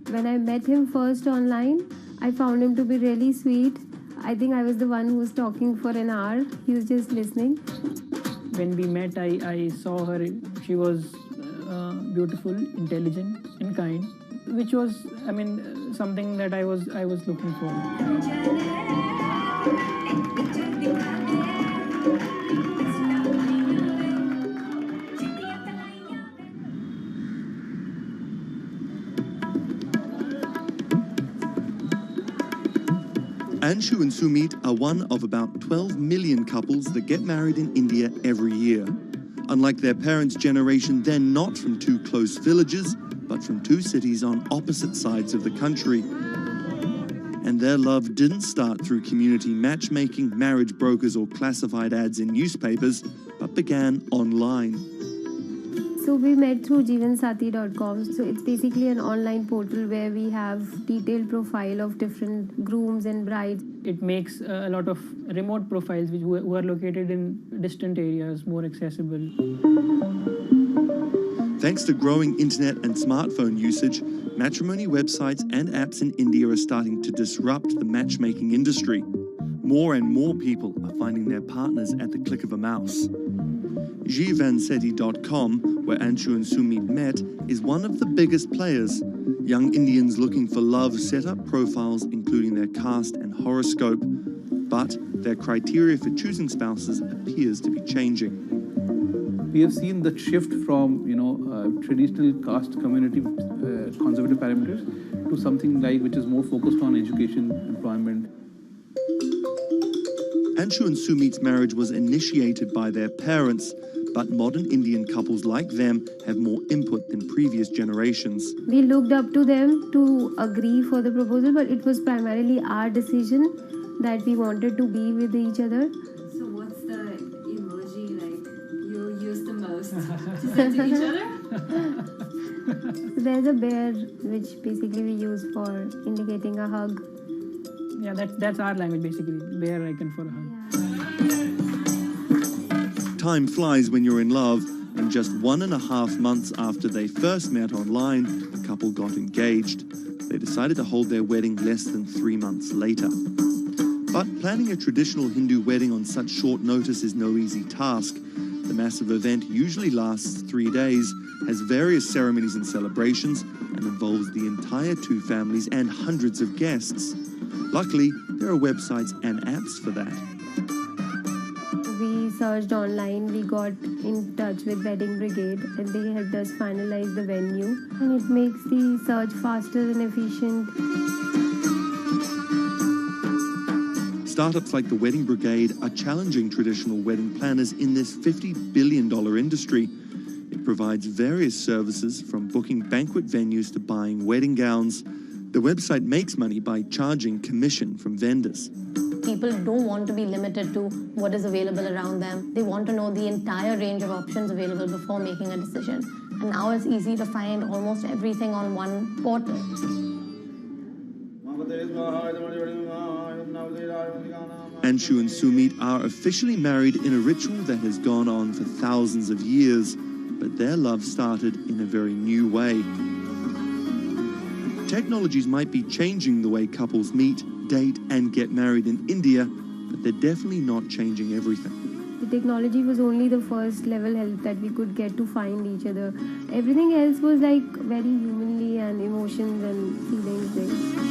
When I met him first online, I found him to be really sweet. I think I was the one who was talking for an hour. He was just listening. When we met, I saw her. She was beautiful, intelligent, and kind, which was, something that I was looking for. Anshu and Sumit are one of about 12 million couples that get married in India every year. Unlike their parents' generation, they're not from two close villages, but from two cities on opposite sides of the country. And their love didn't start through community matchmaking, marriage brokers, or classified ads in newspapers, but began online. So we met through jeevansaathi.com. So it's basically an online portal where we have detailed profile of different grooms and brides. It makes a lot of remote profiles who are located in distant areas more accessible. Thanks to growing internet and smartphone usage, matrimony websites and apps in India are starting to disrupt the matchmaking industry. More and more people are finding their partners at the click of a mouse. Jeevansaathi.com, where Anshu and Sumit met, is one of the biggest players. Young Indians looking for love set up profiles including their caste and horoscope, but their criteria for choosing spouses appears to be changing. We have seen the shift from traditional caste community conservative parameters to something like which is more focused on education, employment. Anshu and Sumit's marriage was initiated by their parents, but modern Indian couples like them have more input than previous generations. We looked up to them to agree for the proposal, but it was primarily our decision that we wanted to be with each other. So what's the emoji like you use the most to send to each other? There's a bear which basically we use for indicating a hug. Yeah, that's our language basically. Bear icon for a hug. Time flies when you're in love, and just 1.5 months after they first met online, the couple got engaged. They decided to hold their wedding less than 3 months later. But planning a traditional Hindu wedding on such short notice is no easy task. The massive event usually lasts 3 days, has various ceremonies and celebrations, and involves the entire two families and hundreds of guests. Luckily, there are websites and apps for that. We searched online, we got in touch with Wedding Brigade, and they helped us finalize the venue. And it makes the search faster and efficient. Startups like the Wedding Brigade are challenging traditional wedding planners in this $50 billion industry. It provides various services from booking banquet venues to buying wedding gowns. The website makes money by charging commission from vendors. People don't want to be limited to what is available around them. They want to know the entire range of options available before making a decision. And now it's easy to find almost everything on one portal. Anshu and Sumit are officially married in a ritual that has gone on for thousands of years, but their love started in a very new way. Technologies might be changing the way couples meet, date, and get married in India, but they're definitely not changing everything. The technology was only the first level help that we could get to find each other. Everything else was like very humanly and emotions and feelings based.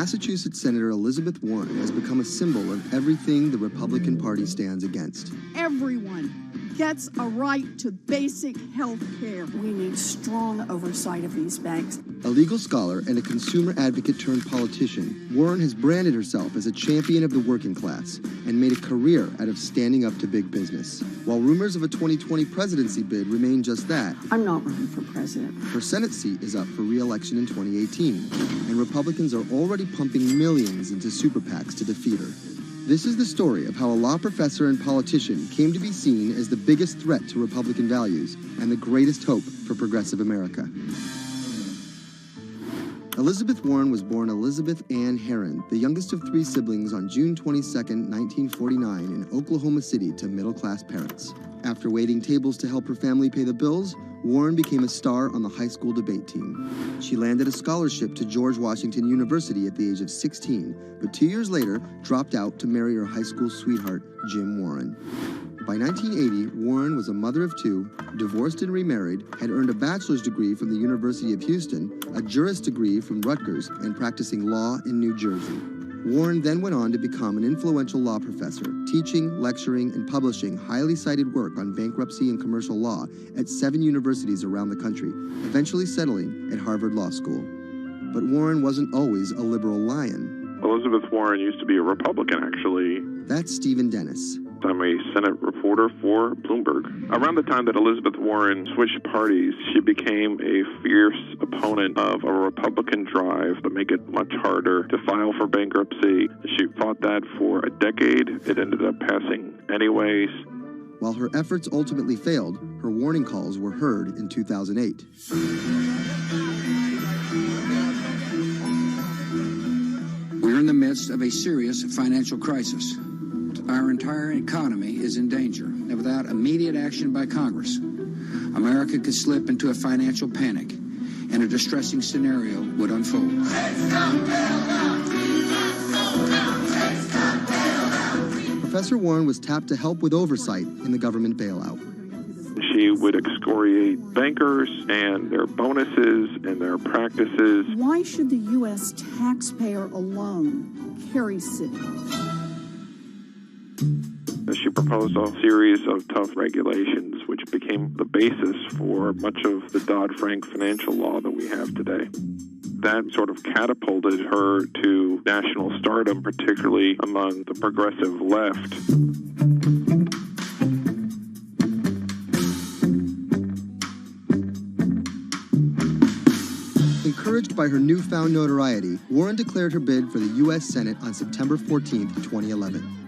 Massachusetts Senator Elizabeth Warren has become a symbol of everything the Republican Party stands against. Everyone gets a right to basic health care. We need strong oversight of these banks. A legal scholar and a consumer advocate turned politician, Warren has branded herself as a champion of the working class and made a career out of standing up to big business. While rumors of a 2020 presidency bid remain just that, I'm not running for president. her Senate seat is up for re-election in 2018, and Republicans are already pumping millions into super PACs to defeat her. This is the story of how a law professor and politician came to be seen as the biggest threat to Republican values and the greatest hope for progressive America. Elizabeth Warren was born Elizabeth Ann Herron, the youngest of 3 siblings, on June 22, 1949 in Oklahoma City to middle-class parents. After waiting tables to help her family pay the bills, Warren became a star on the high school debate team. She landed a scholarship to George Washington University at the age of 16, but 2 years later dropped out to marry her high school sweetheart, Jim Warren. By 1980, Warren was a mother of 2, divorced and remarried, had earned a bachelor's degree from the University of Houston, a juris degree from Rutgers, and practicing law in New Jersey. Warren then went on to become an influential law professor, teaching, lecturing, and publishing highly cited work on bankruptcy and commercial law at 7 universities around the country, eventually settling at Harvard Law School. But Warren wasn't always a liberal lion. Elizabeth Warren used to be a Republican, actually. That's Stephen Dennis. I'm a Senate reporter for Bloomberg. Around the time that Elizabeth Warren switched parties, she became a fierce opponent of a Republican drive to make it much harder to file for bankruptcy. She fought that for a decade. It ended up passing anyways. While her efforts ultimately failed, her warning calls were heard in 2008. We're in the midst of a serious financial crisis. Our entire economy is in danger, and without immediate action by Congress, America could slip into a financial panic, and a distressing scenario would unfold. Professor Warren was tapped to help with oversight in the government bailout. She would excoriate bankers and their bonuses and their practices. Why should the U.S. taxpayer alone carry city? She proposed a series of tough regulations, which became the basis for much of the Dodd-Frank financial law that we have today. That sort of catapulted her to national stardom, particularly among the progressive left. Encouraged by her newfound notoriety, Warren declared her bid for the U.S. Senate on September 14, 2011.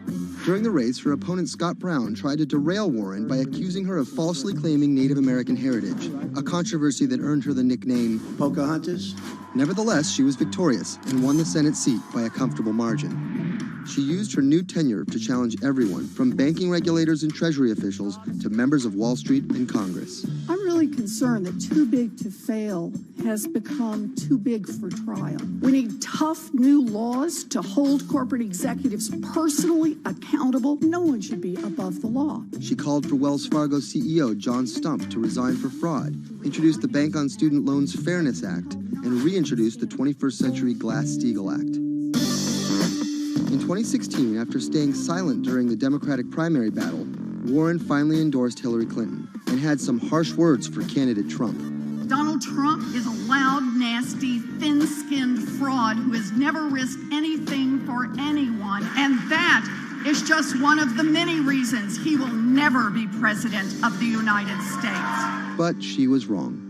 During the race, her opponent Scott Brown tried to derail Warren by accusing her of falsely claiming Native American heritage, a controversy that earned her the nickname Pocahontas. Nevertheless, she was victorious and won the Senate seat by a comfortable margin. She used her new tenure to challenge everyone, from banking regulators and Treasury officials to members of Wall Street and Congress. I'm really concerned that too big to fail has become too big for trial. We need tough new laws to hold corporate executives personally accountable. No one should be above the law. She called for Wells Fargo CEO John Stump to resign for fraud, introduced the Bank on Student Loans Fairness Act, and reintroduced the 21st Century Glass-Steagall Act. In 2016, after staying silent during the Democratic primary battle, Warren finally endorsed Hillary Clinton and had some harsh words for candidate Trump. Donald Trump is a loud, nasty, thin-skinned fraud who has never risked anything for anyone, and that is just one of the many reasons he will never be president of the United States. But she was wrong.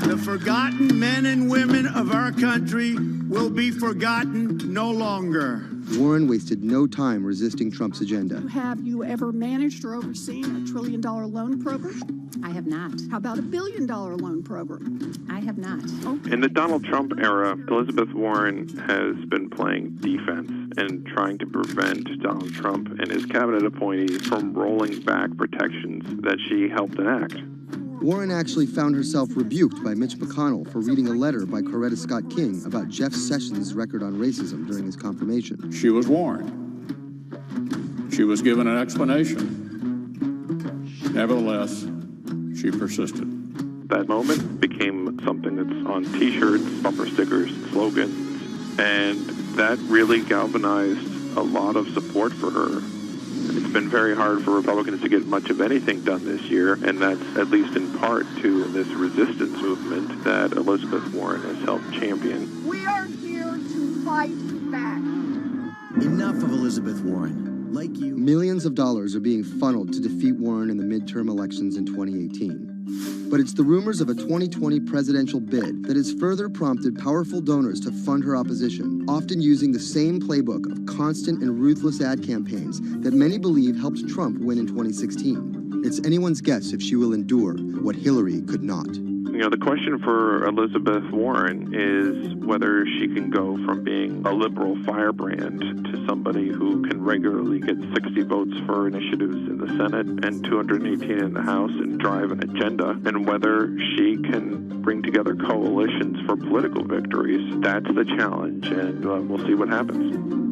The forgotten men and women of our country will be forgotten no longer. Warren wasted no time resisting Trump's agenda. Have you ever managed or overseen a $1 trillion loan program? I have not. How about a $1 billion loan program? I have not. Okay. In the Donald Trump era, Elizabeth Warren has been playing defense and trying to prevent Donald Trump and his cabinet appointees from rolling back protections that she helped enact. Warren actually found herself rebuked by Mitch McConnell for reading a letter by Coretta Scott King about Jeff Sessions' record on racism during his confirmation. She was warned. She was given an explanation. Nevertheless, she persisted. That moment became something that's on T-shirts, bumper stickers, slogans, and that really galvanized a lot of support for her. It's been very hard for Republicans to get much of anything done this year, and that's at least in part to this resistance movement that Elizabeth Warren has helped champion. We are here to fight back. Enough of Elizabeth Warren. Like you. Millions of dollars are being funneled to defeat Warren in the midterm elections in 2018. But it's the rumors of a 2020 presidential bid that has further prompted powerful donors to fund her opposition, often using the same playbook of constant and ruthless ad campaigns that many believe helped Trump win in 2016. It's anyone's guess if she will endure what Hillary could not. You know, the question for Elizabeth Warren is whether she can go from being a liberal firebrand to somebody who can regularly get 60 votes for initiatives in the Senate and 218 in the House and drive an agenda, and whether she can bring together coalitions for political victories. That's the challenge, and we'll see what happens.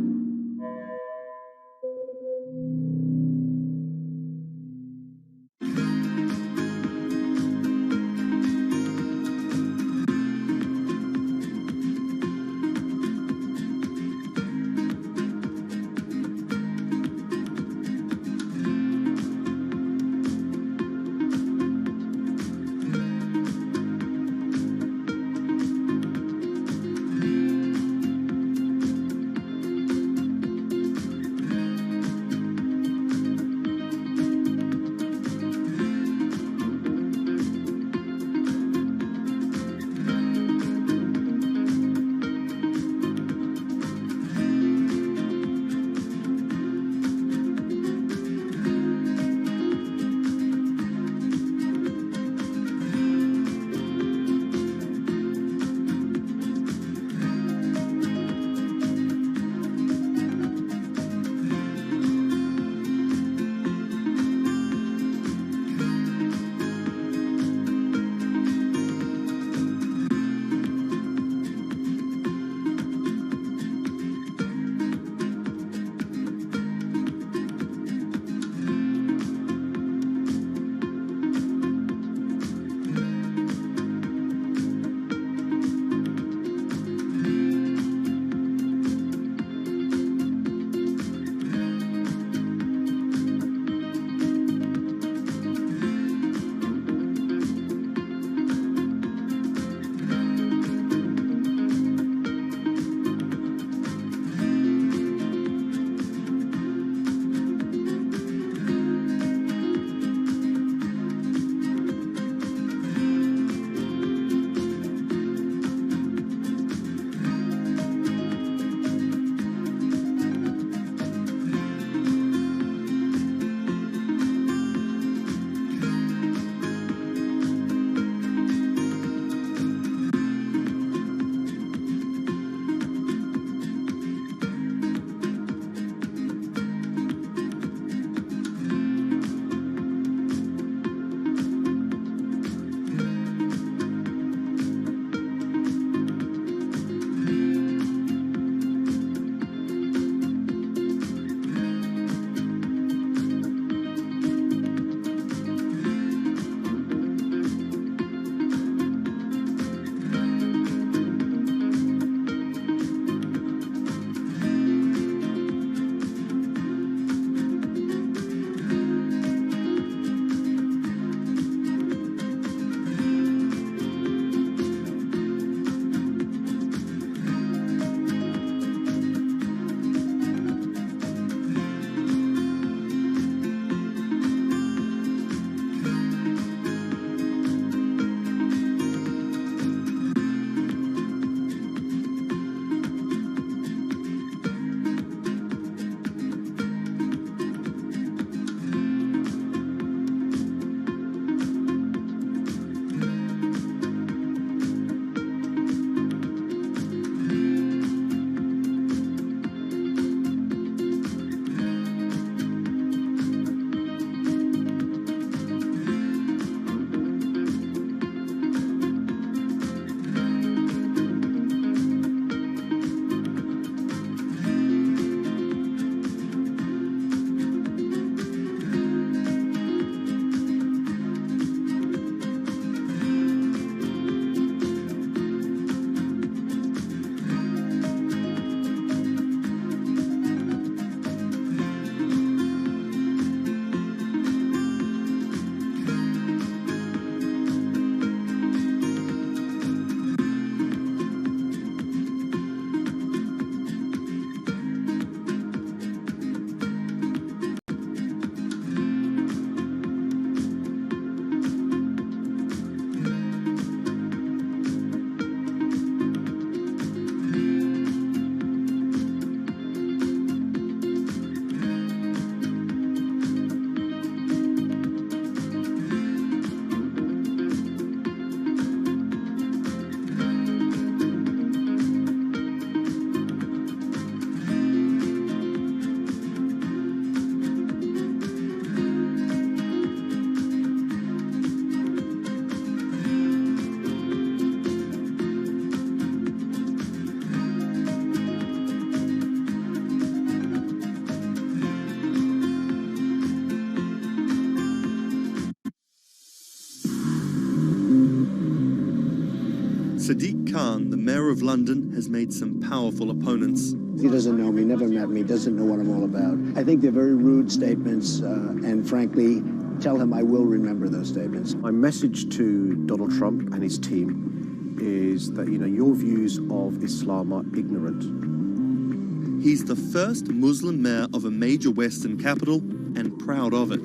Sadiq Khan, the mayor of London, has made some powerful opponents. He doesn't know me, never met me, doesn't know what I'm all about. I think they're very rude statements, and frankly, tell him I will remember those statements. My message to Donald Trump and his team is that, your views of Islam are ignorant. He's the first Muslim mayor of a major Western capital and proud of it.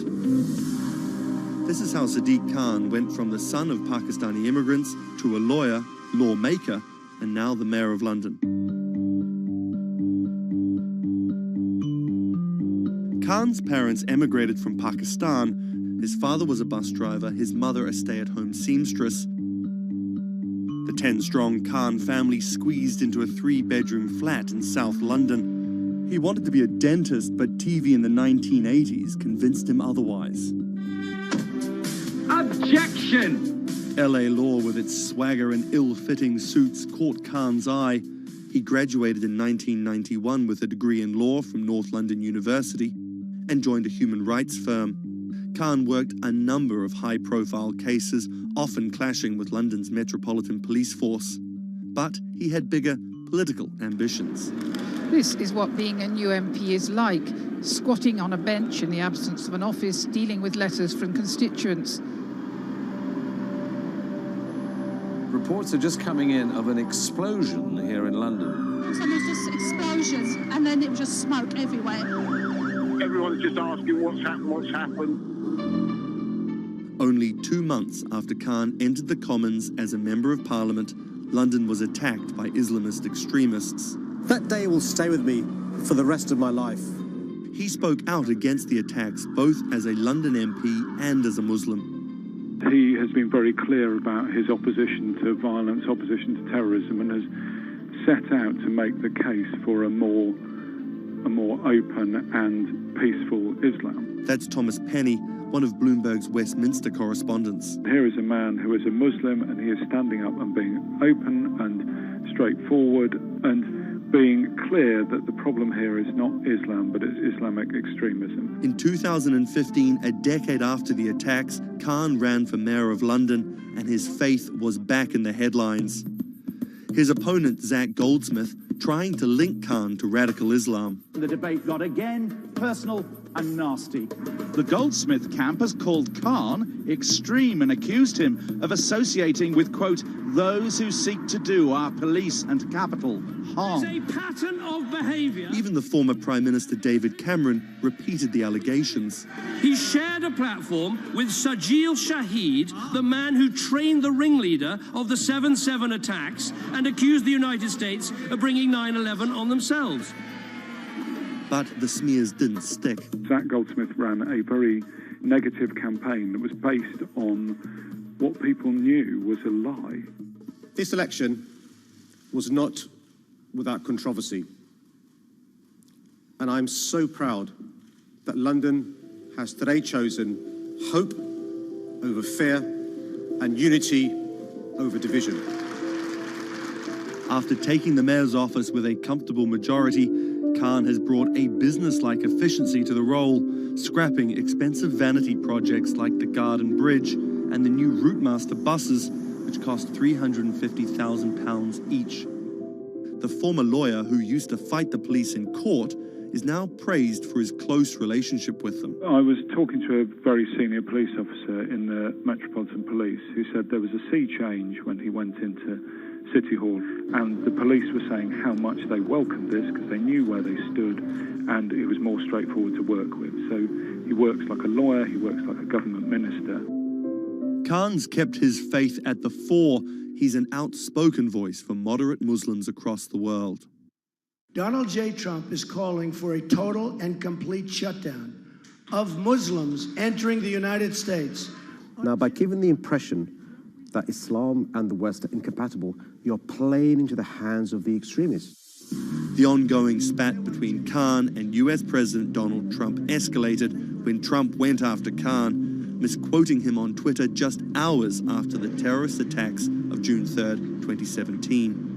This is how Sadiq Khan went from the son of Pakistani immigrants to a lawyer, lawmaker, and now the mayor of London. Khan's parents emigrated from Pakistan. His father was a bus driver, his mother a stay-at-home seamstress. The 10-strong Khan family squeezed into a 3-bedroom flat in South London. He wanted to be a dentist, but TV in the 1980s convinced him otherwise. Objection! LA law with its swagger and ill-fitting suits caught Khan's eye. He graduated in 1991 with a degree in law from North London University and joined a human rights firm. Khan worked a number of high-profile cases, often clashing with London's Metropolitan Police Force. But he had bigger political ambitions. This is what being a new MP is like, squatting on a bench in the absence of an office, dealing with letters from constituents. Reports are just coming in of an explosion here in London. And there's just explosions, and then it was just smoke everywhere. Everyone's just asking what's happened. Only 2 months after Khan entered the Commons as a Member of Parliament, London was attacked by Islamist extremists. That day will stay with me for the rest of my life. He spoke out against the attacks both as a London MP and as a Muslim. He has been very clear about his opposition to violence, opposition to terrorism, and has set out to make the case for a more open and peaceful Islam. That's Thomas Penny, one of Bloomberg's Westminster correspondents. Here is a man who is a Muslim, and he is standing up and being open and straightforward and being clear that the problem here is not Islam, but it's Islamic extremism. In 2015, a decade after the attacks, Khan ran for mayor of London, and his faith was back in the headlines. His opponent, Zach Goldsmith, trying to link Khan to radical Islam. The debate got again personal and nasty. The Goldsmith camp has called Khan extreme and accused him of associating with, quote, those who seek to do our police and capital harm. It's a pattern of behaviour. Even the former Prime Minister David Cameron repeated the allegations. He shared a platform with Sajil Shahid, the man who trained the ringleader of the 7/7 attacks and accused the United States of bringing 9/11 on themselves. But the smears didn't stick. Zach Goldsmith ran a very negative campaign that was based on what people knew was a lie. This election was not without controversy. And I'm so proud that London has today chosen hope over fear and unity over division. After taking the mayor's office with a comfortable majority, Khan has brought a business-like efficiency to the role, scrapping expensive vanity projects like the Garden Bridge and the new Routemaster buses, which cost £350,000 each. The former lawyer who used to fight the police in court is now praised for his close relationship with them. I was talking to a very senior police officer in the Metropolitan Police who said there was a sea change when he went into City Hall, and the police were saying how much they welcomed this because they knew where they stood and it was more straightforward to work with. So he works like a lawyer, he works like a government minister. Khan's kept his faith at the fore. He's an outspoken voice for moderate Muslims across the world. Donald J. Trump is calling for a total and complete shutdown of Muslims entering the United States. Now, by giving the impression that Islam and the West are incompatible, you're playing into the hands of the extremists. The ongoing spat between Khan and US President Donald Trump escalated when Trump went after Khan, misquoting him on Twitter just hours after the terrorist attacks of June 3rd, 2017.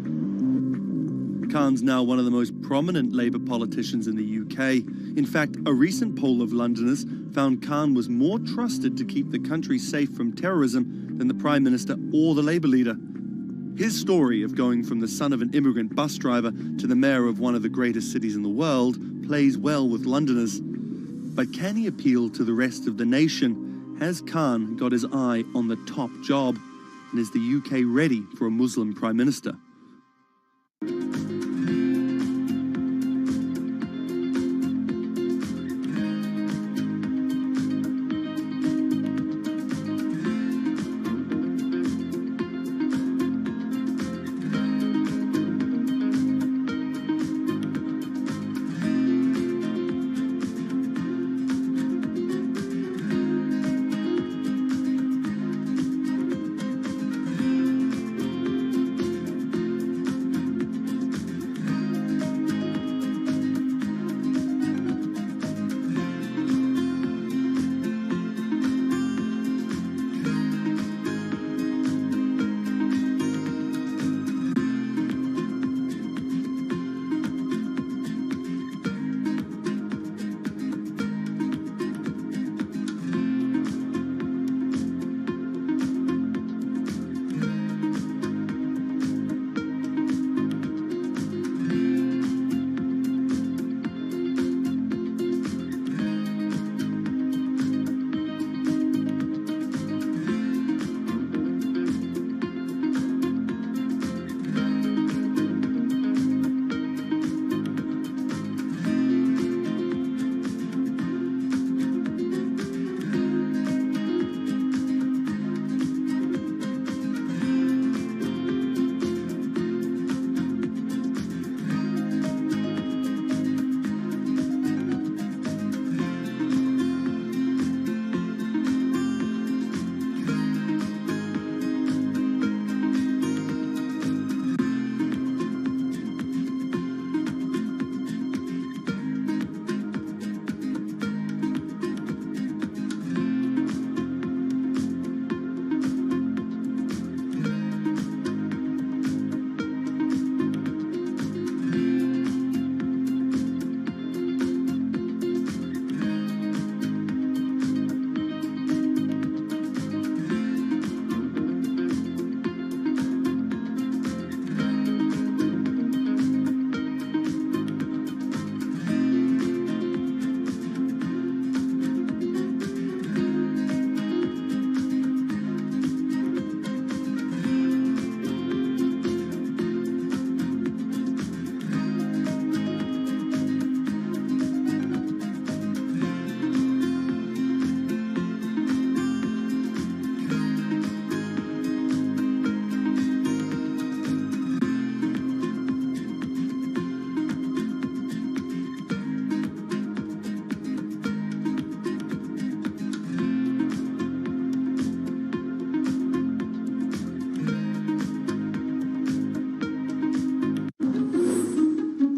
Khan's now one of the most prominent Labour politicians in the UK. In fact, a recent poll of Londoners found Khan was more trusted to keep the country safe from terrorism than the Prime Minister or the Labour leader. His story of going from the son of an immigrant bus driver to the mayor of one of the greatest cities in the world plays well with Londoners. But can he appeal to the rest of the nation? Has Khan got his eye on the top job? And is the UK ready for a Muslim Prime Minister?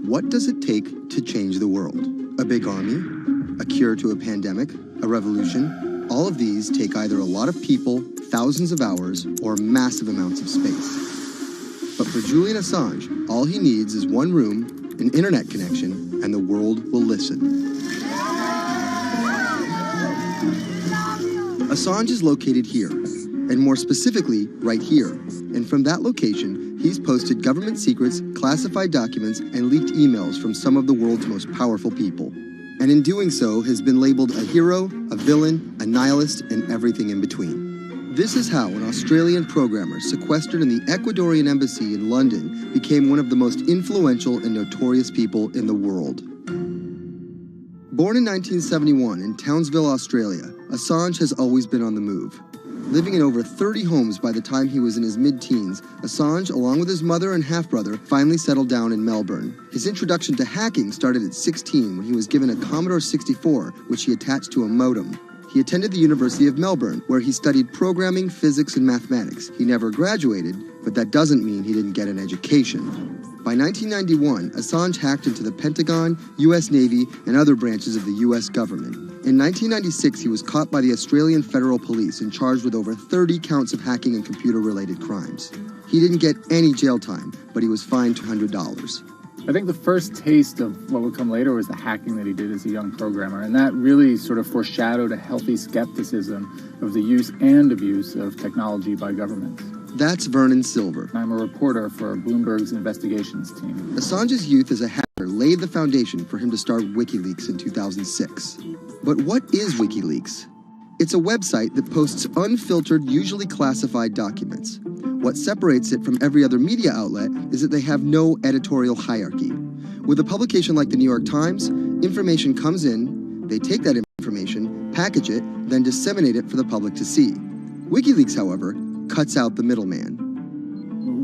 What does it take to change the world? A big army? A cure to a pandemic? A revolution? All of these take either a lot of people, thousands of hours, or massive amounts of space. But for Julian Assange, all he needs is one room, an internet connection, and the world will listen. Assange is located here, and more specifically, right here. And from that location, he's posted government secrets, classified documents, and leaked emails from some of the world's most powerful people. And in doing so, has been labeled a hero, a villain, a nihilist, and everything in between. This is how an Australian programmer sequestered in the Ecuadorian embassy in London became one of the most influential and notorious people in the world. Born in 1971 in Townsville, Australia, Assange has always been on the move. Living in over 30 homes by the time he was in his mid-teens, Assange, along with his mother and half-brother, finally settled down in Melbourne. His introduction to hacking started at 16 when he was given a Commodore 64, which he attached to a modem. He attended the University of Melbourne, where he studied programming, physics, and mathematics. He never graduated, but that doesn't mean he didn't get an education. By 1991, Assange hacked into the Pentagon, U.S. Navy, and other branches of the U.S. government. In 1996, he was caught by the Australian Federal Police and charged with over 30 counts of hacking and computer-related crimes. He didn't get any jail time, but he was fined $200. I think the first taste of what would come later was the hacking that he did as a young programmer, and that really sort of foreshadowed a healthy skepticism of the use and abuse of technology by governments. That's Vernon Silver. I'm a reporter for Bloomberg's investigations team. Assange's youth as a hacker laid the foundation for him to start WikiLeaks in 2006. But what is WikiLeaks? It's a website that posts unfiltered, usually classified documents. What separates it from every other media outlet is that they have no editorial hierarchy. With a publication like the New York Times, information comes in, they take that information, package it, then disseminate it for the public to see. WikiLeaks, however, cuts out the middleman.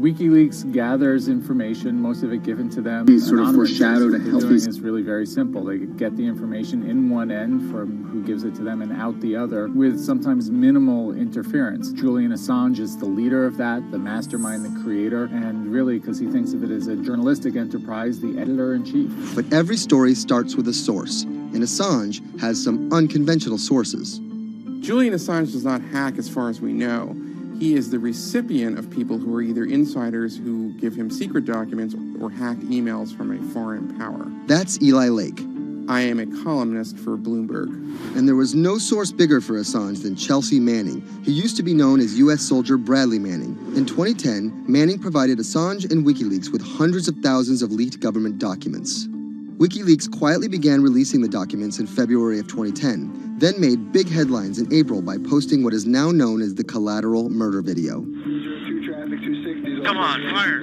WikiLeaks gathers information, most of it given to them. These sort of foreshadowed a healthy. It's really very simple. They get the information in one end from who gives it to them and out the other with sometimes minimal interference. Julian Assange is the leader of that, the mastermind, the creator, and really, because he thinks of it as a journalistic enterprise, the editor-in-chief. But every story starts with a source, and Assange has some unconventional sources. Julian Assange does not hack as far as we know. He is the recipient of people who are either insiders who give him secret documents or hacked emails from a foreign power. That's Eli Lake. I am a columnist for Bloomberg. And there was no source bigger for Assange than Chelsea Manning, who used to be known as U.S. soldier Bradley Manning. In 2010, Manning provided Assange and WikiLeaks with hundreds of thousands of leaked government documents. WikiLeaks quietly began releasing the documents in February of 2010, then made big headlines in April by posting what is now known as the Collateral murder video. Come on, fire!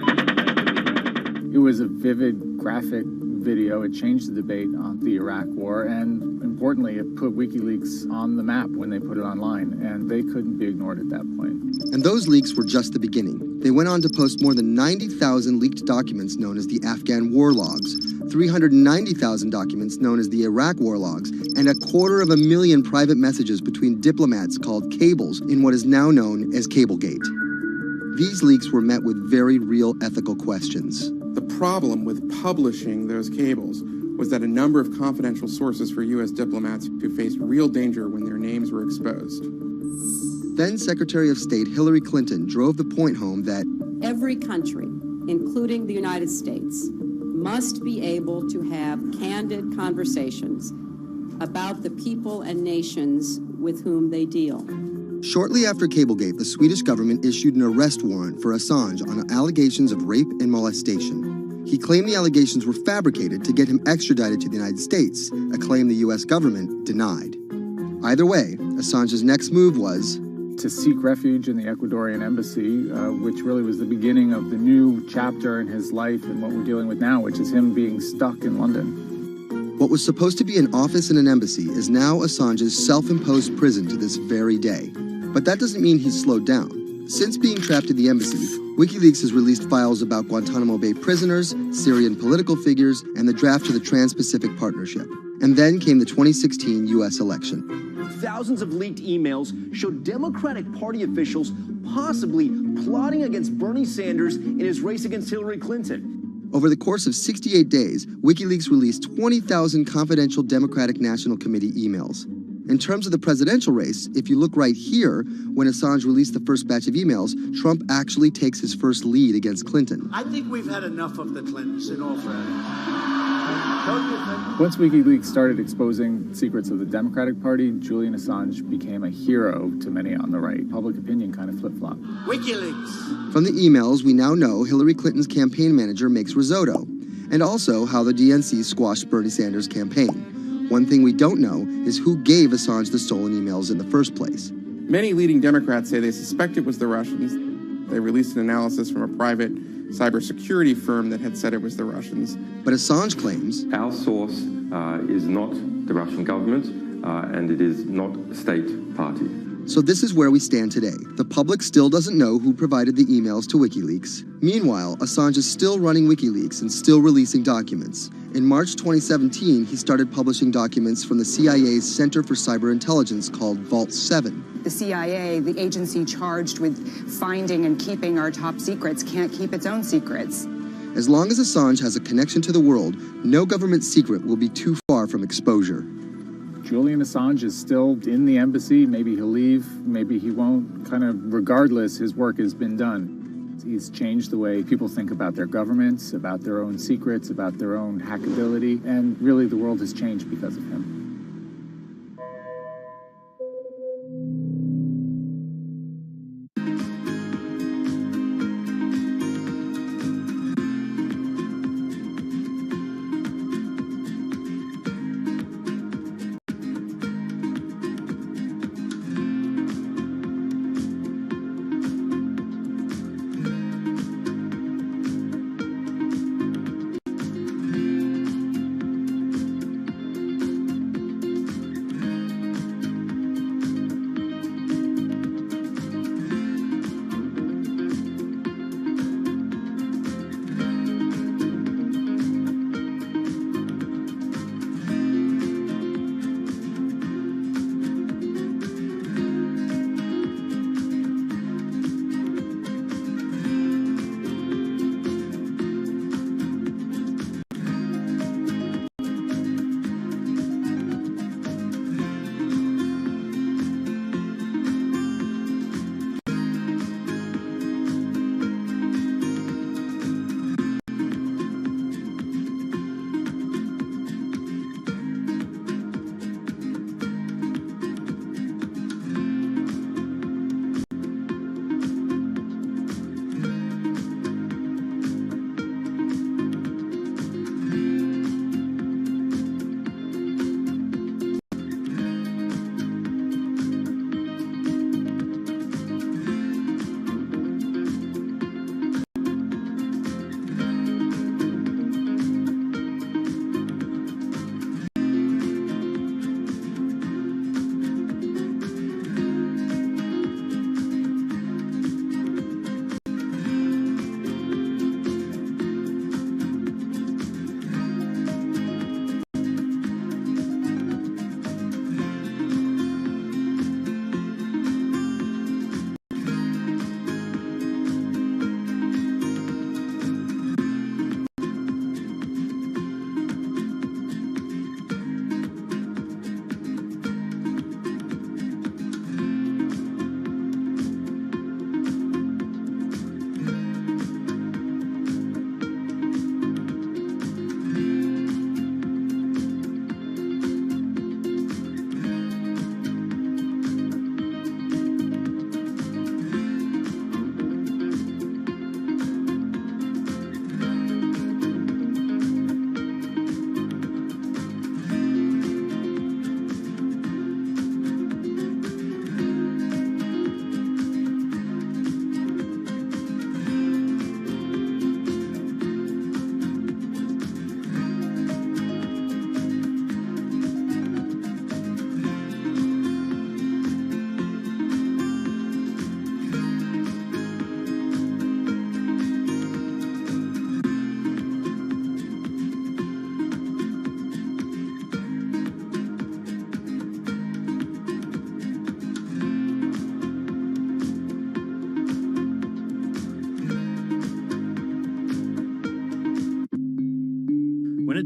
It was a vivid, graphic video. It changed the debate on the Iraq War, and importantly, it put WikiLeaks on the map when they put it online, and they couldn't be ignored at that point. And those leaks were just the beginning. They went on to post more than 90,000 leaked documents known as the Afghan war logs, 390,000 documents known as the Iraq war logs, and 250,000 private messages between diplomats called cables in what is now known as Cablegate. These leaks were met with very real ethical questions. The problem with publishing those cables was that a number of confidential sources for U.S. diplomats who faced real danger when their names were exposed. Then Secretary of State Hillary Clinton drove the point home that every country, including the United States, must be able to have candid conversations about the people and nations with whom they deal. Shortly after Cablegate, the Swedish government issued an arrest warrant for Assange on allegations of rape and molestation. He claimed the allegations were fabricated to get him extradited to the United States, a claim the U.S. government denied. Either way, Assange's next move was to seek refuge in the Ecuadorian embassy, which really was the beginning of the new chapter in his life and what we're dealing with now, which is him being stuck in London. What was supposed to be an office in an embassy is now Assange's self-imposed prison to this very day. But that doesn't mean he's slowed down. Since being trapped at the embassy, WikiLeaks has released files about Guantanamo Bay prisoners, Syrian political figures, and the draft to the Trans-Pacific Partnership. And then came the 2016 U.S. election. Thousands of leaked emails showed Democratic Party officials possibly plotting against Bernie Sanders in his race against Hillary Clinton. Over the course of 68 days, WikiLeaks released 20,000 confidential Democratic National Committee emails. In terms of the presidential race, if you look right here, when Assange released the first batch of emails, Trump actually takes his first lead against Clinton. I think we've had enough of the Clintons, in all fairness. Once WikiLeaks started exposing secrets of the Democratic Party, Julian Assange became a hero to many on the right. Public opinion kind of flip-flopped. WikiLeaks. From the emails, we now know Hillary Clinton's campaign manager makes risotto, and also how the DNC squashed Bernie Sanders' campaign. One thing we don't know is who gave Assange the stolen emails in the first place. Many leading Democrats say they suspect it was the Russians. They released an analysis from a private cybersecurity firm that had said it was the Russians. But Assange claims our source is not the Russian government, and it is not a state party. So this is where we stand today. The public still doesn't know who provided the emails to WikiLeaks. Meanwhile, Assange is still running WikiLeaks and still releasing documents. In March 2017, he started publishing documents from the CIA's Center for Cyber Intelligence called Vault 7. The CIA, the agency charged with finding and keeping our top secrets, can't keep its own secrets. As long as Assange has a connection to the world, no government secret will be too far from exposure. Julian Assange is still in the embassy. Maybe he'll leave, maybe he won't. Kind of regardless, his work has been done. He's changed the way people think about their governments, about their own secrets, about their own hackability, and really the world has changed because of him.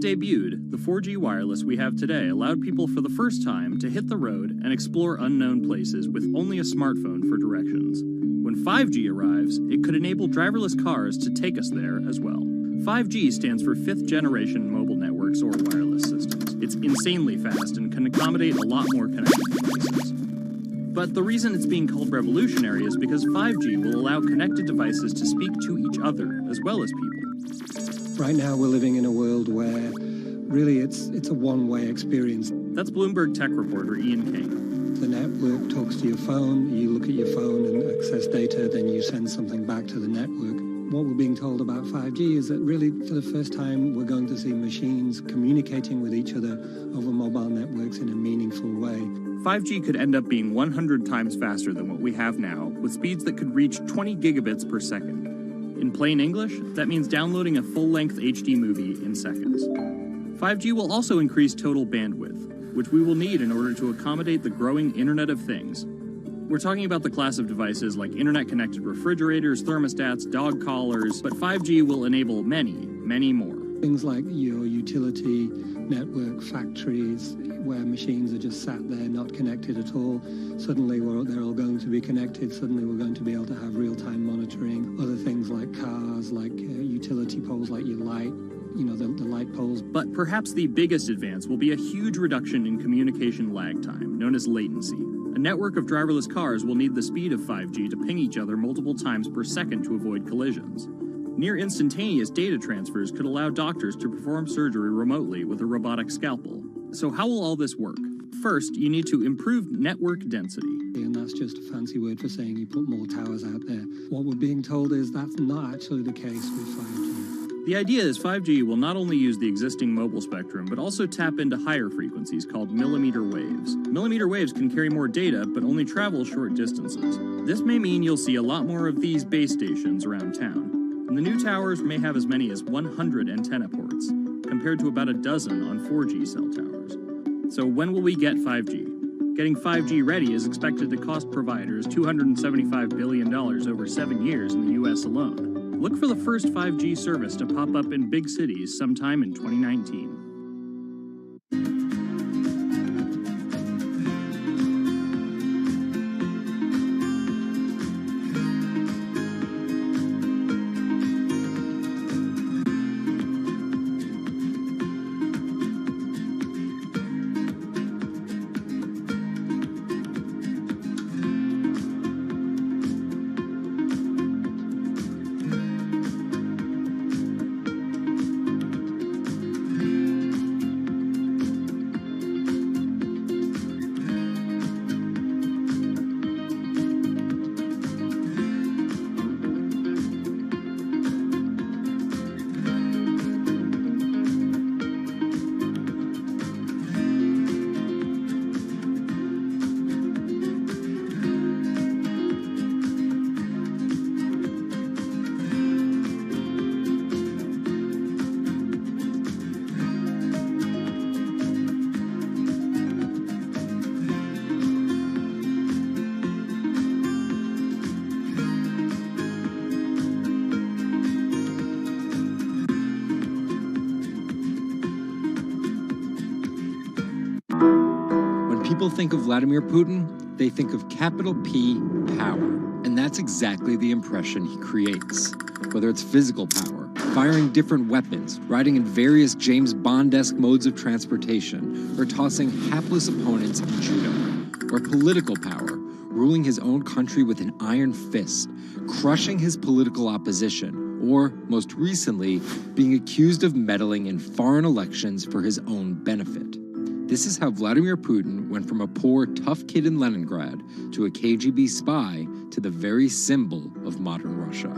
debuted, the 4G wireless we have today allowed people for the first time to hit the road and explore unknown places with only a smartphone for directions. When 5G arrives, it could enable driverless cars to take us there as well. 5G stands for 5th generation mobile networks or wireless systems. It's insanely fast and can accommodate a lot more connected devices. But the reason it's being called revolutionary is because 5G will allow connected devices to speak to each other as well as people. Right now we're living in a world where really it's a one-way experience. That's Bloomberg tech reporter Ian King. The network talks to your phone, you look at your phone and access data, then you send something back to the network. What we're being told about 5G is that really for the first time we're going to see machines communicating with each other over mobile networks in a meaningful way. 5G could end up being 100 times faster than what we have now, with speeds that could reach 20 gigabits per second. In plain English, that means downloading a full-length HD movie in seconds. 5G will also increase total bandwidth, which we will need in order to accommodate the growing Internet of Things. We're talking about the class of devices like internet-connected refrigerators, thermostats, dog collars, but 5G will enable many, many more. Things like your utility network, factories, where machines are just sat there not connected at all. Suddenly they're all going to be connected. Suddenly we're going to be able to have real-time monitoring. Other things like cars, like utility poles, like your light, the light poles. But perhaps the biggest advance will be a huge reduction in communication lag time, known as latency. A network of driverless cars will need the speed of 5G to ping each other multiple times per second to avoid collisions. Near instantaneous data transfers could allow doctors to perform surgery remotely with a robotic scalpel. So how will all this work? First, you need to improve network density. And that's just a fancy word for saying you put more towers out there. What we're being told is that's not actually the case with 5G. The idea is 5G will not only use the existing mobile spectrum, but also tap into higher frequencies called millimeter waves. Millimeter waves can carry more data, but only travel short distances. This may mean you'll see a lot more of these base stations around town. And the new towers may have as many as 100 antenna ports, compared to about a dozen on 4G cell towers. So when will we get 5G? Getting 5G ready is expected to cost providers $275 billion over 7 years in the US alone. Look for the first 5G service to pop up in big cities sometime in 2019. People think of Vladimir Putin, they think of capital P, power. And that's exactly the impression he creates. Whether it's physical power, firing different weapons, riding in various James Bond-esque modes of transportation, or tossing hapless opponents in judo. Or political power, ruling his own country with an iron fist, crushing his political opposition, or, most recently, being accused of meddling in foreign elections for his own benefit. This is how Vladimir Putin went from a poor, tough kid in Leningrad to a KGB spy to the very symbol of modern Russia.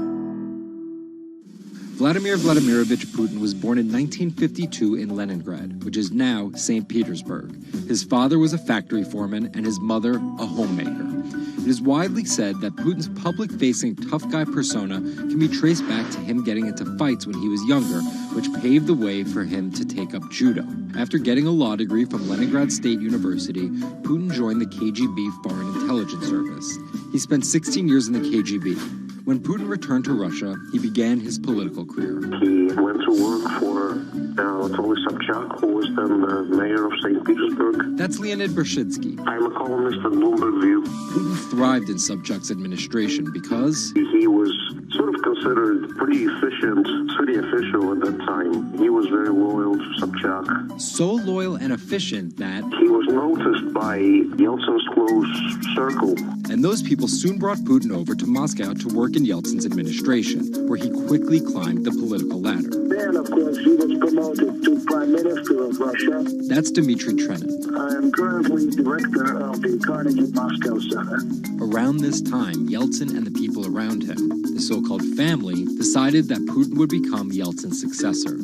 Vladimir Vladimirovich Putin was born in 1952 in Leningrad, which is now St. Petersburg. His father was a factory foreman and his mother a homemaker. It is widely said that Putin's public-facing tough guy persona can be traced back to him getting into fights when he was younger, which paved the way for him to take up judo. After getting a law degree from Leningrad State University, Putin joined the KGB Foreign Intelligence Service. He spent 16 years in the KGB. When Putin returned to Russia, he began his political career. He went to work for Anatoly Sobchak, who was then the mayor of St. Petersburg. That's Leonid Brzezinski. I'm a columnist at Bloomberg View. Putin thrived in Sobchak's administration because he was sort of considered pretty efficient city official at that time. He was very loyal to Sobchak. So loyal and efficient that he was noticed by Yeltsin's close circle. And those people soon brought Putin over to Moscow to work in Yeltsin's administration, where he quickly climbed the political ladder. Then, of course, he was promoted to Prime Minister of Russia. That's Dmitry Trenin. I am currently director of the Carnegie Moscow Center. Around this time, Yeltsin and the people around him, the so-called family, decided that Putin would become Yeltsin's successor.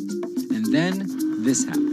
And then this happened.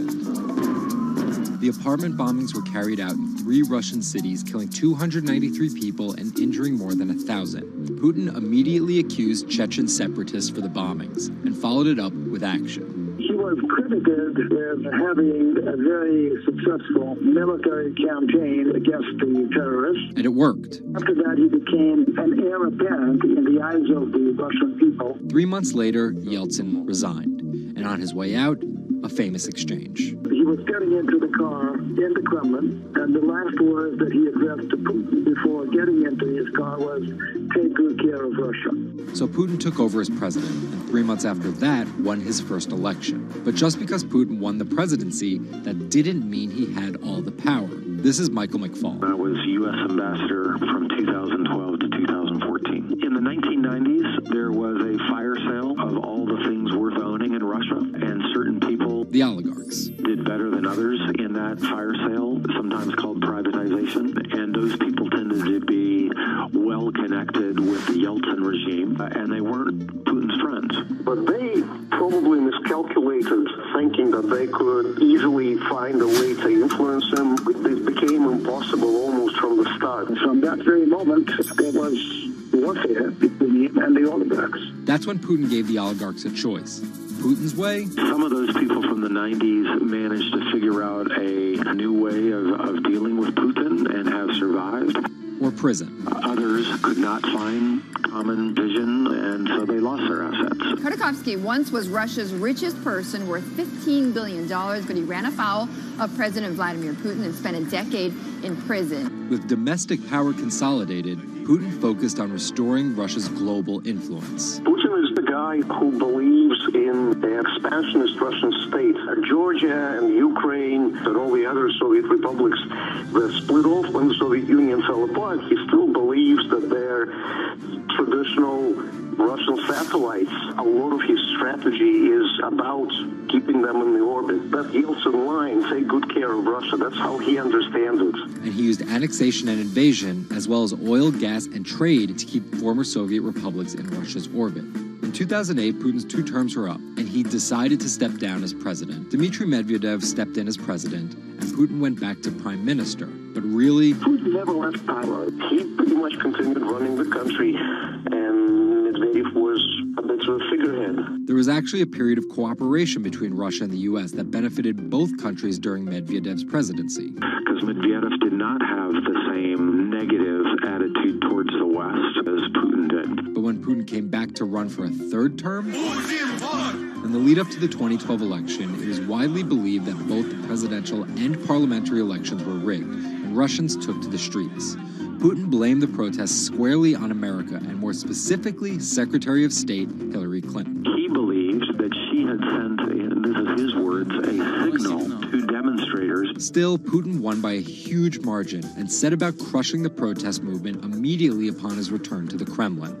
The apartment bombings were carried out in 3 Russian cities, killing 293 people and injuring more than 1,000. Putin immediately accused Chechen separatists for the bombings and followed it up with action. He was credited with having a very successful military campaign against the terrorists. And it worked. After that, he became an heir apparent in the eyes of the Russian people. 3 months later, Yeltsin resigned. And on his way out, a famous exchange. He was getting into the car in the Kremlin, and the last words that he addressed to Putin before getting into his car was, "Take good care of Russia." So Putin took over as president, and 3 months after that, won his first election. But just because Putin won the presidency, that didn't mean he had all the power. This is Michael McFall. I was U.S. ambassador from 2012 to 2014. In the 1990s, there was a fire sale of all the things worth owning in Russia, and certain people, the oligarchs, did better than others in that fire sale, sometimes called privatization, and those people tended to be well connected with the Yeltsin regime, and they weren't Putin's friends. But they probably miscalculated, thinking that they could easily find a way to influence him. It became impossible almost from the start. From that very moment, there was warfare between him and the oligarchs. That's when Putin gave the oligarchs a choice. Putin's way? Some of those people from the 90s managed to figure out a new way of dealing with Putin and have survived. Or prison. Others could not find common vision, and so they lost their assets. Khodorkovsky once was Russia's richest person, worth $15 billion, but he ran afoul of President Vladimir Putin and spent a decade in prison. With domestic power consolidated, Putin focused on restoring Russia's global influence. Putin is the guy who believes in the expansionist Russian state. Georgia and Ukraine and all the other Soviet republics that split off when the Soviet Union fell apart, he still believes that they're traditional Russian satellites. A lot of his strategy is about keeping them in the orbit. That Yeltsin line, take good care of Russia, that's how he understands it. And he used annexation and invasion, as well as oil, gas, and trade to keep former Soviet republics in Russia's orbit. In 2008, Putin's 2 terms were up, and he decided to step down as president. Dmitry Medvedev stepped in as president, and Putin went back to prime minister. But really, Putin never left power. He pretty much continued running the country, and Medvedev was a bit of a figurehead. There was actually a period of cooperation between Russia and the U.S. that benefited both countries during Medvedev's presidency. Because Medvedev did not have the same negative attitude towards the West as Putin did. But when Putin came back to run for a 3rd term, in the lead up to the 2012 election, it was widely believed that both the presidential and parliamentary elections were rigged, and Russians took to the streets. Putin blamed the protests squarely on America, and more specifically, Secretary of State Hillary Clinton. He believed that she had sent, and this is his words, a signal to demonstrators. Still, Putin won by a huge margin and set about crushing the protest movement immediately upon his return to the Kremlin.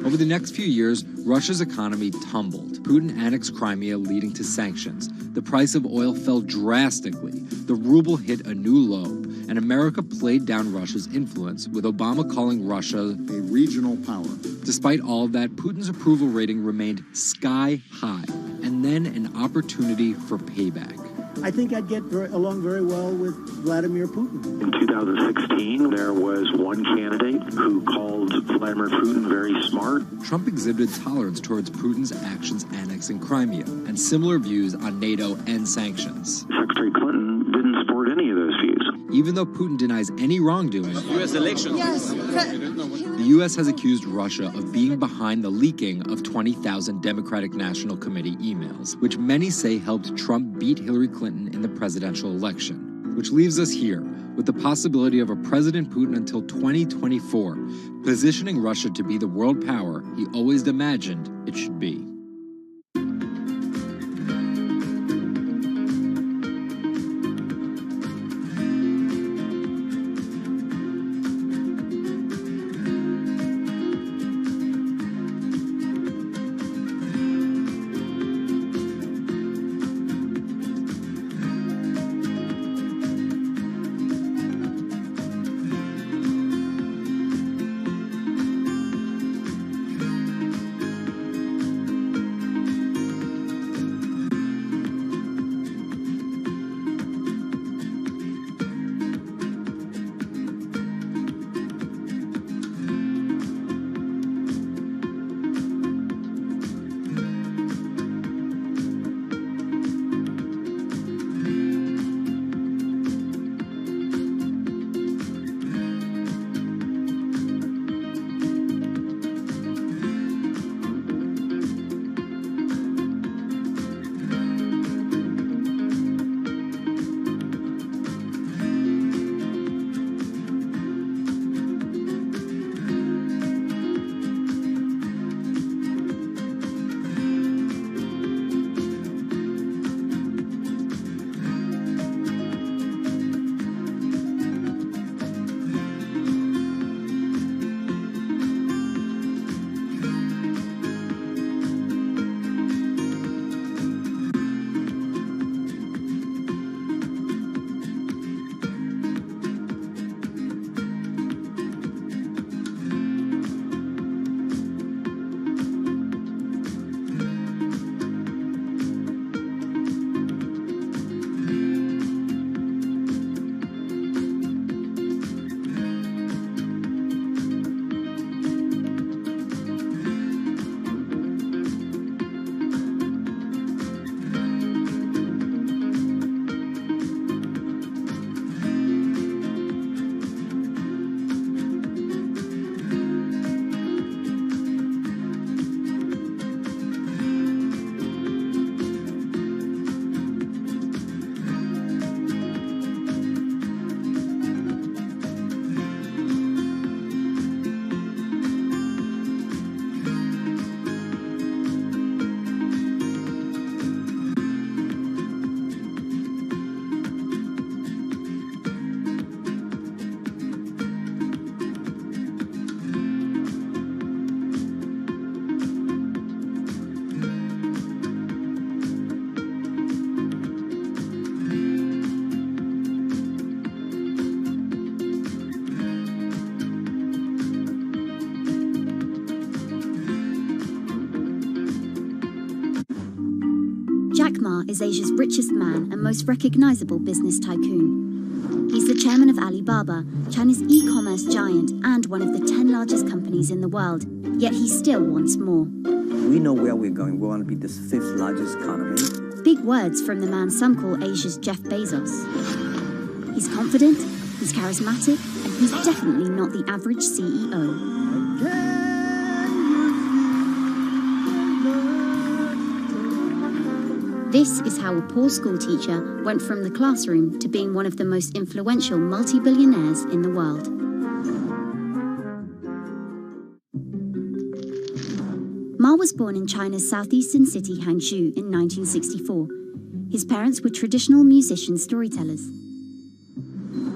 Over the next few years, Russia's economy tumbled. Putin annexed Crimea, leading to sanctions. The price of oil fell drastically. The ruble hit a new low, and America played down Russia's influence, with Obama calling Russia a regional power. Despite all of that, Putin's approval rating remained sky high, and then an opportunity for payback. I think I'd get along very well with Vladimir Putin. In 2016, there was one candidate who called Vladimir Putin very smart. Trump exhibited tolerance towards Putin's actions annexing Crimea, and similar views on NATO and sanctions. Secretary Clinton didn't support any of those views. Even though Putin denies any wrongdoing, U.S. elections. Yes. the U.S. has accused Russia of being behind the leaking of 20,000 Democratic National Committee emails, which many say helped Trump beat Hillary Clinton in the presidential election. Which leaves us here, with the possibility of a President Putin until 2024, positioning Russia to be the world power he always imagined it should be. Jack Ma is Asia's richest man and most recognizable business tycoon. He's the chairman of Alibaba, China's e-commerce giant and one of the 10 largest companies in the world. Yet he still wants more. We know where we're going. We want to be the 5th largest economy. Big words from the man some call Asia's Jeff Bezos. He's confident, he's charismatic, and he's definitely not the average CEO. This is how a poor school teacher went from the classroom to being one of the most influential multi-billionaires in the world. Ma was born in China's southeastern city Hangzhou in 1964. His parents were traditional musician storytellers.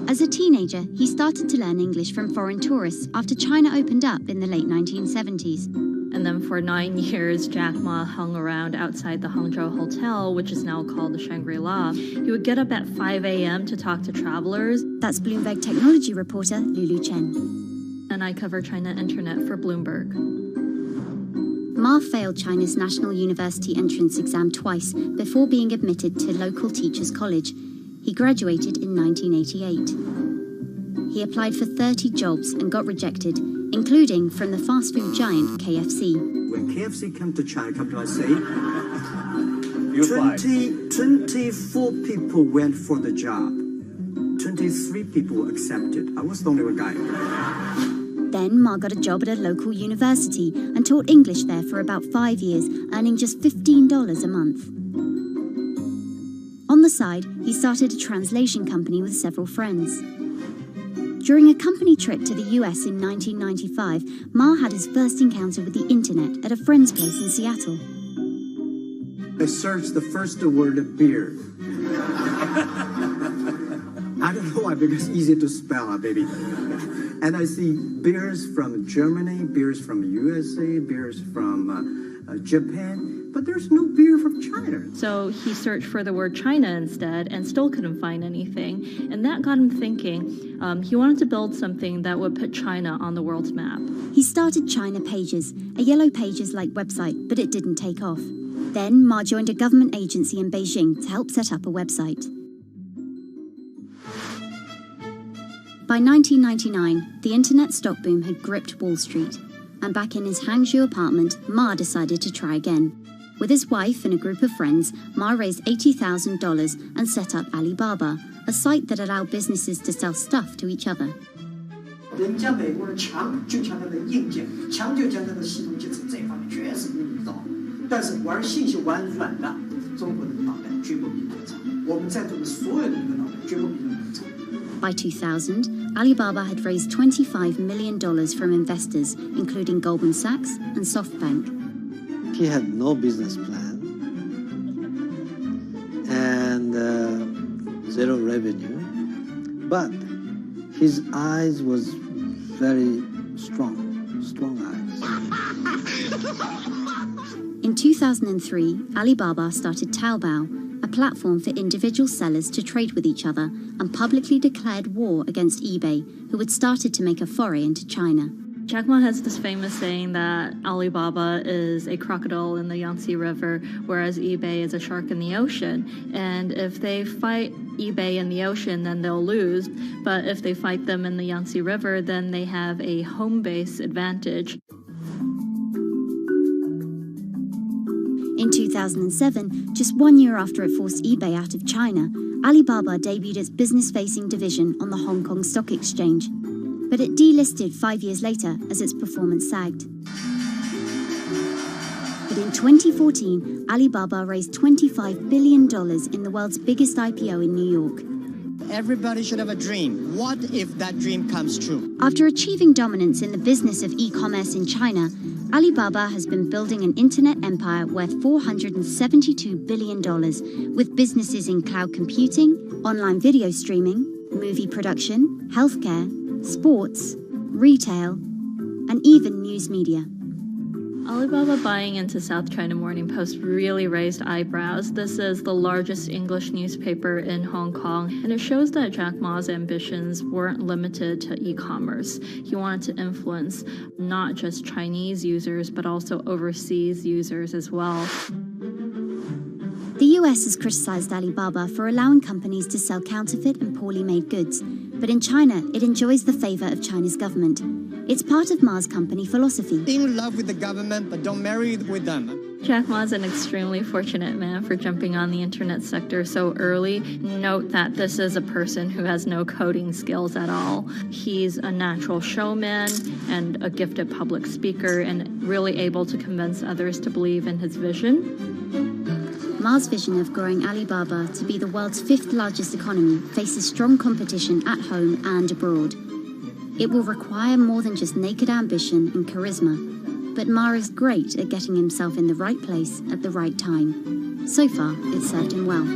As a teenager, he started to learn English from foreign tourists after China opened up in the late 1970s. And then for 9 years, Jack Ma hung around outside the Hangzhou Hotel, which is now called the Shangri-La. He would get up at 5 a.m. to talk to travelers. That's Bloomberg technology reporter Lulu Chen. And I cover China Internet for Bloomberg. Ma failed China's National University entrance exam twice before being admitted to local teachers' college. He graduated in 1988. He applied for 30 jobs and got rejected, including from the fast food giant KFC. When KFC came to China, come to us say, 24 people went for the job. 24 Only 3 people accepted. I was the only one guy. Then Ma got a job at a local university and taught English there for about 5 years, earning just $15 a month. On the side, he started a translation company with several friends. During a company trip to the US in 1995, Ma had his first encounter with the internet at a friend's place in Seattle. I searched the first word, beer. I don't know why, because it's easy to spell, baby. And I see beers from Germany, beers from USA, beers from Japan, but there's no beer from China. So he searched for the word China instead and still couldn't find anything. And that got him thinking. He wanted to build something that would put China on the world's map. He started China Pages, a Yellow Pages-like website, but it didn't take off. Then Ma joined a government agency in Beijing to help set up a website. By 1999, the internet stock boom had gripped Wall Street, and back in his Hangzhou apartment, Ma decided to try again. With his wife and a group of friends, Ma raised $80,000 and set up Alibaba, a site that allowed businesses to sell stuff to each other. 人家美国人强就强它的硬件，强就强它的系统建设，这方面确实比你高。但是玩信息玩软的，中国人的脑袋绝不比你们差。我们在座的所有人的脑袋绝不比你们差。By 2000, Alibaba had raised $25 million from investors, including Goldman Sachs and SoftBank. He had no business plan and zero revenue, but his eyes was very strong eyes. In 2003, Alibaba started Taobao, a platform for individual sellers to trade with each other, and publicly declared war against eBay, who had started to make a foray into China. Jack Ma has this famous saying that Alibaba is a crocodile in the Yangtze River, whereas eBay is a shark in the ocean. And if they fight eBay in the ocean, then they'll lose. But if they fight them in the Yangtze River, then they have a home base advantage. In 2007, just 1 year after it forced eBay out of China, Alibaba debuted its business-facing division on the Hong Kong Stock Exchange. But it delisted 5 years later as its performance sagged. But in 2014, Alibaba raised $25 billion in the world's biggest IPO in New York. Everybody should have a dream. What if that dream comes true? After achieving dominance in the business of e-commerce in China, Alibaba has been building an internet empire worth $472 billion, with businesses in cloud computing, online video streaming, movie production, healthcare, sports, retail, and even news media. Alibaba buying into South China Morning Post really raised eyebrows. This is the largest English newspaper in Hong Kong, and it shows that Jack Ma's ambitions weren't limited to e-commerce. He wanted to influence not just Chinese users, but also overseas users as well. The US has criticized Alibaba for allowing companies to sell counterfeit and poorly made goods, but in China, it enjoys the favor of China's government. It's part of Ma's company philosophy. In love with the government, but don't marry with them. Jack Ma's an extremely fortunate man for jumping on the internet sector so early. Note that this is a person who has no coding skills at all. He's a natural showman and a gifted public speaker and really able to convince others to believe in his vision. Ma's vision of growing Alibaba to be the world's 5th largest economy faces strong competition at home and abroad. It will require more than just naked ambition and charisma, but Ma is great at getting himself in the right place at the right time. So far, it's served him well.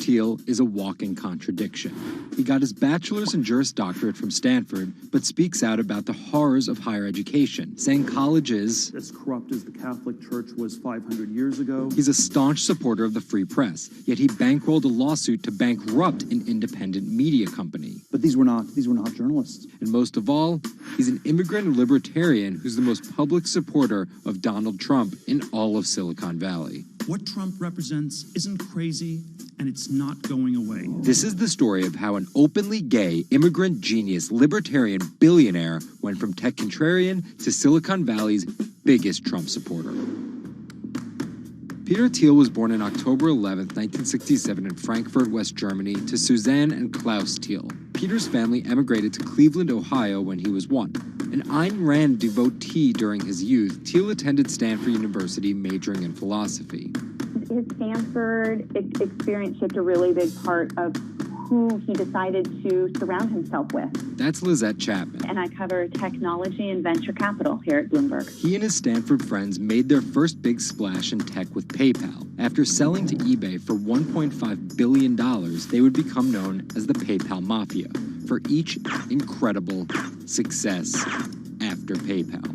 Thiel is a walking contradiction. He got his bachelor's and Juris Doctorate from Stanford, but speaks out about the horrors of higher education, saying college is as corrupt as the Catholic Church was 500 years ago. He's a staunch supporter of the free press, yet he bankrolled a lawsuit to bankrupt an independent media company. But these were not journalists. And most of all, he's an immigrant libertarian who's the most public supporter of Donald Trump in all of Silicon Valley. What Trump represents isn't crazy, and it's not going away. This is the story of how an openly gay, immigrant genius, libertarian billionaire went from tech contrarian to Silicon Valley's biggest Trump supporter. Peter Thiel was born on October 11, 1967 in Frankfurt, West Germany, to Suzanne and Klaus Thiel. Peter's family emigrated to Cleveland, Ohio when he was 1. An Ayn Rand devotee during his youth, Thiel attended Stanford University majoring in philosophy. His Stanford experience shaped a really big part of who he decided to surround himself with. That's Lizette Chapman. And I cover technology and venture capital here at Bloomberg. He and his Stanford friends made their first big splash in tech with PayPal. After selling to eBay for $1.5 billion, they would become known as the PayPal Mafia for each incredible success after PayPal.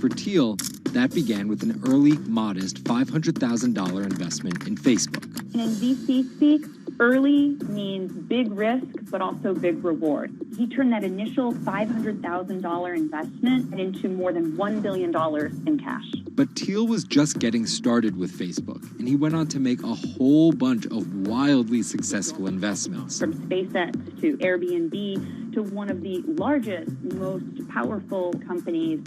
For Thiel, that began with an early, modest $500,000 investment in Facebook. And in VC speak, early means big risk, but also big reward. He turned that initial $500,000 investment into more than $1 billion in cash. But Thiel was just getting started with Facebook, and he went on to make a whole bunch of wildly successful investments. From SpaceX to Airbnb to one of the largest, most powerful companies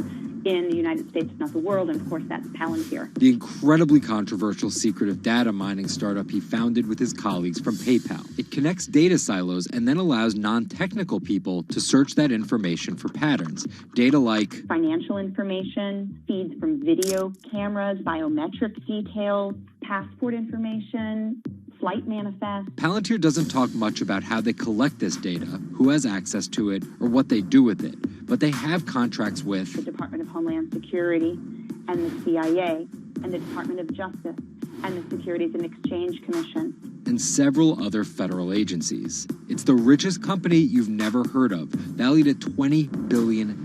in the United States, if not the world, and of course that's Palantir. The incredibly controversial secretive data mining startup he founded with his colleagues from PayPal. It connects data silos and then allows non-technical people to search that information for patterns. Data like financial information, feeds from video cameras, biometric details, passport information, flight manifest. Palantir doesn't talk much about how they collect this data, who has access to it, or what they do with it. But they have contracts with the Department of Homeland Security and the CIA and the Department of Justice and the Securities and Exchange Commission. And several other federal agencies. It's the richest company you've never heard of, valued at $20 billion.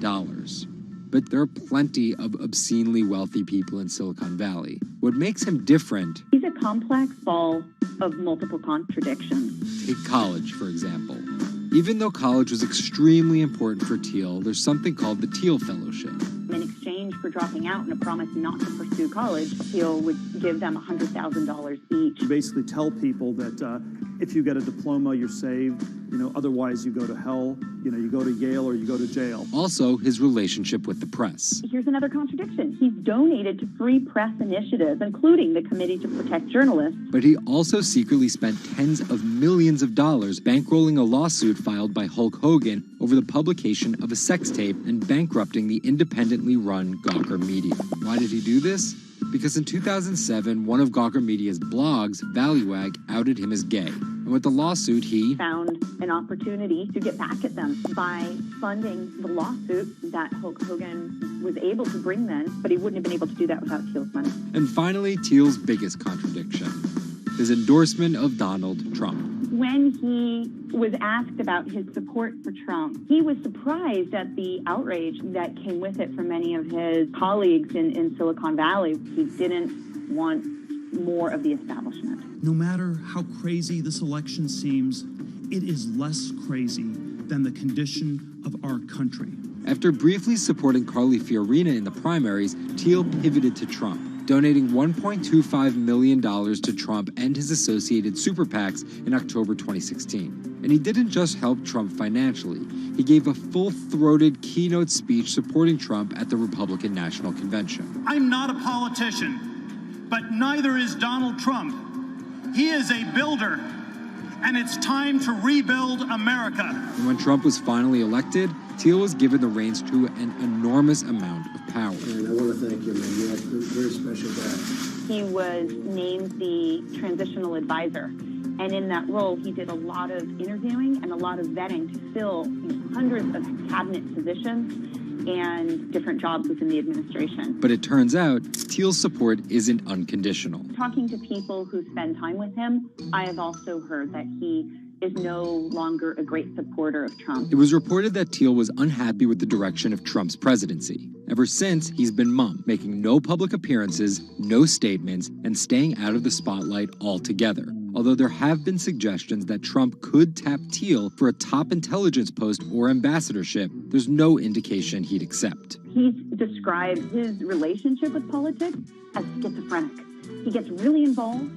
But there are plenty of obscenely wealthy people in Silicon Valley. What makes him different... He's a complex ball of multiple contradictions. Take college, for example. Even though college was extremely important for Thiel, there's something called the Thiel Fellowship. In exchange for dropping out and a promise not to pursue college, Thiel would give them $100,000 each. You basically tell people that if you get a diploma, you're saved. Otherwise you go to hell. You go to Yale or you go to jail. Also, his relationship with the press. Here's another contradiction. He's donated to free press initiatives, including the Committee to Protect Journalists. But he also secretly spent tens of millions of dollars bankrolling a lawsuit filed by Hulk Hogan over the publication of a sex tape and bankrupting the independently run Gawker Media. Why did he do this? Because in 2007, one of Gawker Media's blogs, ValueAg, outed him as gay. And with the lawsuit, he found an opportunity to get back at them by funding the lawsuit that Hulk Hogan was able to bring then, but he wouldn't have been able to do that without Thiel's money. And finally, Thiel's biggest contradiction, his endorsement of Donald Trump. When he was asked about his support for Trump, he was surprised at the outrage that came with it from many of his colleagues in Silicon Valley. He didn't want more of the establishment. No matter how crazy this election seems, it is less crazy than the condition of our country. After briefly supporting Carly Fiorina in the primaries, Thiel pivoted to Trump, donating $1.25 million to Trump and his associated super PACs in October 2016. And he didn't just help Trump financially. He gave a full-throated keynote speech supporting Trump at the Republican National Convention. I'm not a politician, but neither is Donald Trump. He is a builder, and it's time to rebuild America. And when Trump was finally elected, Thiel was given the reins to an enormous amount of power. And I want to thank you, man. You have a very special guy. He was named the transitional advisor. And in that role, he did a lot of interviewing and a lot of vetting to fill hundreds of cabinet positions and different jobs within the administration. But it turns out Thiel's support isn't unconditional. Talking to people who spend time with him, I have also heard that he is no longer a great supporter of Trump. It was reported that Thiel was unhappy with the direction of Trump's presidency. Ever since, he's been mum, making no public appearances, no statements, and staying out of the spotlight altogether. Although there have been suggestions that Trump could tap Thiel for a top intelligence post or ambassadorship, there's no indication he'd accept. He's described his relationship with politics as schizophrenic. He gets really involved,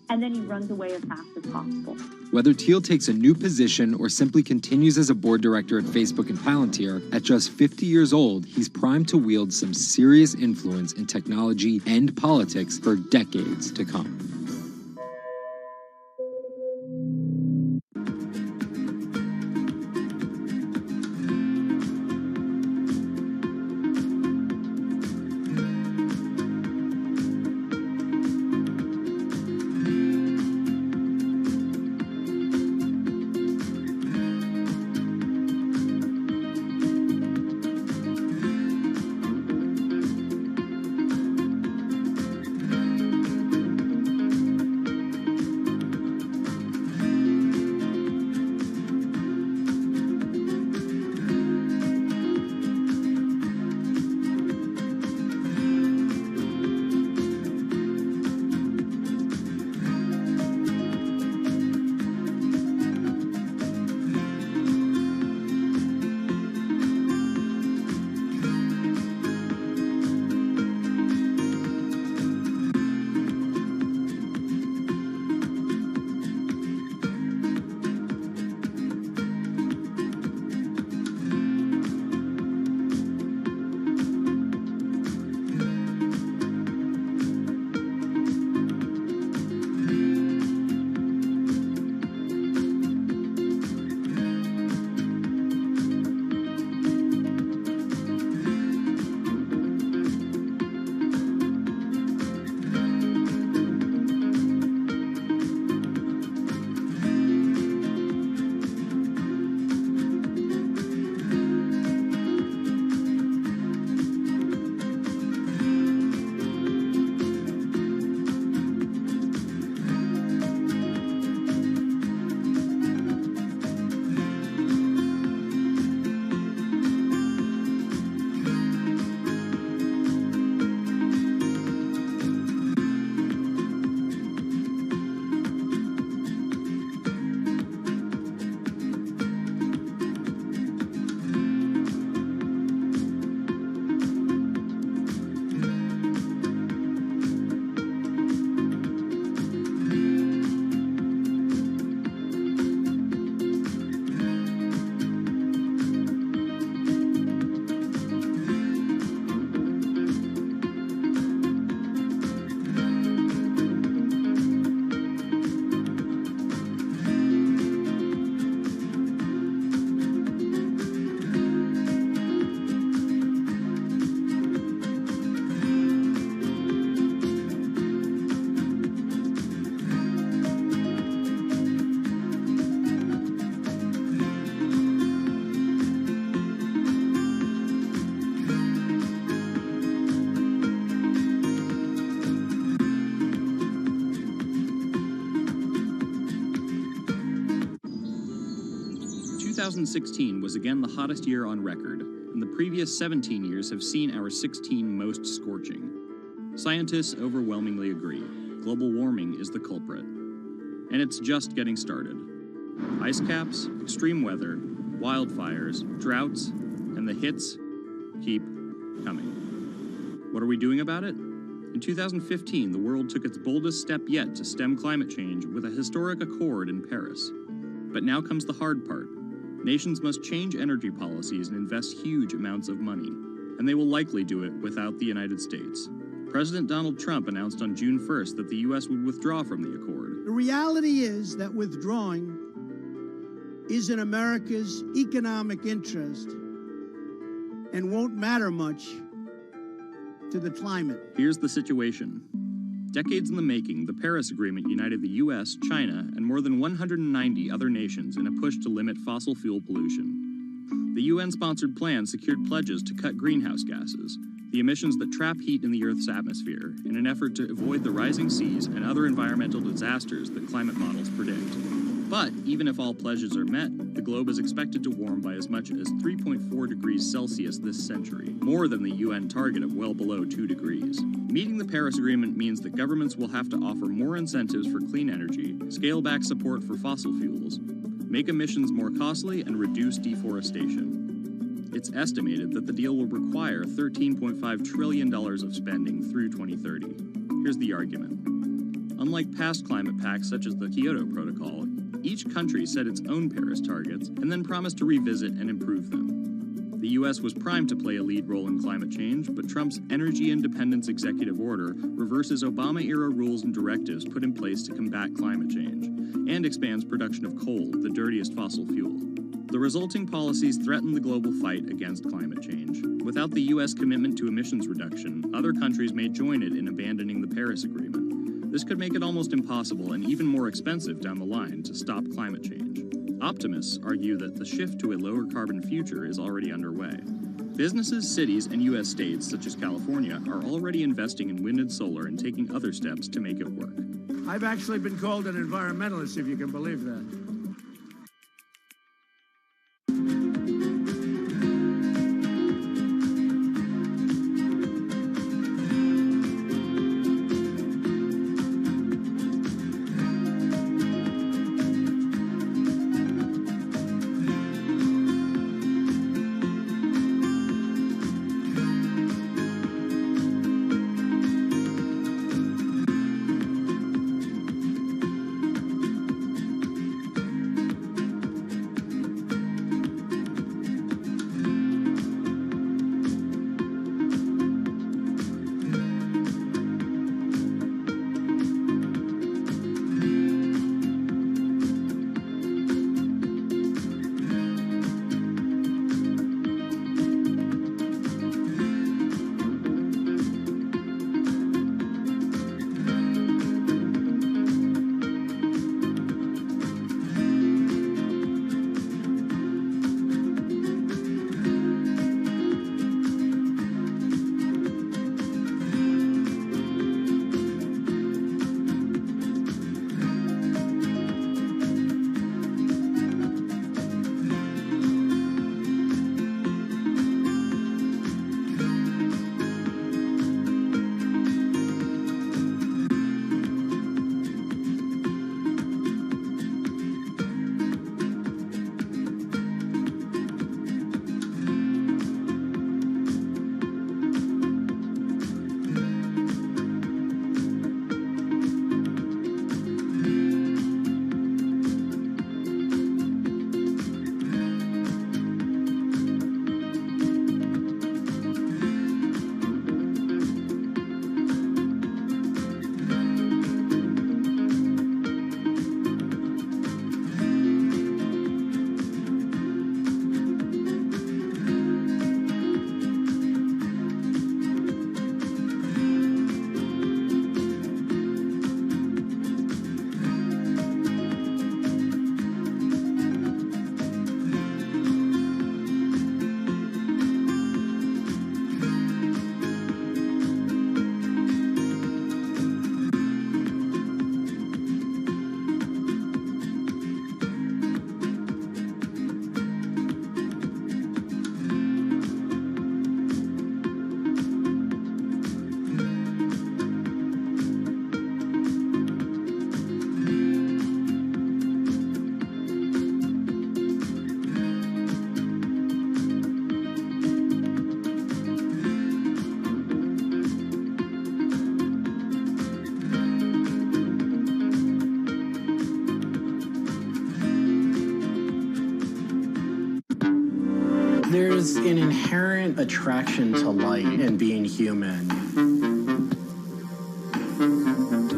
and then he runs away as fast as possible. Whether Thiel takes a new position or simply continues as a board director at Facebook and Palantir, at just 50 years old, he's primed to wield some serious influence in technology and politics for decades to come. Two 2016 was again the hottest year on record, and the previous 17 years have seen our 16 most scorching. Scientists overwhelmingly agree. Global warming is the culprit. And it's just getting started. Ice caps, extreme weather, wildfires, droughts, and the hits keep coming. What are we doing about it? In 2015, the world took its boldest step yet to stem climate change with a historic accord in Paris. But now comes the hard part. Nations must change energy policies and invest huge amounts of money, and they will likely do it without the United States. President Donald Trump announced on June 1st that the U.S. would withdraw from the accord. The reality is that withdrawing is in America's economic interest and won't matter much to the climate. Here's the situation. Decades in the making, the Paris Agreement united the U.S., China, and more than 190 other nations in a push to limit fossil fuel pollution. The UN-sponsored plan secured pledges to cut greenhouse gases, the emissions that trap heat in the Earth's atmosphere, in an effort to avoid the rising seas and other environmental disasters that climate models predict. But even if all pledges are met, the globe is expected to warm by as much as 3.4 degrees Celsius this century, more than the UN target of well below 2 degrees. Meeting the Paris Agreement means that governments will have to offer more incentives for clean energy, scale back support for fossil fuels, make emissions more costly, and reduce deforestation. It's estimated that the deal will require $13.5 trillion of spending through 2030. Here's the argument. Unlike past climate pacts such as the Kyoto Protocol, each country set its own Paris targets and then promised to revisit and improve them. The US was primed to play a lead role in climate change, but Trump's Energy Independence Executive Order reverses Obama-era rules and directives put in place to combat climate change, and expands production of coal, the dirtiest fossil fuel. The resulting policies threaten the global fight against climate change. Without the US commitment to emissions reduction, other countries may join it in abandoning the Paris Agreement. This could make it almost impossible and even more expensive down the line to stop climate change. Optimists argue that the shift to a lower carbon future is already underway. Businesses, cities, and US states, such as California, are already investing in wind and solar and taking other steps to make it work. I've actually been called an environmentalist, if you can believe that. There's an inherent attraction to light and being human.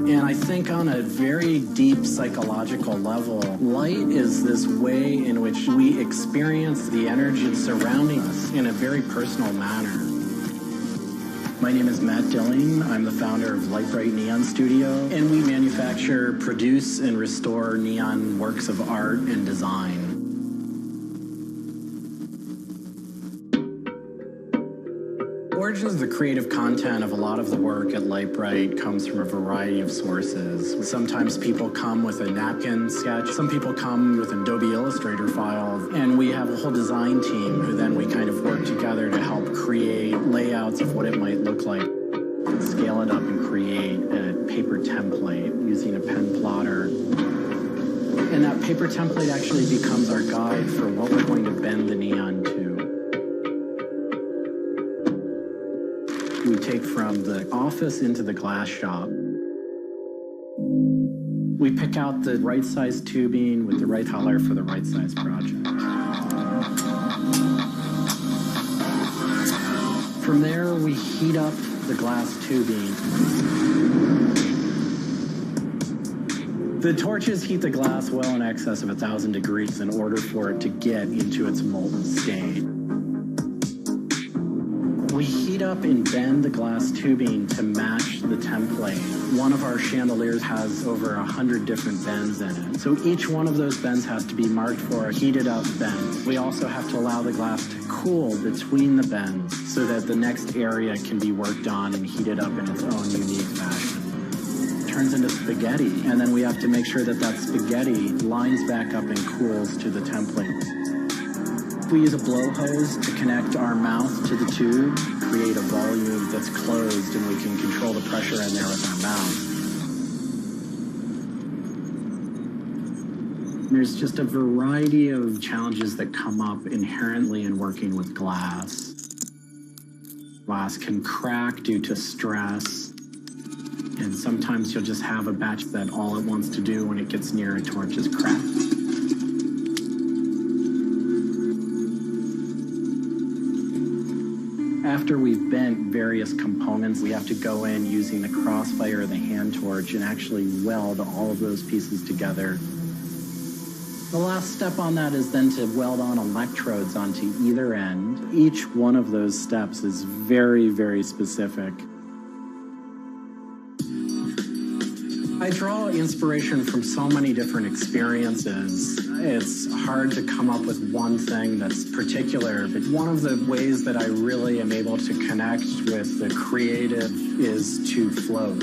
And I think on a very deep psychological level, light is this way in which we experience the energy surrounding us in a very personal manner. My name is Matt Dilling. I'm the founder of Light Bright Neon Studio, and we manufacture, produce, and restore neon works of art and design. origins of the creative content of a lot of the work at Lightbright comes from a variety of sources. Sometimes people come with a napkin sketch. Some people come with an Adobe Illustrator file. And we have a whole design team who then we kind of work together to help create layouts of what it might look like. Scale it up and create a paper template using a pen plotter. And that paper template actually becomes our guide for what we're going to bend the neon to. We take from the office into the glass shop. We pick out the right size tubing with the right color for the right size project. From there, we heat up the glass tubing. The torches heat the glass well in excess of 1,000 degrees in order for it to get into its molten state. We heat up and bend the glass tubing to match the template. One of our chandeliers has over 100 different bends in it. So each one of those bends has to be marked for a heated up bend. We also have to allow the glass to cool between the bends so that the next area can be worked on and heated up in its own unique fashion. It turns into spaghetti, and then we have to make sure that that spaghetti lines back up and cools to the template. We use a blow hose to connect our mouth to the tube, create a volume that's closed, and we can control the pressure in there with our mouth. There's just a variety of challenges that come up inherently in working with glass. Glass can crack due to stress, and sometimes you'll just have a batch that all it wants to do when it gets near a torch is crack. After we've bent various components, we have to go in using the crossfire or the hand torch and actually weld all of those pieces together. The last step on that is then to weld on electrodes onto either end. Each one of those steps is very, very specific. I draw inspiration from so many different experiences. It's hard to come up with one thing that's particular, but one of the ways that I really am able to connect with the creative is to float.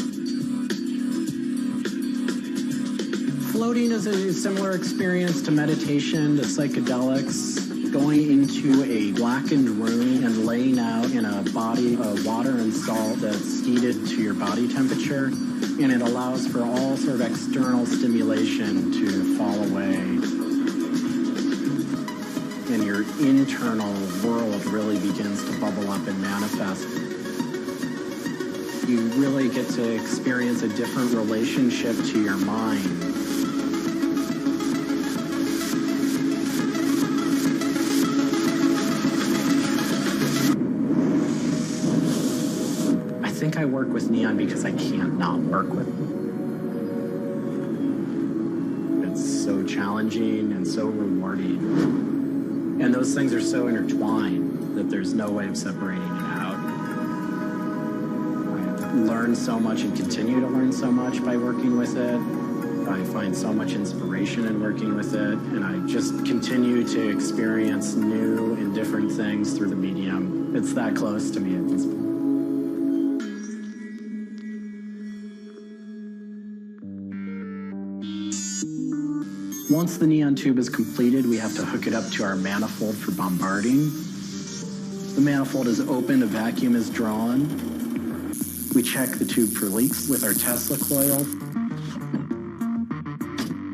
Floating is a similar experience to meditation, to psychedelics. Going into a blackened room and laying out in a body of water and salt that's heated to your body temperature, and it allows for all sort of external stimulation to fall away. And your internal world really begins to bubble up and manifest. You really get to experience a different relationship to your mind. I think I work with neon because I can't not work with it. It's so challenging and so rewarding. And those things are so intertwined that there's no way of separating it out. I learn so much and continue to learn so much by working with it. I find so much inspiration in working with it, and I just continue to experience new and different things through the medium. It's that close to me at this point. Once the neon tube is completed, we have to hook it up to our manifold for bombarding. The manifold is opened, a vacuum is drawn. We check the tube for leaks with our Tesla coil.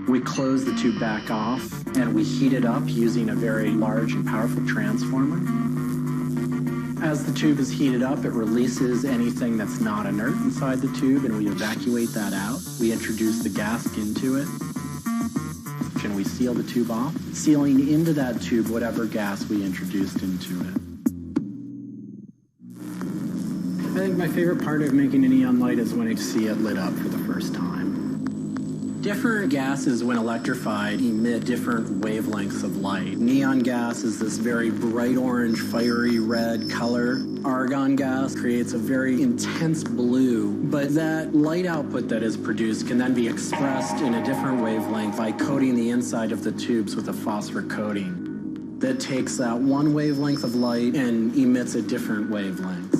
We close the tube back off, and we heat it up using a very large and powerful transformer. As the tube is heated up, it releases anything that's not inert inside the tube, and we evacuate that out. We introduce the gas into it. And we seal the tube off, sealing into that tube whatever gas we introduced into it. I think my favorite part of making a neon light is when I see it lit up for the first time. Different gases, when electrified, emit different wavelengths of light. Neon gas is this very bright orange, fiery red color. Argon gas creates a very intense blue, but that light output that is produced can then be expressed in a different wavelength by coating the inside of the tubes with a phosphor coating that takes that one wavelength of light and emits a different wavelength.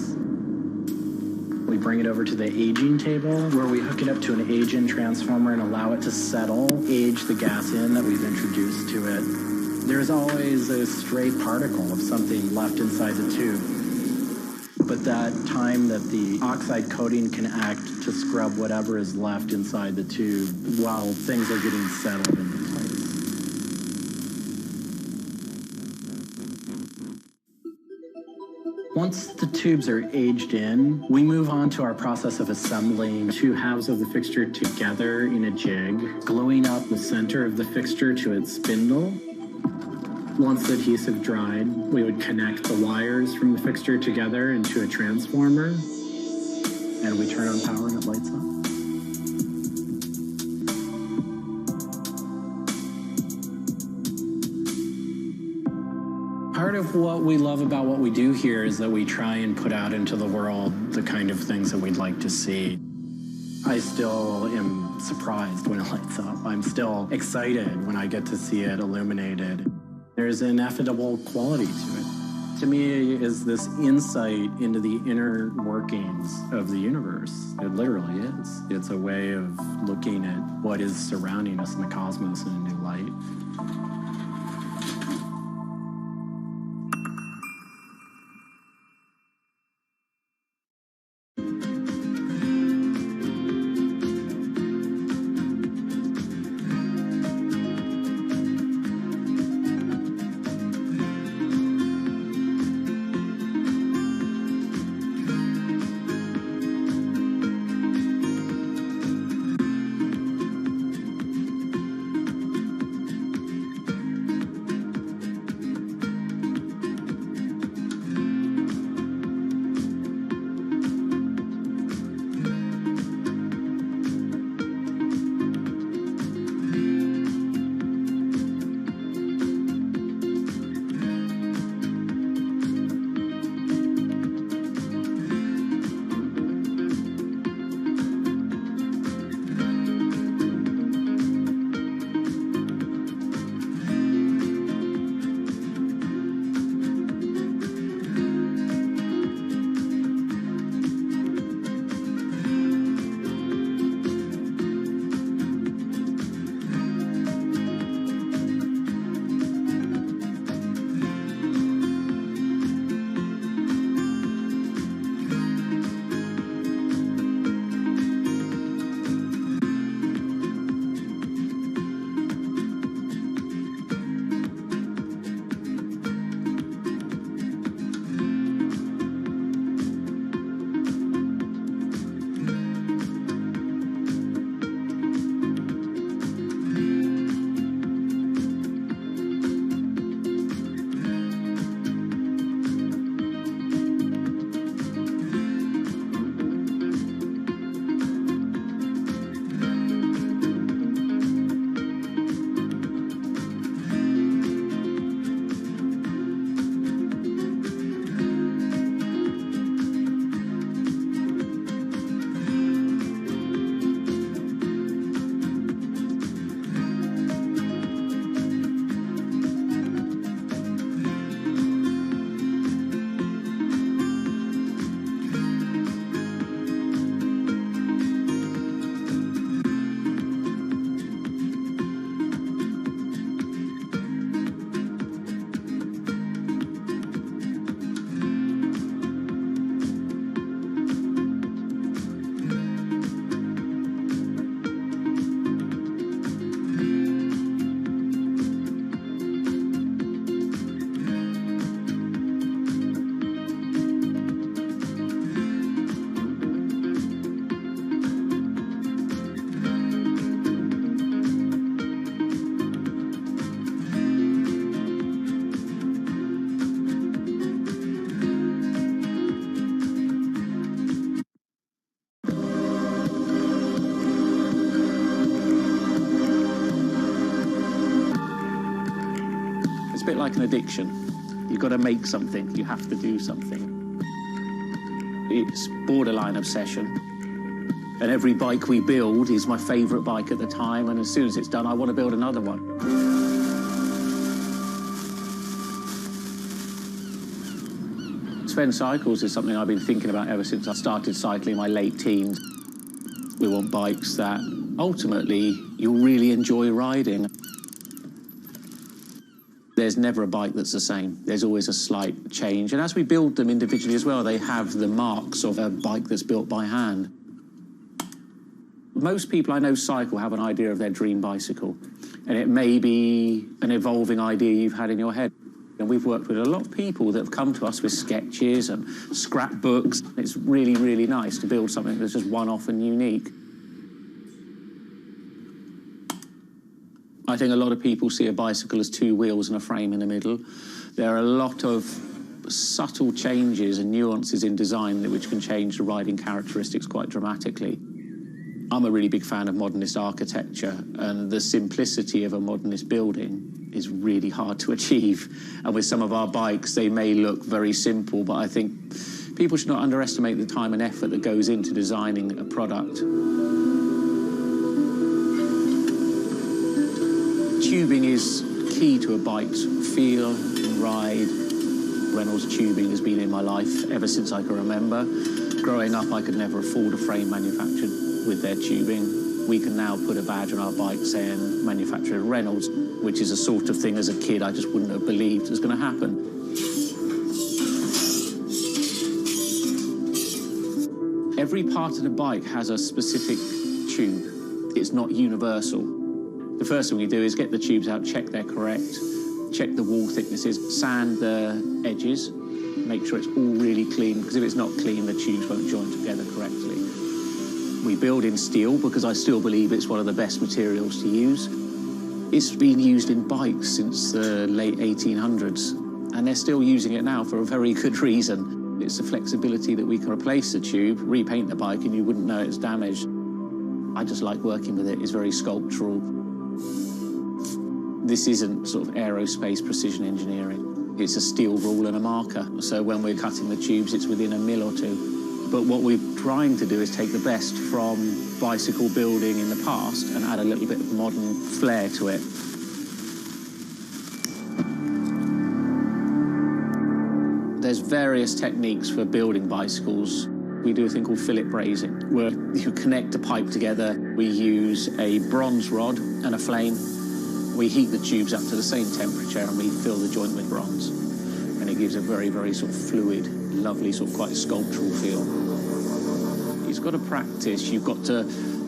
bring it over to the aging table, where we hook it up to an age-in transformer and allow it to settle, age the gas in that we've introduced to it. There's always a stray particle of something left inside the tube. But that time that the oxide coating can act to scrub whatever is left inside the tube while things are getting settled into place. Once the tubes are aged in, we move on to our process of assembling two halves of the fixture together in a jig, gluing up the center of the fixture to its spindle. Once the adhesive dried, we would connect the wires from the fixture together into a transformer, and we turn on power and it lights up. Part of what we love about what we do here is that we try and put out into the world the kind of things that we'd like to see. I still am surprised when it lights up. I'm still excited when I get to see it illuminated. There's an ineffable quality to it. To me, is this insight into the inner workings of the universe. It literally is. It's a way of looking at what is surrounding us in the cosmos in a new light. bit like an addiction. You've got to make something. You have to do something. It's borderline obsession. And every bike we build is my favourite bike at the time, and as soon as it's done, I want to build another one. It's End-to-end cycles is something I've been thinking about ever since I started cycling in my late teens. We want bikes that ultimately you'll really enjoy riding. There's never a bike that's the same. There's always a slight change. And as we build them individually as well, they have the marks of a bike that's built by hand. Most people I know cycle have an idea of their dream bicycle. And it may be an evolving idea you've had in your head. And we've worked with a lot of people that have come to us with sketches and scrapbooks. It's really, really nice to build something that's just one-off and unique. I think a lot of people see a bicycle as two wheels and a frame in the middle. There are a lot of subtle changes and nuances in design which can change the riding characteristics quite dramatically. I'm a really big fan of modernist architecture, and the simplicity of a modernist building is really hard to achieve. And with some of our bikes, they may look very simple, but I think people should not underestimate the time and effort that goes into designing a product. Tubing is key to a bike's feel and ride. Reynolds tubing has been in my life ever since I can remember. Growing up, I could never afford a frame manufactured with their tubing. We can now put a badge on our bike saying manufactured Reynolds, which is a sort of thing as a kid I just wouldn't have believed was going to happen. Every part of the bike has a specific tube. It's not universal. The first thing we do is get the tubes out, check they're correct, check the wall thicknesses, sand the edges, make sure it's all really clean, because if it's not clean, the tubes won't join together correctly. We build in steel because I still believe it's one of the best materials to use. It's been used in bikes since the late 1800s, and they're still using it now for a very good reason. It's the flexibility that we can replace the tube, repaint the bike, and you wouldn't know it's damaged. I just like working with it. It's very sculptural. This isn't sort of aerospace precision engineering. It's a steel rule and a marker. So when we're cutting the tubes, it's within a mil or two. But what we're trying to do is take the best from bicycle building in the past and add a little bit of modern flair to it. There's various techniques for building bicycles. We do a thing called fillet brazing, where you connect a pipe together. We use a bronze rod and a flame. We heat the tubes up to the same temperature and we fill the joint with bronze. And it gives a very, very sort of fluid, lovely, sort of quite sculptural feel. You've got to practice. You've got to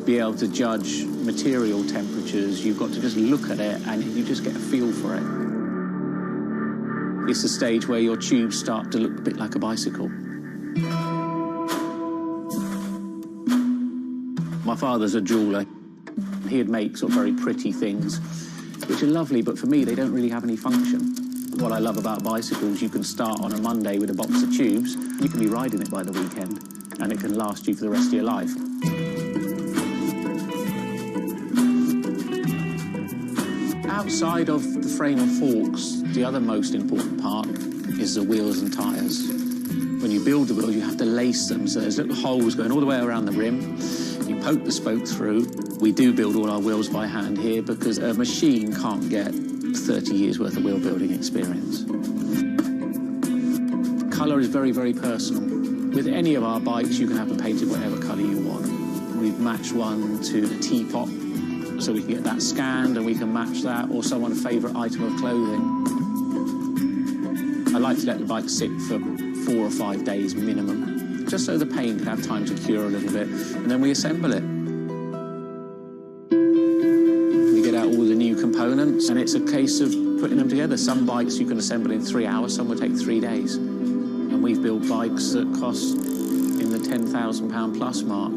be able to judge material temperatures. You've got to just look at it and you just get a feel for it. It's the stage where your tubes start to look a bit like a bicycle. My father's a jeweller. He'd make sort of very pretty things, which are lovely, but for me, they don't really have any function. What I love about bicycles, you can start on a Monday with a box of tubes, you can be riding it by the weekend, and it can last you for the rest of your life. Outside of the frame and forks, the other most important part is the wheels and tyres. When you build the wheels, you have to lace them, so there's little holes going all the way around the rim. You poke the spoke through. We do build all our wheels by hand here because a machine can't get 30 years worth of wheel building experience. Colour is very, very personal. With any of our bikes, you can have them painted whatever colour you want. We've matched one to the teapot, so we can get that scanned and we can match that, or someone's favourite item of clothing. I like to let the bike sit for 4 or 5 days minimum, just so the paint can have time to cure a little bit, and then we assemble it. We get out all the new components, and it's a case of putting them together. Some bikes you can assemble in 3 hours, some will take 3 days. And we've built bikes that cost in the £10,000 plus mark.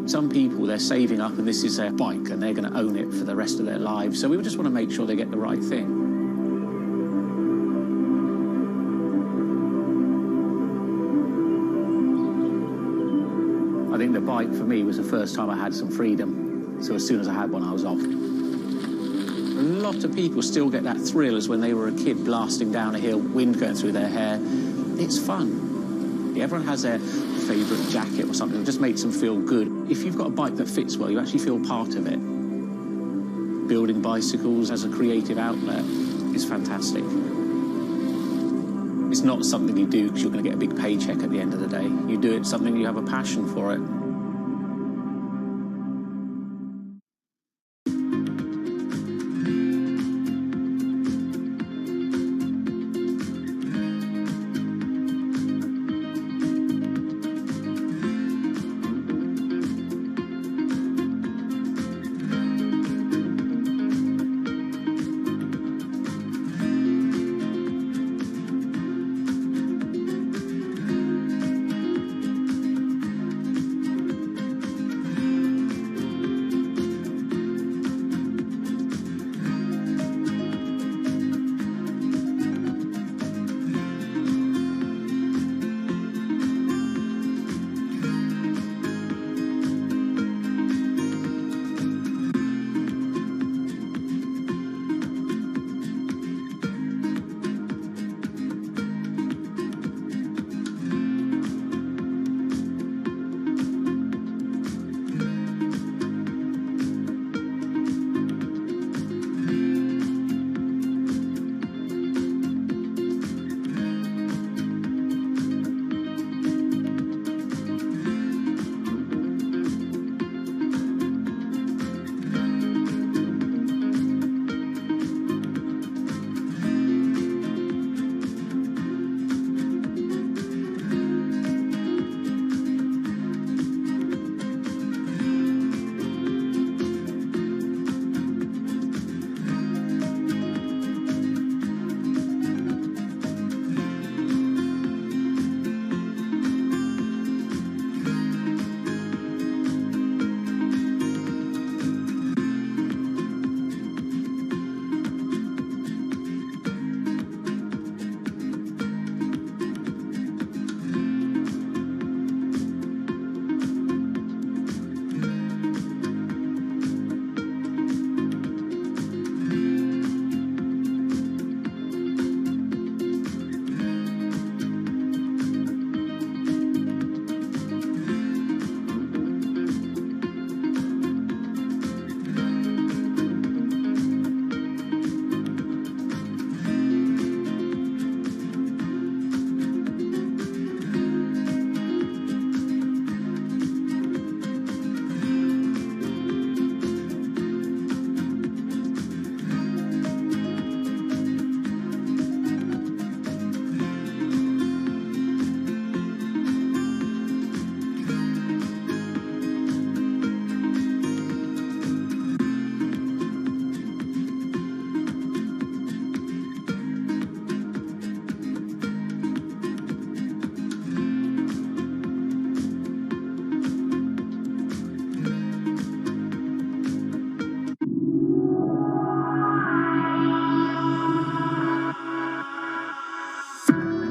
Some people, they're saving up and this is their bike and they're going to own it for the rest of their lives. So we just want to make sure they get the right thing. I think the bike for me was the first time I had some freedom. So as soon as I had one, I was off. A lot of people still get that thrill as when they were a kid blasting down a hill, wind going through their hair. It's fun. Everyone has their favourite jacket or something that just makes them feel good. If you've got a bike that fits well, you actually feel part of it. Building bicycles as a creative outlet is fantastic. It's not something you do because you're going to get a big paycheck at the end of the day. You do it something you have a passion for it.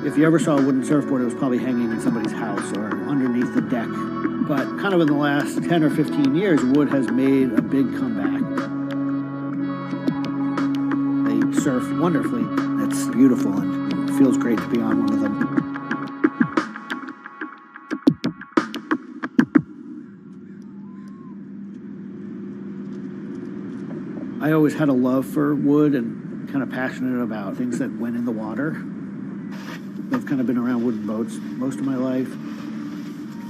If you ever saw a wooden surfboard, it was probably hanging in somebody's house or underneath the deck. But kind of in the last 10 or 15 years, wood has made a big comeback. They surf wonderfully. It's beautiful and it feels great to be on one of them. I always had a love for wood and kind of passionate about things that went in the water. I've kind of been around wooden boats most of my life.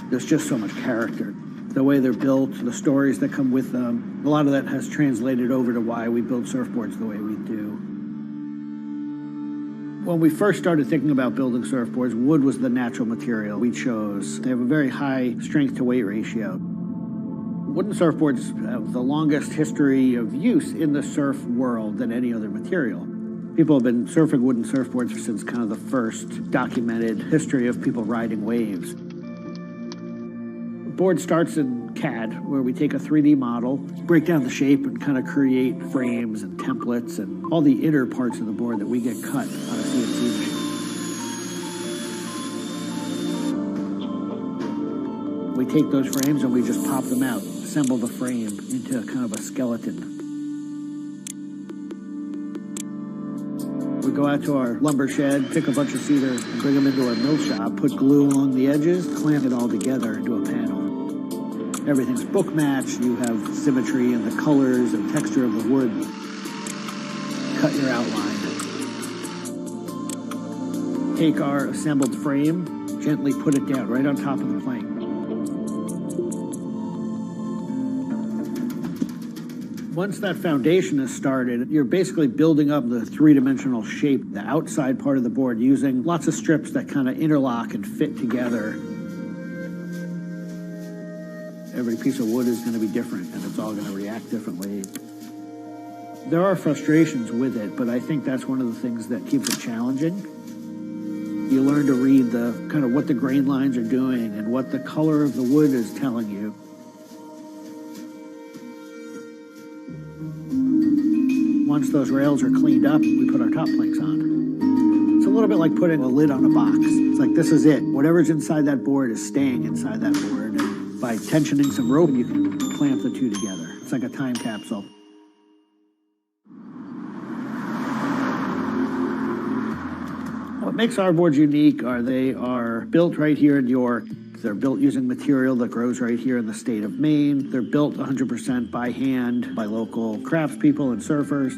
There's just so much character. The way they're built, the stories that come with them, a lot of that has translated over to why we build surfboards the way we do. When we first started thinking about building surfboards, wood was the natural material we chose. They have a very high strength to weight ratio. Wooden surfboards have the longest history of use in the surf world than any other material. People have been surfing wooden surfboards since kind of the first documented history of people riding waves. The board starts in CAD, where we take a 3D model, break down the shape, and kind of create frames and templates and all the inner parts of the board that we get cut on a CNC machine. We take those frames and we just pop them out, assemble the frame into kind of a skeleton. We go out to our lumber shed, pick a bunch of cedar, and bring them into our mill shop, put glue along the edges, clamp it all together into a panel. Everything's book matched, you have symmetry in the colors and texture of the wood. Cut your outline. take our assembled frame, gently put it down right on top of the plank. Once that foundation is started, you're basically building up the three-dimensional shape, the outside part of the board, using lots of strips that kind of interlock and fit together. Every piece of wood is going to be different, and it's all going to react differently. There are frustrations with it, but I think that's one of the things that keeps it challenging. You learn to read the kind of what the grain lines are doing and what the color of the wood is telling you. Once those rails are cleaned up, we put our top planks on. It's a little bit like putting a lid on a box. It's like, this is it. Whatever's inside that board is staying inside that board. And by tensioning some rope, you can clamp the two together. It's like a time capsule. What makes our boards unique are they are built right here in York. They're built using material that grows right here in the state of Maine. They're built 100% by hand by local craftspeople and surfers.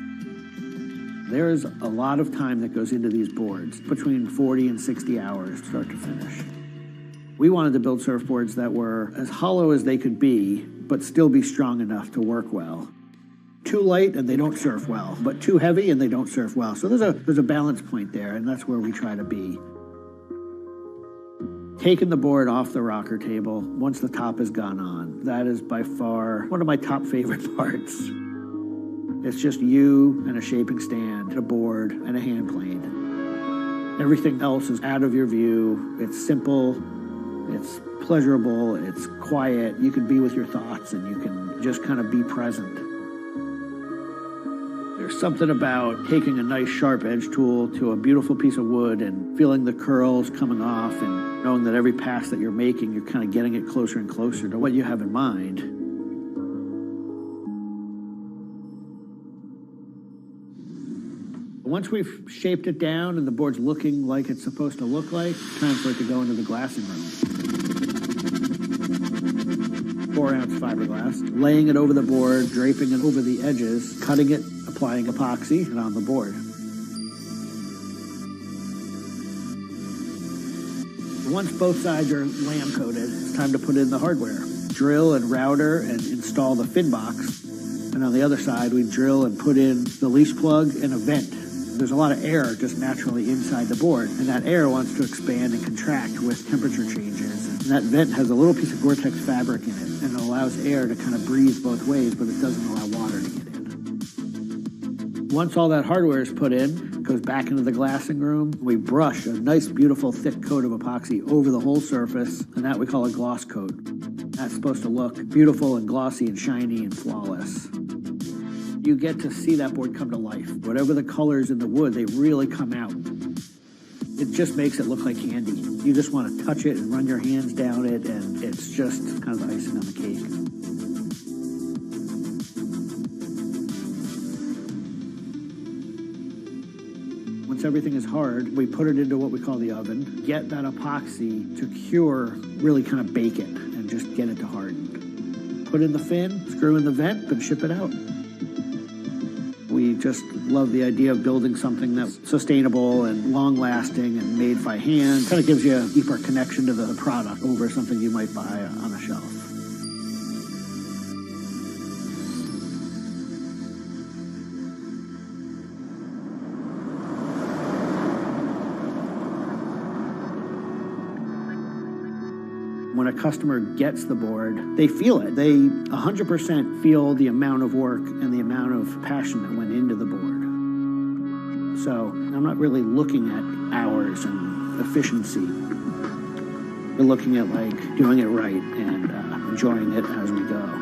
There's a lot of time that goes into these boards, between 40 and 60 hours start to finish. We wanted to build surfboards that were as hollow as they could be, but still be strong enough to work well. Too light and they don't surf well, but too heavy and they don't surf well. So there's a balance point there, and that's where we try to be. Taking the board off the rocker table once the top has gone on, that is by far one of my top favorite parts. It's just you and a shaping stand, a board, and a hand plane. Everything else is out of your view. It's simple, it's pleasurable, it's quiet. You can be with your thoughts and you can just kind of be present. There's something about taking a nice sharp edge tool to a beautiful piece of wood and feeling the curls coming off and knowing that every pass that you're making, you're kind of getting it closer and closer to what you have in mind. Once we've shaped it down and the board's looking like it's supposed to look like, it's time for it to go into the glassing room. 4-ounce fiberglass, laying it over the board, draping it over the edges, cutting it, applying epoxy, and on the board. Once both sides are lamb coated, it's time to put in the hardware. Drill and router and install the fin box. And on the other side, we drill and put in the leash plug and a vent. There's a lot of air just naturally inside the board, and that air wants to expand and contract with temperature changes. And that vent has a little piece of Gore-Tex fabric in it, and it allows air to kind of breathe both ways, but it doesn't allow water to get in. Once all that hardware is put in, it goes back into the glassing room. We brush a nice, beautiful, thick coat of epoxy over the whole surface, and that we call a gloss coat. That's supposed to look beautiful and glossy and shiny and flawless. You get to see that board come to life. Whatever the colors in the wood, they really come out. It just makes it look like candy. You just want to touch it and run your hands down it, and it's just kind of the icing on the cake. Once everything is hard, we put it into what we call the oven, get that epoxy to cure, really kind of bake it, and just get it to harden. Put in the fin, screw in the vent, and ship it out. We just love the idea of building something that's sustainable and long-lasting and made by hand. Kind of gives you a deeper connection to the product over something you might buy on a shelf. When a customer gets the board, they feel it. They 100% feel the amount of work and the amount of passion that went into the board. So I'm not really looking at hours and efficiency. We're looking at like doing it right and enjoying it as we go.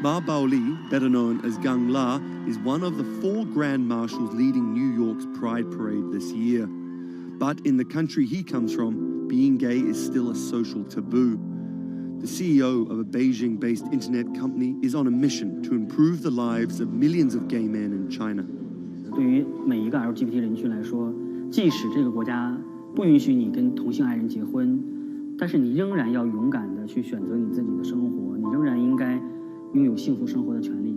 Ma Baoli, better known as Gang La, is one of the 4 grand marshals leading New York's Pride Parade this year. But in the country he comes from, being gay is still a social taboo. The CEO of a Beijing-based internet company is on a mission to improve the lives of millions of gay men in China. 对于每一个 LGBT 人群来说，即使这个国家不允许你跟同性爱人结婚，但是你仍然要勇敢地去选择你自己的生活，你仍然应该拥有幸福生活的权利。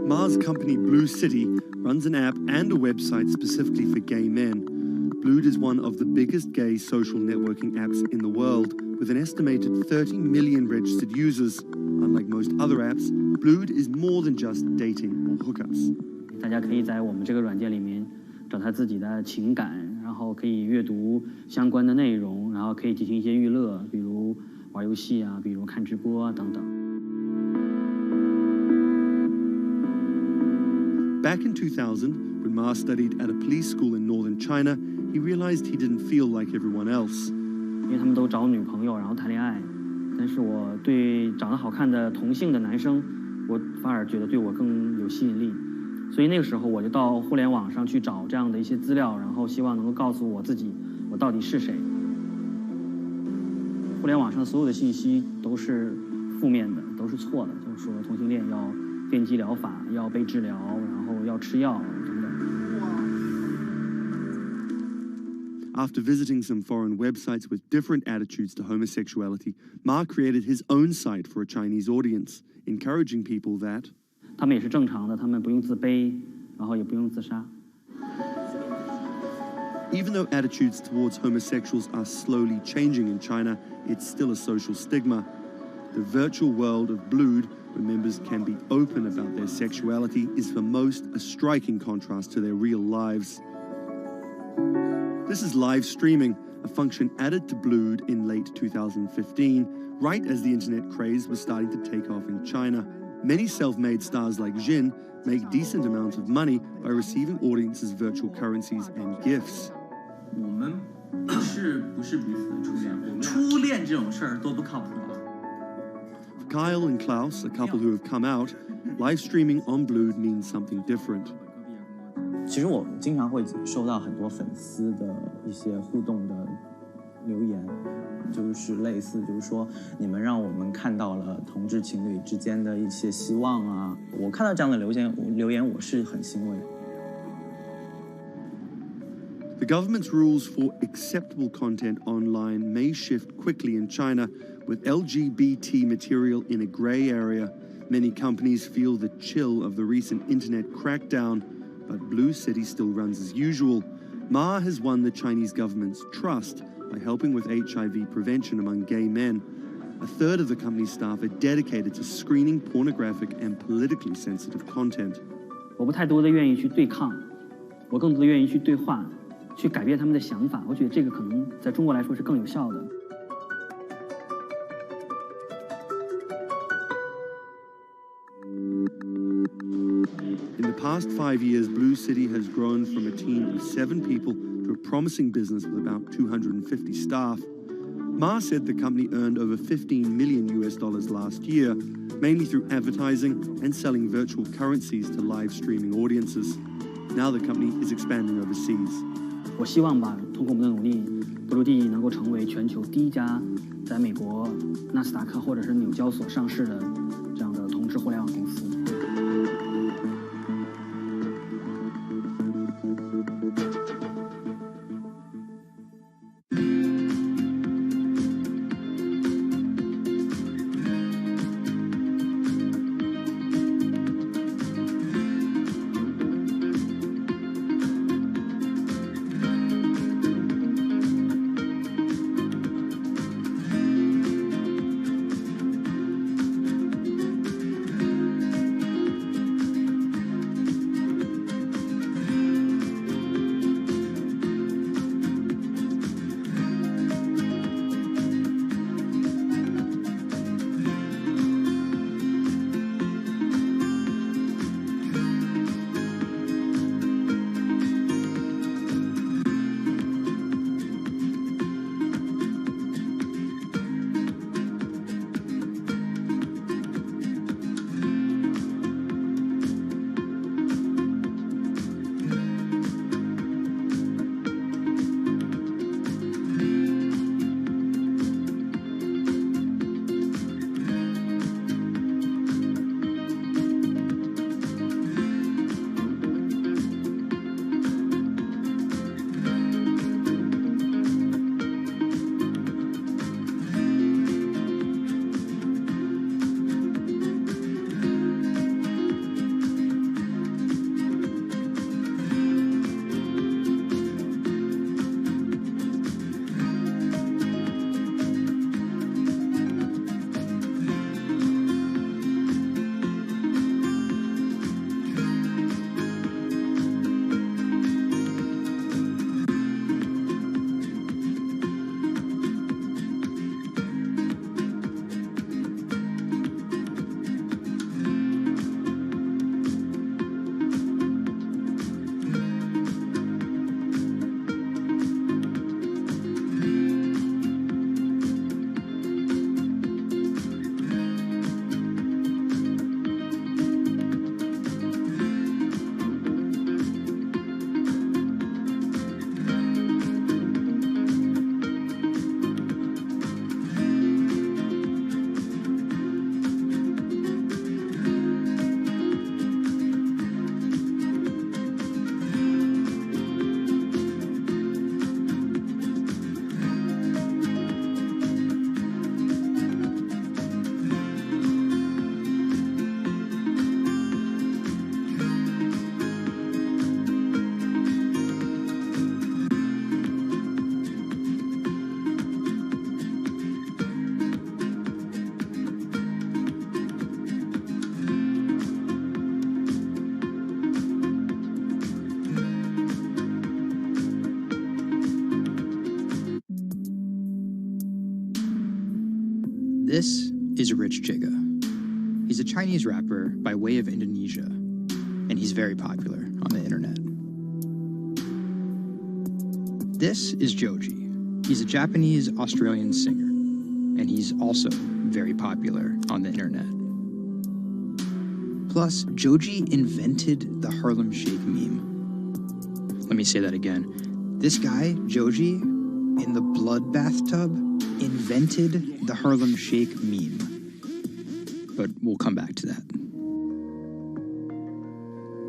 Ma's company Blue City runs an app and a website specifically for gay men. Blued is one of the biggest gay social networking apps in the world, with an estimated 30 million registered users. Unlike most other apps, Blued is more than just dating or hookups. 大家可以在我们这个软件里面找他自己的情感，然后可以阅读相关的内容，然后可以进行一些娱乐，比如玩游戏啊，比如看直播啊等等。Back in 2000, when Ma studied at a police school in northern China, he realized he didn't feel like everyone else. 因为他们都找女朋友，然后谈恋爱，但是我对长得好看的同性的男生，我反而觉得对我更有吸引力。所以那个时候我就到互联网上去找这样的一些资料，然后希望能够告诉我自己我到底是谁。互联网上所有的信息都是负面的，都是错的，就是说同性恋要电击疗法，要被治疗，然后要吃药等等。After visiting some foreign websites with different attitudes to homosexuality, Ma created his own site for a Chinese audience, encouraging people that 他们也是正常的，他们不用自卑，然后也不用自杀。Even though attitudes towards homosexuals are slowly changing in China, it's still a social stigma. The virtual world of Blued, where members can be open about their sexuality, is for most a striking contrast to their real lives. This is live streaming, a function added to Blued in late 2015, right as the internet craze was starting to take off in China. Many self-made stars like Jin make decent amounts of money by receiving audiences' virtual currencies and gifts. 我们不是彼此的初恋，我们初恋这种事儿都不靠谱啊。For Kyle and Klaus, a couple who have come out, live streaming on Blued means something different. 其实我经常会收到很多粉丝的一些互动的留言，就是类似就是说你们让我们看到了同志情侣之间的一些希望啊，我看到这样的留言我是很欣慰。The government's rules for acceptable content online may shift quickly in China, with LGBT material in a grey area. Many companies feel the chill of the recent internet crackdown, but Blue City still runs as usual. Ma has won the Chinese government's trust by helping with HIV prevention among gay men. A third of the company's staff are dedicated to screening pornographic and politically sensitive content. 我不太多的愿意去对抗，我更多的愿意去对话，去改变他们的想法。我觉得这个可能在中国来说是更有效的。In the past 5 years, Blue City has grown from a team of 7 people to a promising business with about 250 staff. Ma said the company earned over $15 million last year, mainly through advertising and selling virtual currencies to live streaming audiences. Now the company is expanding overseas. 我希望吧，通过我们的努力，布鲁蒂能够成为全球第一家在美国纳斯达克或者是纽交所上市的这样的同志互联网公司。This is Rich Chiga. He's a Chinese rapper by way of Indonesia, and he's very popular on the internet. This is Joji. He's a Japanese-Australian singer, and he's also very popular on the internet. Plus, Joji invented the Harlem Shake meme. Let me say that again. This guy, Joji, in the blood bathtub, invented the Harlem Shake meme. But we'll come back to that.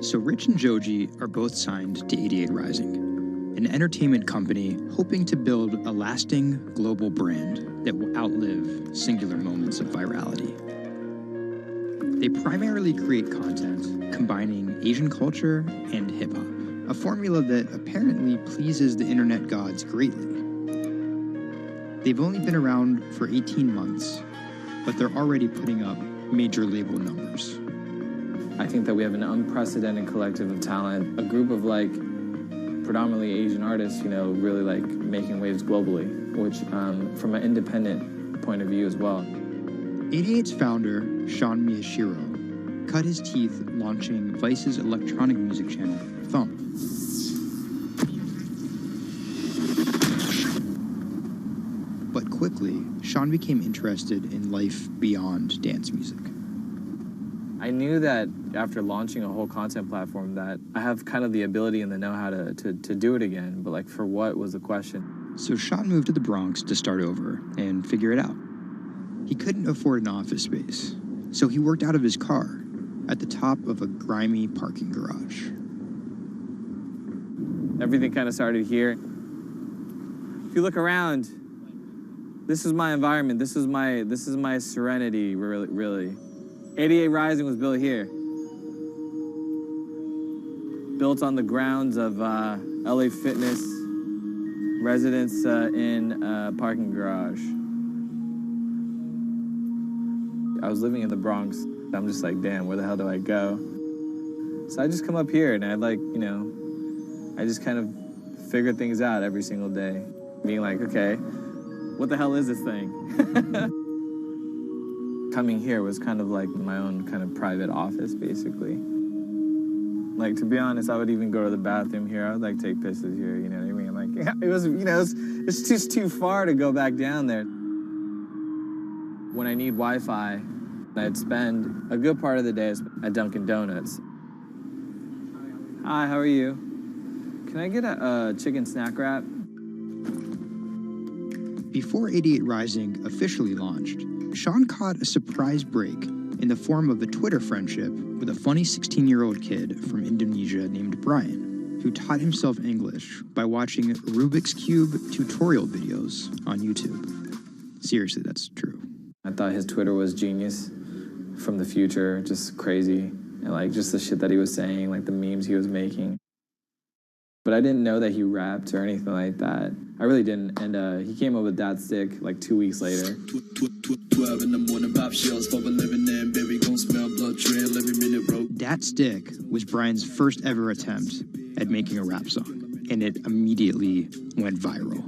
So Rich and Joji are both signed to 88 Rising, an entertainment company hoping to build a lasting global brand that will outlive singular moments of virality. They primarily create content combining Asian culture and hip-hop, a formula that apparently pleases the internet gods greatly. They've only been around for 18 months, but they're already putting up major label numbers. I think that we have an unprecedented collective of talent, a group of predominantly Asian artists, really making waves globally, which from an independent point of view as well. 88's founder, Sean Miyashiro, cut his teeth launching Vice's electronic music channel, Thump. But quickly, Sean became interested in life beyond dance music. I knew that after launching a whole content platform that I have kind of the ability and the know-how to do it again, but for what was the question? So Sean moved to the Bronx to start over and figure it out. He couldn't afford an office space, so he worked out of his car at the top of a grimy parking garage. Everything kind of started here. If you look around, this is my environment. This is my serenity, really. 88 Rising was built here. Built on the grounds of LA Fitness, residence in a parking garage. I was living in the Bronx. I'm just damn, where the hell do I go? So I just come up here and I I just kind of figure things out every single day. Being okay, what the hell is this thing? Coming here was kind of my own kind of private office, basically. To be honest, I would even go to the bathroom here. I would take pisses here, you know what I mean? It was, it's just too far to go back down there. When I need Wi-Fi, I'd spend a good part of the day at Dunkin' Donuts. Hi, how are you? Can I get a chicken snack wrap? Before 88 Rising officially launched, Sean caught a surprise break in the form of a Twitter friendship with a funny 16-year-old kid from Indonesia named Brian, who taught himself English by watching Rubik's Cube tutorial videos on YouTube. Seriously, that's true. I thought his Twitter was genius, from the future, just crazy. And just the shit that he was saying, the memes he was making. But I didn't know that he rapped or anything like that. I really didn't. And he came up with that stick 2 weeks later. 12 in the morning, pop shells for a living, and baby gon' smell blood trail every minute, bro. Dat Stick was Brian's first ever attempt at making a rap song, and it immediately went viral.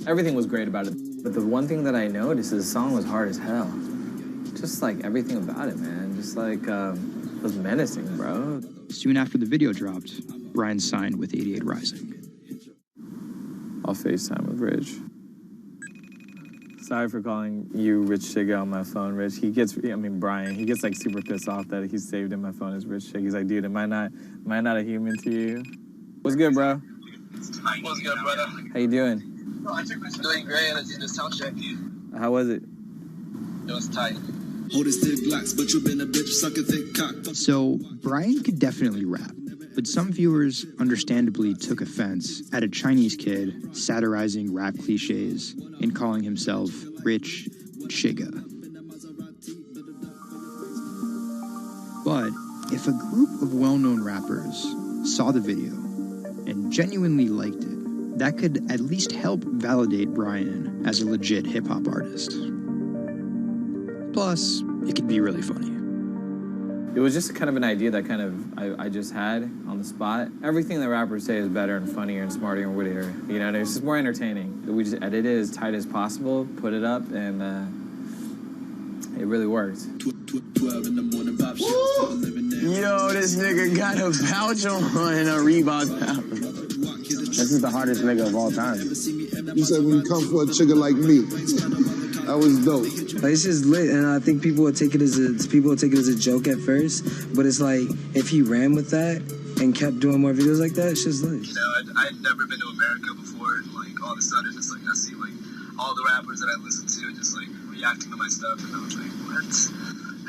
Everything was great about it, but the one thing that I noticed is the song was hard as hell. Just everything about it, man. Just it was menacing, bro. Soon after the video dropped, Brian signed with 88 Rising. I'll FaceTime with Rich. Sorry for calling you Rich Chiga on my phone, Rich. Brian, he gets super pissed off that he's saved in my phone as Rich Chiga. He's like, dude, am I not a human to you? What's good, bro? What's good, brother? How you doing? Doing great. I did the sound check. How was it? It was tight. But you've been a bitch, suck a thick cock. So, Brian could definitely rap, but some viewers understandably took offense at a Chinese kid satirizing rap cliches and calling himself Rich Chiga. But if a group of well-known rappers saw the video and genuinely liked it, that could at least help validate Brian as a legit hip-hop artist. Plus, it could be really funny. It was just kind of an idea that I just had on the spot. Everything that rappers say is better and funnier and smarter and wittier. It's just more entertaining. We just edit it as tight as possible, put it up, and it really worked. 12 in the morning, pop shells for the living there. Yo, this nigga got a pouch on and a Reebok pouch. This is the hardest nigga of all time. He said, when you come for a chigga like me, that was dope. Like, it's just lit, and I think people will take it as a joke at first, but it's like, if he ran with that and kept doing more videos like that, it's just lit. You know, I'd never been to America before, and like all of a sudden, it's like I see like all the rappers that I listen to just like reacting to my stuff, and I was like, what?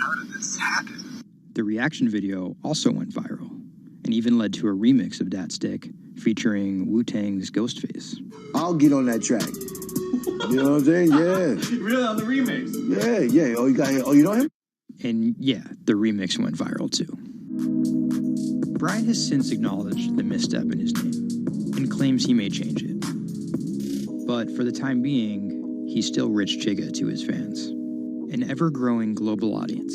How did this happen? The reaction video also went viral, and even led to a remix of Dat Stick featuring Wu-Tang's Ghostface. I'll get on that track. You know what I'm saying? Yeah. Really, on the remix? Yeah. Oh, you know him? And yeah, the remix went viral too. Brian has since acknowledged the misstep in his name and claims he may change it. But for the time being, he's still Rich Chigga to his fans. An ever-growing global audience,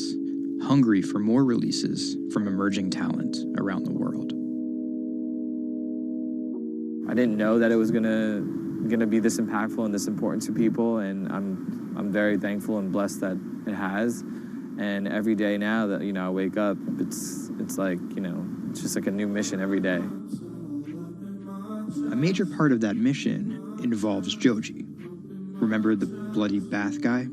hungry for more releases from emerging talent around the world. I didn't know that it was gonna be this impactful and this important to people, and I'm very thankful and blessed that it has. And every day now that I wake up, it's like it's just like a new mission every day. A major part of that mission involves Joji. Remember the bloody bath guy?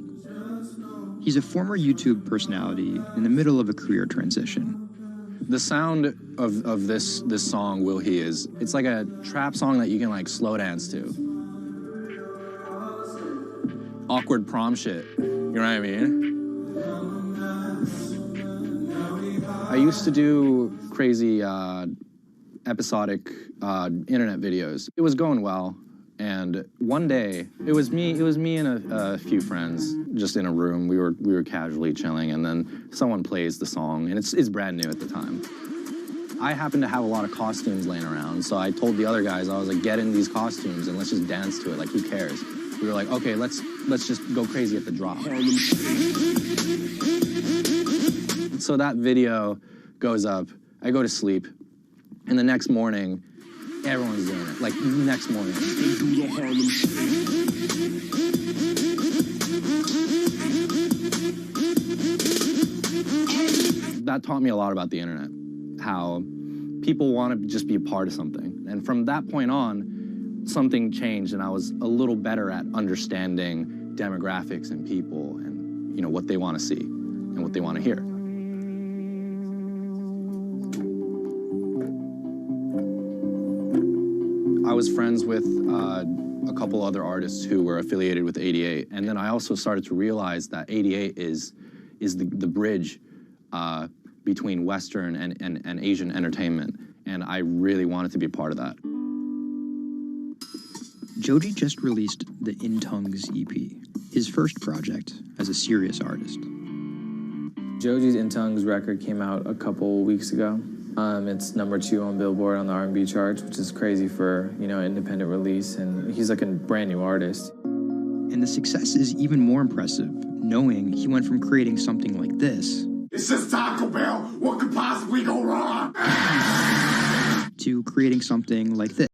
He's a former YouTube personality in the middle of a career transition. The sound of this song, Will He, it's like a trap song that you can like slow dance to. Awkward prom shit, you know what I mean? I used to do crazy episodic internet videos. It was going well, and one day it was me and a few friends just in a room. We were casually chilling, and then someone plays the song, and it's brand new at the time. I happened to have a lot of costumes laying around, so I told the other guys, I was like, get in these costumes and let's just dance to it. Like, who cares? We were like, okay, let's just go crazy at the drop. So that video goes up. I go to sleep, and the next morning, everyone's doing it. Like, next morning. That taught me a lot about the internet, how people want to just be a part of something. And from that point on, something changed, and I was a little better at understanding demographics and people and, what they want to see and what they want to hear. I was friends with a couple other artists who were affiliated with 88, and then I also started to realize that 88 is the bridge between Western and Asian entertainment, and I really wanted to be a part of that. Joji just released the In Tongues EP, his first project as a serious artist. Joji's In Tongues record came out a couple weeks ago. It's #2 on Billboard on the R&B charts, which is crazy for, independent release, and he's like a brand new artist. And the success is even more impressive, knowing he went from creating something like this, It's just Taco Bell. What could possibly go wrong? to creating something like this.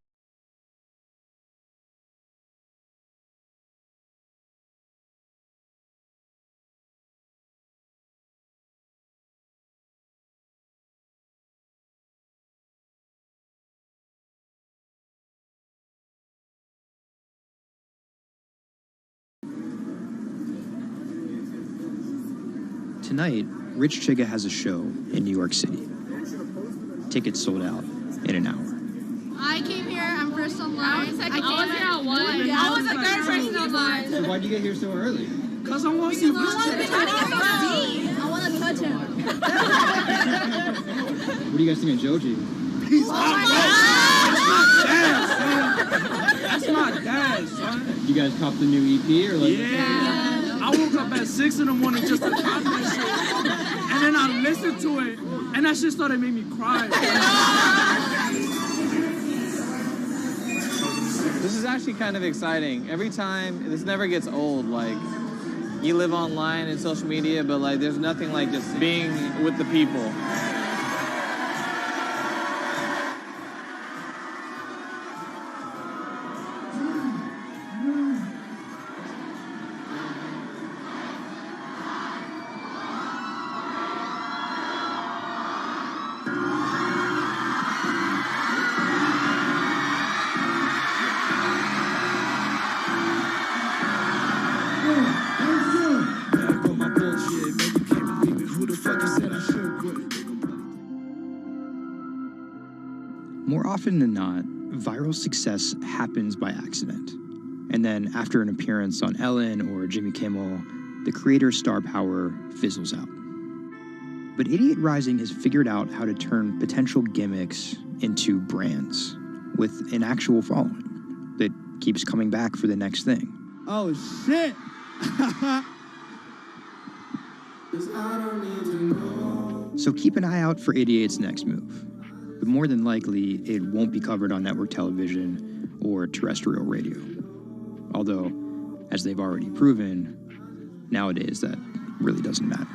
Tonight, Rich Chigga has a show in New York City. Tickets sold out in an hour. I came here, I'm first online. I was here at 1. I was the third person online. So why'd you get here so early? Because I want to see Rich Chigga. I want to touch him. What do you guys think of Joji? He's That's my dad, son. You guys cop the new EP or like? Yeah. I woke up at 6 in the morning just to cop that shit. And then I listened to it, and that shit started making me cry. This is actually kind of exciting. Every time, this never gets old. Like, you live online and social media, but like, there's nothing like just being with the people. More often than not, viral success happens by accident. And then after an appearance on Ellen or Jimmy Kimmel, the creator's star power fizzles out. But Idiot Rising has figured out how to turn potential gimmicks into brands with an actual following that keeps coming back for the next thing. Oh, shit! So keep an eye out for Idiot's next move. But more than likely, it won't be covered on network television or terrestrial radio. Although, as they've already proven, nowadays that really doesn't matter.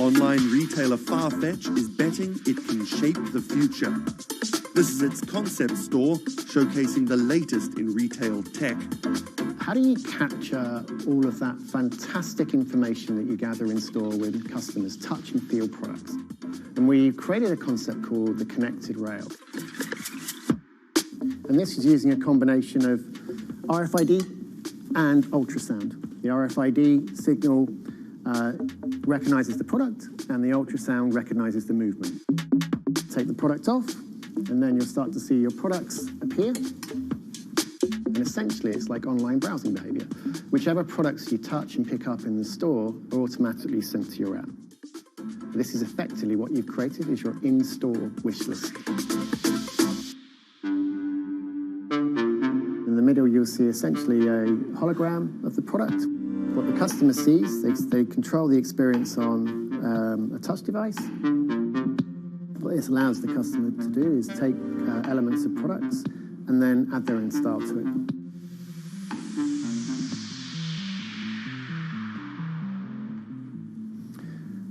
Online retailer Farfetch is betting it can shape the future. This is its concept store, showcasing the latest in retail tech. How do you capture all of that fantastic information that you gather in store with customers, touch and feel products? And we created a concept called the connected rail. And this is using a combination of RFID and ultrasound. The RFID signal recognizes the product, and the ultrasound recognizes the movement. Take the product off, and then you'll start to see your products appear. And essentially, it's like online browsing behavior. Whichever products you touch and pick up in the store are automatically sent to your app. This is effectively what you've created is your in-store wish list. In the middle, you'll see essentially a hologram of the product. What the customer sees, they control the experience on a touch device. What this allows the customer to do is take elements of products and then add their own style to it.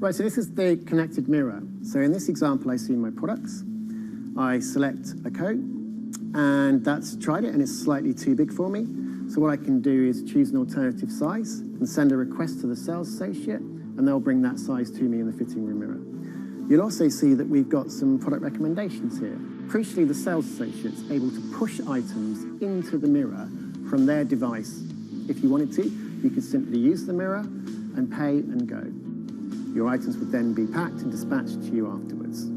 Right, so this is the connected mirror. So in this example, I see my products. I select a coat, and that's tried it, and it's slightly too big for me. So what I can do is choose an alternative size and send a request to the sales associate, and they'll bring that size to me in the fitting room mirror. You'll also see that we've got some product recommendations here. Crucially, the sales associate's able to push items into the mirror from their device. If you wanted to, you could simply use the mirror and pay and go. Your items would then be packed and dispatched to you afterwards.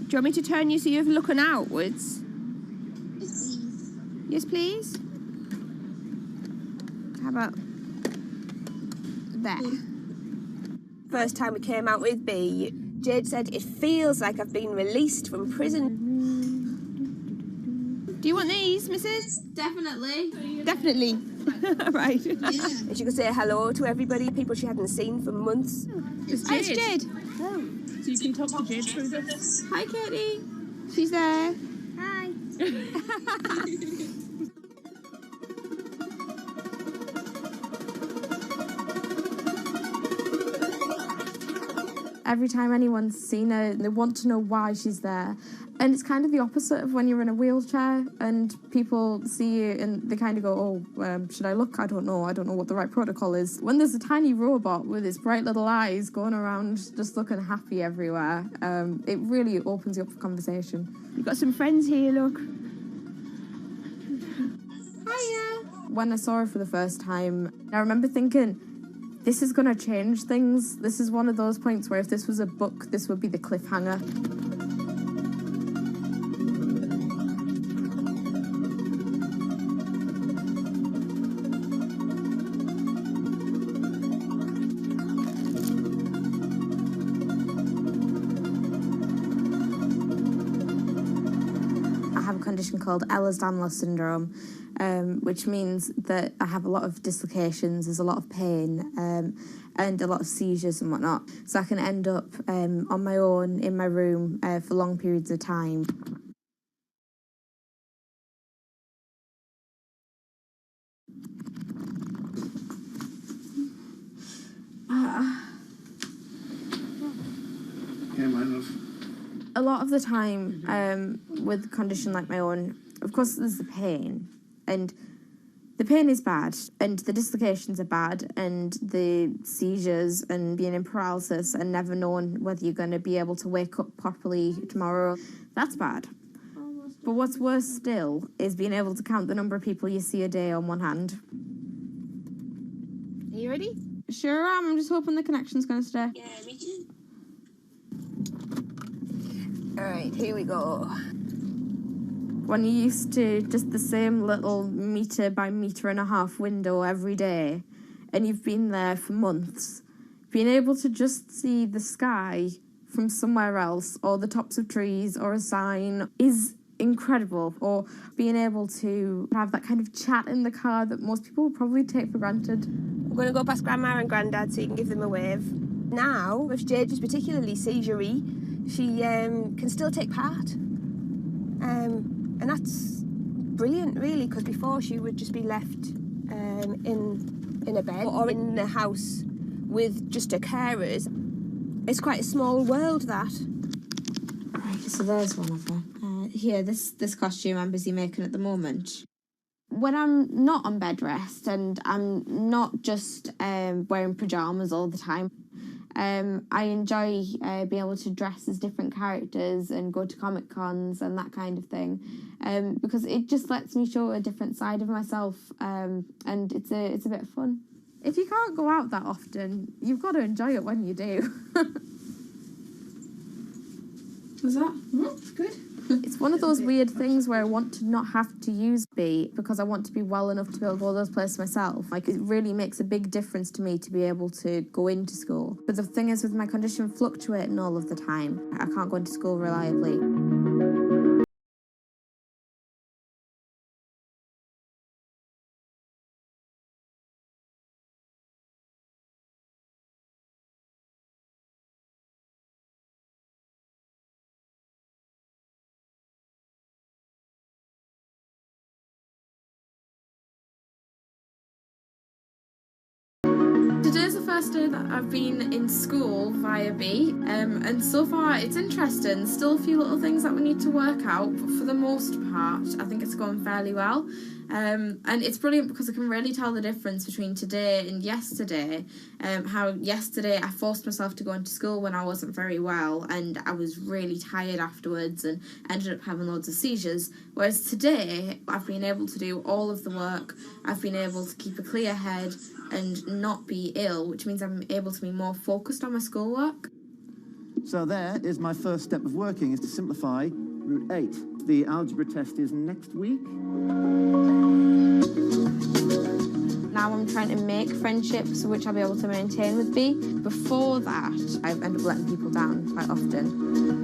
Do you want me to turn you so you're looking outwards? Yes, please. How about there? First time we came out with B, Jade said, "It feels like I've been released from prison." Do you want these, Mrs.? Definitely. Definitely. Right. Yeah. And she could say hello to everybody, people she hadn't seen for months. It's Jade. It's Jade. Oh. So you can talk to Jade through this. Hi, Katie. She's there. Hi. Every time anyone's seen her, they want to know why she's there. And it's kind of the opposite of when you're in a wheelchair and people see you and they kind of go, oh, should I look? I don't know what the right protocol is. When there's a tiny robot with its bright little eyes going around just looking happy everywhere, it really opens you up for conversation. You've got some friends here, look. Hiya. When I saw her for the first time, I remember thinking, this is going to change things. This is one of those points where if this was a book, this would be the cliffhanger. condition called Ehlers-Danlos syndrome, which means that I have a lot of dislocations, there's a lot of pain, and a lot of seizures and whatnot. So I can end up on my own in my room for long periods of time. Yeah, my love. A lot of the time, with a condition like my own, of course there's the pain, and the pain is bad, and the dislocations are bad, and the seizures and being in paralysis and never knowing whether you're going to be able to wake up properly tomorrow, that's bad. But what's worse still is being able to count the number of people you see a day on one hand. Are you ready? Sure am, I'm just hoping the connection's going to stay. Yeah, me too. Alright, here we go. When you're used to just the same little metre by metre and a half window every day, and you've been there for months, being able to just see the sky from somewhere else, or the tops of trees, or a sign, is incredible. Or being able to have that kind of chat in the car that most people would probably take for granted. I'm going to go past Grandma and Grandad so you can give them a wave. Now, if Jade is particularly seizure-y, she can still take part. And that's brilliant, really, because before she would just be left in a bed or in the house with just her carers. It's quite a small world, that. Right, so there's one of her. Here, this costume I'm busy making at the moment. When I'm not on bed rest and I'm not just wearing pyjamas all the time, I enjoy being able to dress as different characters and go to Comic Cons and that kind of thing, because it just lets me show a different side of myself, and it's a bit of fun. If you can't go out that often, you've got to enjoy it when you do. Was that? Good. It's one of those weird things where I want to not have to use B because I want to be well enough to be able to go to those places myself. Like, it really makes a big difference to me to be able to go into school. But the thing is, with my condition fluctuating all of the time, I can't go into school reliably. Today's the first day that I've been in school via B, and so far it's interesting. Still a few little things that we need to work out, but for the most part I think it's going fairly well. And it's brilliant because I can really tell the difference between today and yesterday. How yesterday I forced myself to go into school when I wasn't very well, and I was really tired afterwards and ended up having loads of seizures, whereas today I've been able to do all of the work. I've been able to keep a clear head and not be ill, which means I'm able to be more focused on my schoolwork. So there is my first step of working, is to simplify root 8. The algebra test is next week. Now I'm trying to make friendships which I'll be able to maintain with B. Before that, I've ended up letting people down quite often.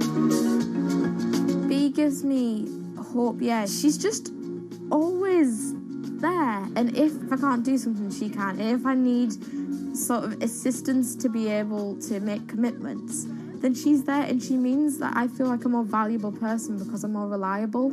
B gives me hope, yeah. She's just always there, and if I can't do something, she can. And if I need sort of assistance to be able to make commitments, then she's there, and she means that I feel like a more valuable person because I'm more reliable.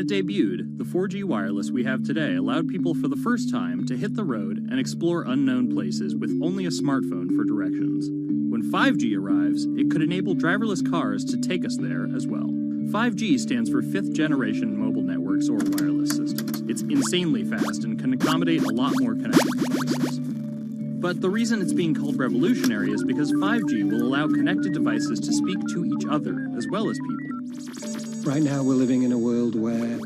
debuted, the 4G wireless we have today allowed people for the first time to hit the road and explore unknown places with only a smartphone for directions. When 5G arrives, it could enable driverless cars to take us there as well. 5G stands for fifth generation mobile networks or wireless systems. It's insanely fast and can accommodate a lot more connected devices. But the reason it's being called revolutionary is because 5G will allow connected devices to speak to each other as well as people. Right now we're living in a world where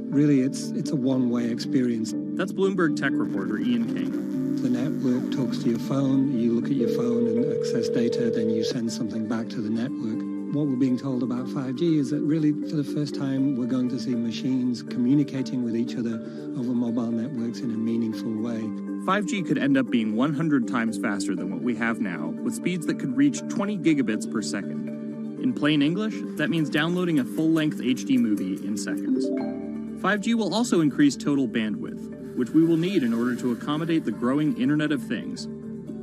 really it's a one-way experience. That's Bloomberg tech reporter Ian King. The network talks to your phone, you look at your phone and access data, then you send something back to the network. What we're being told about 5G is that really for the first time we're going to see machines communicating with each other over mobile networks in a meaningful way. 5G could end up being 100 times faster than what we have now, with speeds that could reach 20 gigabits per second. In plain English, that means downloading a full-length HD movie in seconds. 5G will also increase total bandwidth, which we will need in order to accommodate the growing Internet of Things.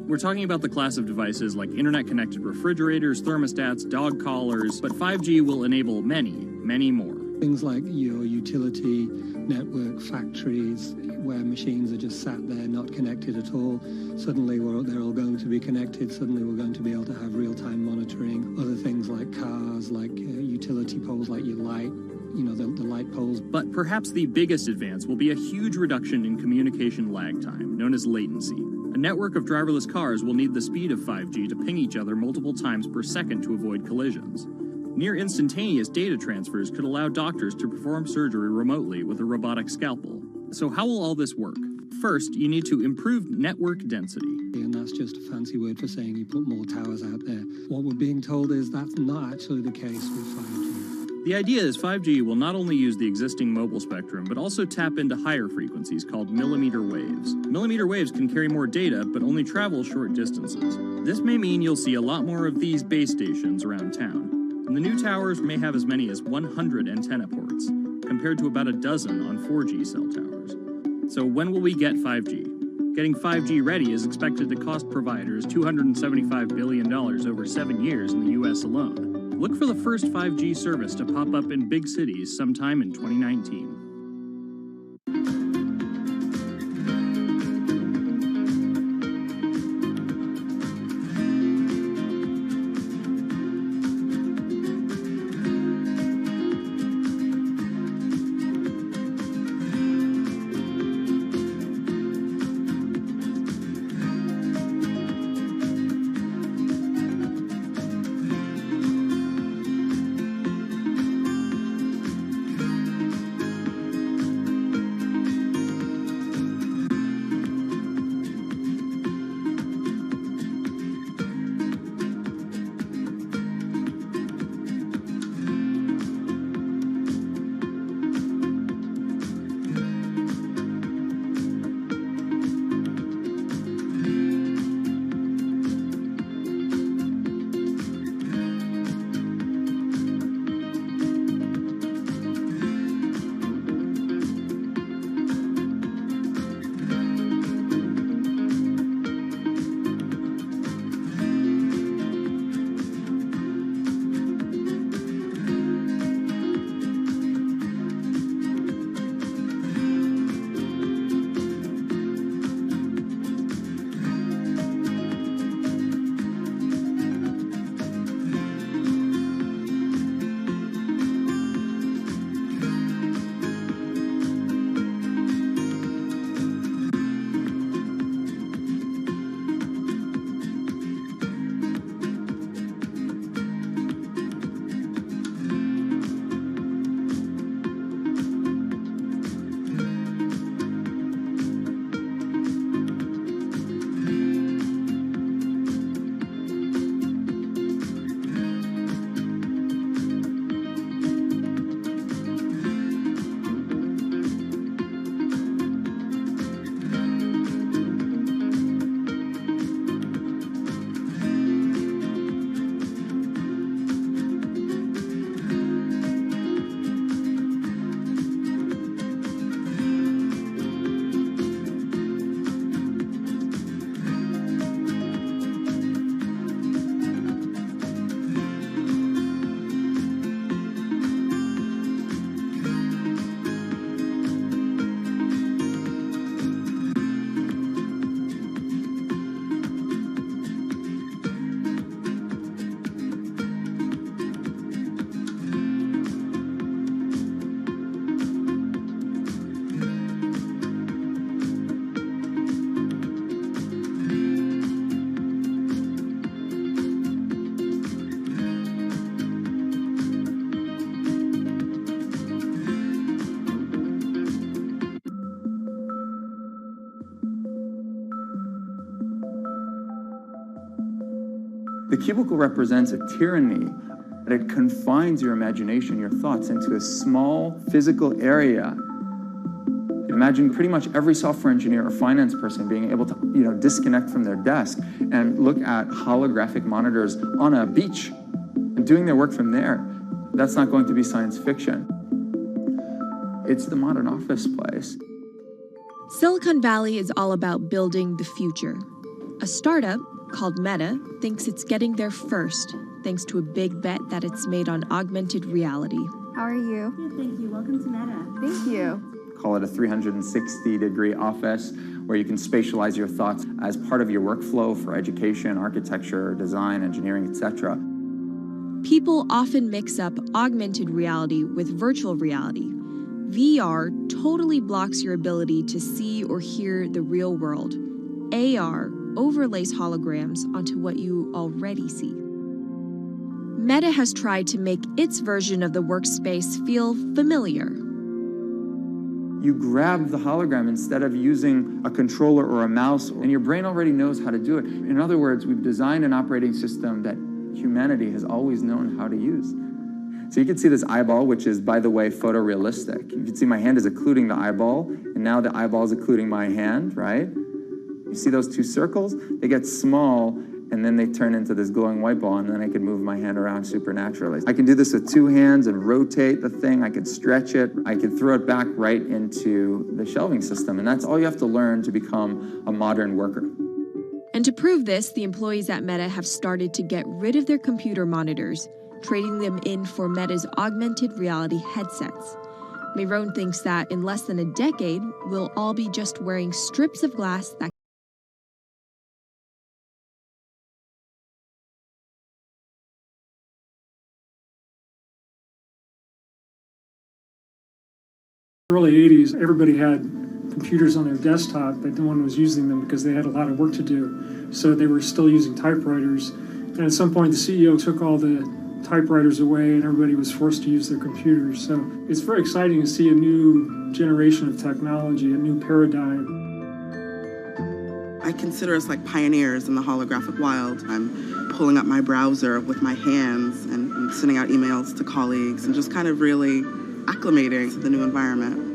We're talking about the class of devices like internet-connected refrigerators, thermostats, dog collars, but 5G will enable many, many more. Things like your utility network, factories, where machines are just sat there, not connected at all. Suddenly they're all going to be connected. Suddenly we're going to be able to have real-time monitoring. Other things like cars, like utility poles, like your light, the light poles. But perhaps the biggest advance will be a huge reduction in communication lag time, known as latency. A network of driverless cars will need the speed of 5G to ping each other multiple times per second to avoid collisions. Near instantaneous data transfers could allow doctors to perform surgery remotely with a robotic scalpel. So how will all this work? First, you need to improve network density. And that's just a fancy word for saying you put more towers out there. What we're being told is that's not actually the case with 5G. The idea is 5G will not only use the existing mobile spectrum, but also tap into higher frequencies called millimeter waves. Millimeter waves can carry more data, but only travel short distances. This may mean you'll see a lot more of these base stations around town. And the new towers may have as many as 100 antenna ports, compared to about a dozen on 4G cell towers. So when will we get 5G? Getting 5G ready is expected to cost providers $275 billion over 7 years in the US alone. Look for the first 5G service to pop up in big cities sometime in 2019. The cubicle represents a tyranny. It confines your imagination, your thoughts, into a small physical area. Imagine pretty much every software engineer or finance person being able to, disconnect from their desk and look at holographic monitors on a beach and doing their work from there. That's not going to be science fiction. It's the modern office place. Silicon Valley is all about building the future. A startup called Meta thinks it's getting there first, thanks to a big bet that it's made on augmented reality. How are you? Good, thank you. Welcome to Meta. Thank you. Call it a 360-degree office where you can spatialize your thoughts as part of your workflow for education, architecture, design, engineering, etc. People often mix up augmented reality with virtual reality. VR totally blocks your ability to see or hear the real world. AR overlays holograms onto what you already see. Meta has tried to make its version of the workspace feel familiar. You grab the hologram instead of using a controller or a mouse, and your brain already knows how to do it. In other words, we've designed an operating system that humanity has always known how to use. So you can see this eyeball, which is, by the way, photorealistic. You can see my hand is occluding the eyeball, and now the eyeball is occluding my hand, right? You see those two circles? They get small, and then they turn into this glowing white ball, and then I can move my hand around supernaturally. I can do this with two hands and rotate the thing. I can stretch it. I can throw it back right into the shelving system, and that's all you have to learn to become a modern worker. And to prove this, the employees at Meta have started to get rid of their computer monitors, trading them in for Meta's augmented reality headsets. Myron thinks that in less than a decade, we'll all be just wearing strips of glass that early 80s, everybody had computers on their desktop, but no one was using them because they had a lot of work to do. So they were still using typewriters. And at some point, the CEO took all the typewriters away and everybody was forced to use their computers. So it's very exciting to see a new generation of technology, a new paradigm. I consider us like pioneers in the holographic wild. I'm pulling up my browser with my hands and sending out emails to colleagues and just kind of really acclimating to the new environment.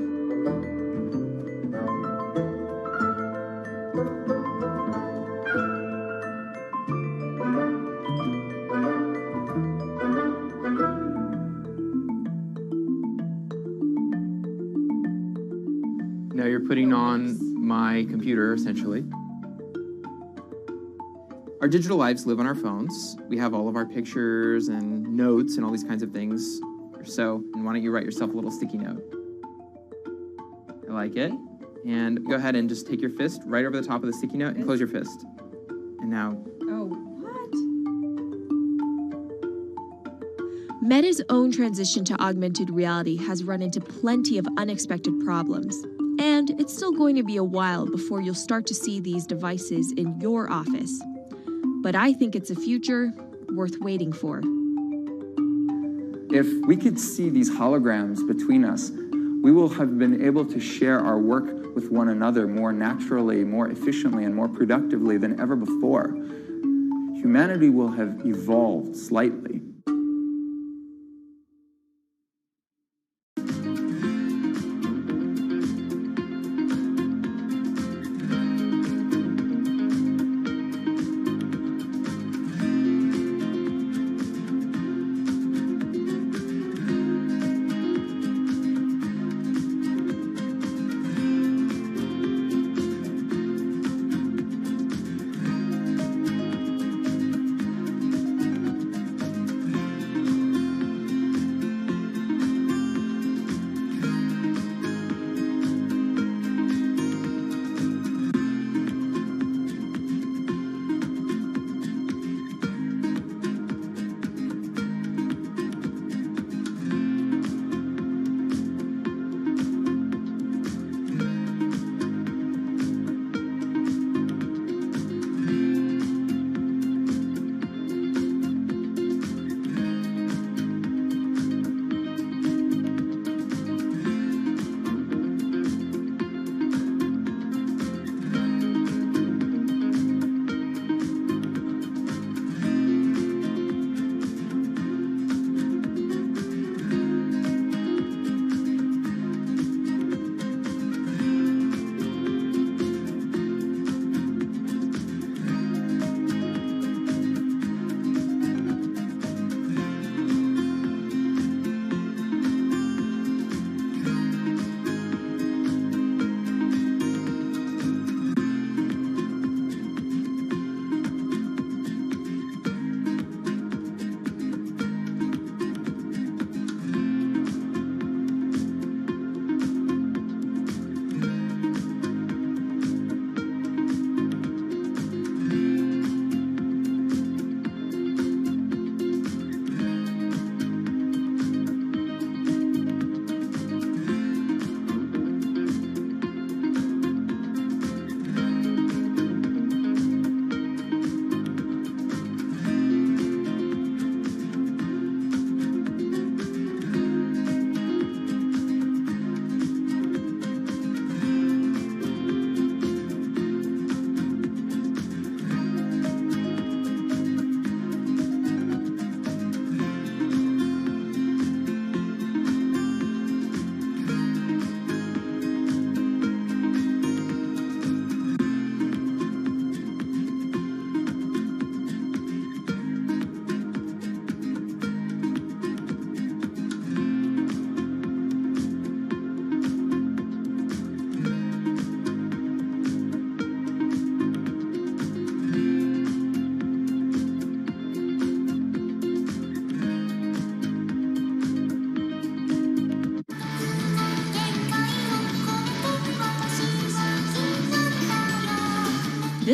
Now you're putting on my computer, essentially. Our digital lives live on our phones. We have all of our pictures and notes and all these kinds of things. So, and why don't you write yourself a little sticky note? I like it. And go ahead and just take your fist right over the top of the sticky note and close your fist. And now... Oh, what? Meta's own transition to augmented reality has run into plenty of unexpected problems. And it's still going to be a while before you'll start to see these devices in your office. But I think it's a future worth waiting for. If we could see these holograms between us, we will have been able to share our work with one another more naturally, more efficiently, and more productively than ever before. Humanity will have evolved slightly.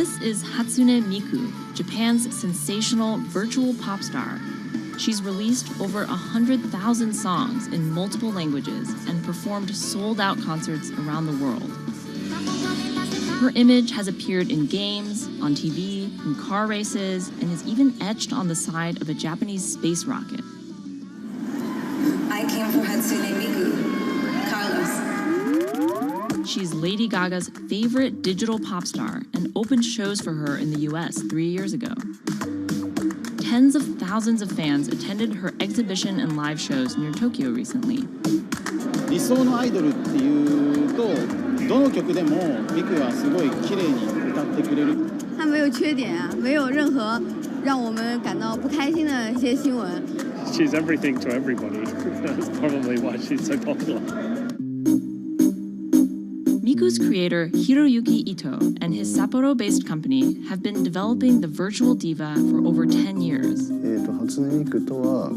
This is Hatsune Miku, Japan's sensational virtual pop star. She's released over 100,000 songs in multiple languages and performed sold-out concerts around the world. Her image has appeared in games, on TV, in car races, and is even etched on the side of a Japanese space rocket. I came for Hatsune Miku, Carlos. She's Lady Gaga's favorite digital pop star and opened shows for her in the US 3 years ago. Tens of thousands of fans attended her exhibition and live shows near Tokyo recently. 理想のアイドルっていうとどの曲でもミクはすごい綺麗に歌ってくれる。他没有缺点啊，没有任何让我们感到不开心的一些新闻。She's everything to everybody. That's probably why she's so popular. Miku's creator Hiroyuki Ito and his Sapporo-based company have been developing the virtual diva for over 10 years. 初音ミクとは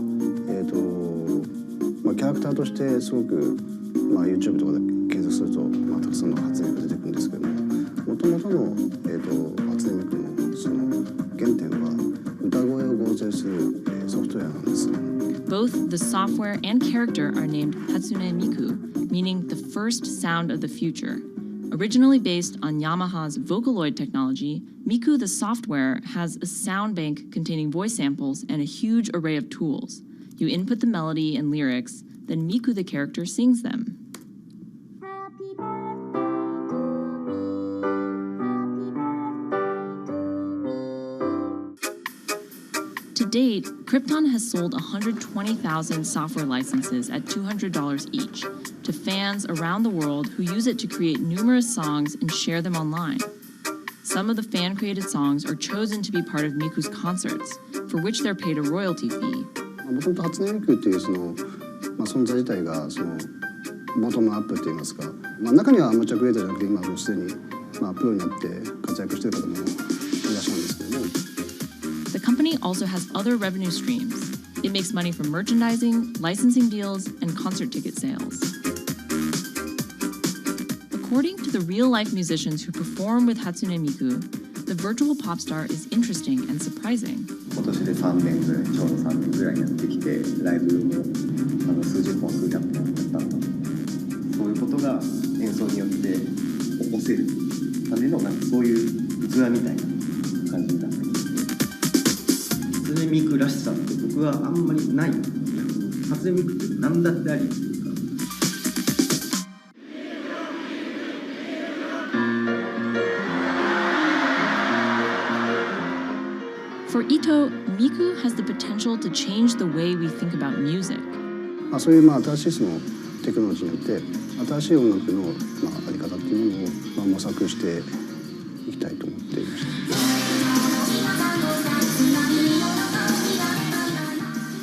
キャラクターとしてすごくYouTube とかで検索するとたくさんの初音ミク出てくるんですけども、元々の初音ミクのその原点は歌声を合成するソフトウェアなんです。Both the software and character are named Hatsune Miku, meaning the first sound of the future. Originally based on Yamaha's Vocaloid technology, Miku the software has a sound bank containing voice samples and a huge array of tools. You input the melody and lyrics, then Miku the character sings them. To date, Krypton has sold 120,000 software licenses at $200 each to fans around the world who use it to create numerous songs and share them online. Some of the fan-created songs are chosen to be part of Miku's concerts, for which they're paid a royalty fee. もともと初音ミクっていう存在自体がボトムアップって言いますか、中にはアマチュアクリエイターじゃなくて今もうすでにプロになって活躍している方もいらっしゃるんですけども。The company also has other revenue streams. It makes money from merchandising, licensing deals, and concert ticket sales. According to the real-life musicians who perform with Hatsune Miku, the virtual pop star is interesting and surprising. 今年で3年ぐらい、ちょうど3年ぐらいやってきて、ライブも数十本、数百本やったので、そういうことが演奏によって起こせるためのそういう器みたいな感じになってます。初音ミクらしさって僕はあんまりない。初音ミクって何だってあり。For Ito, Miku has the potential to change the way we think about music. そういう新しいテクノロジーによって新しい音楽のあり方っていうものを模索していきたいと思っていました。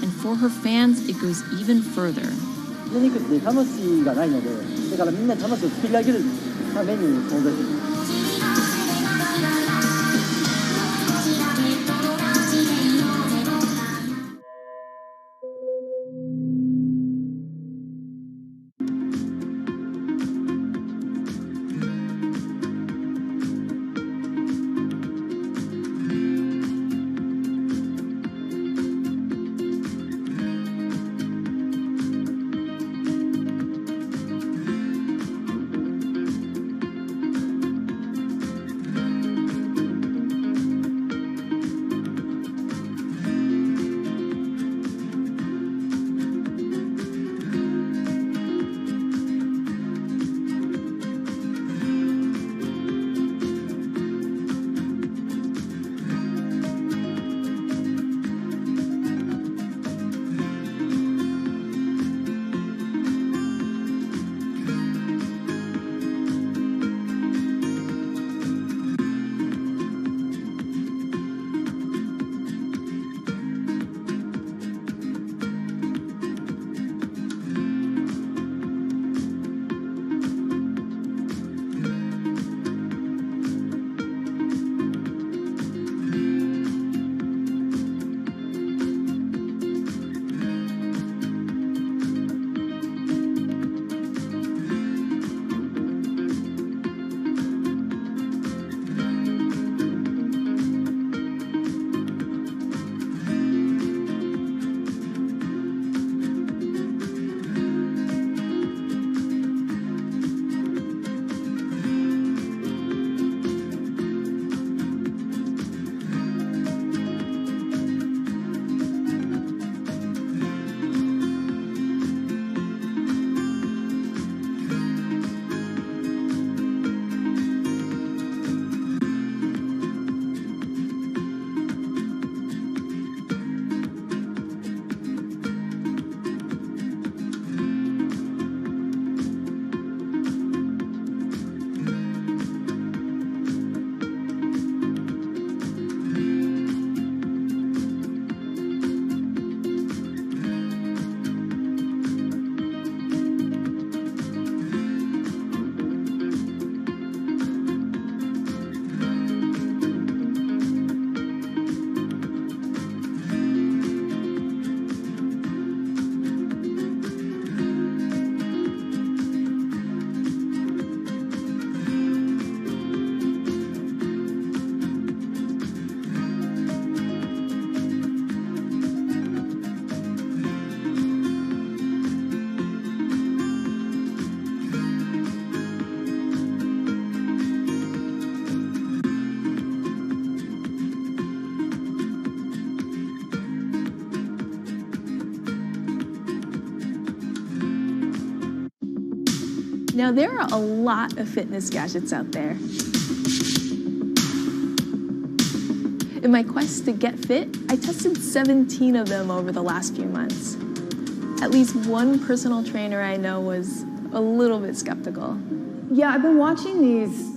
And for her fans, it goes even further. 初音ミクって魂がないので、だからみんな魂を作り上げるために存在する。Now, there are a lot of fitness gadgets out there. In my quest to get fit, I tested 17 of them over the last few months. At least one personal trainer I know was a little bit skeptical. Yeah, I've been watching these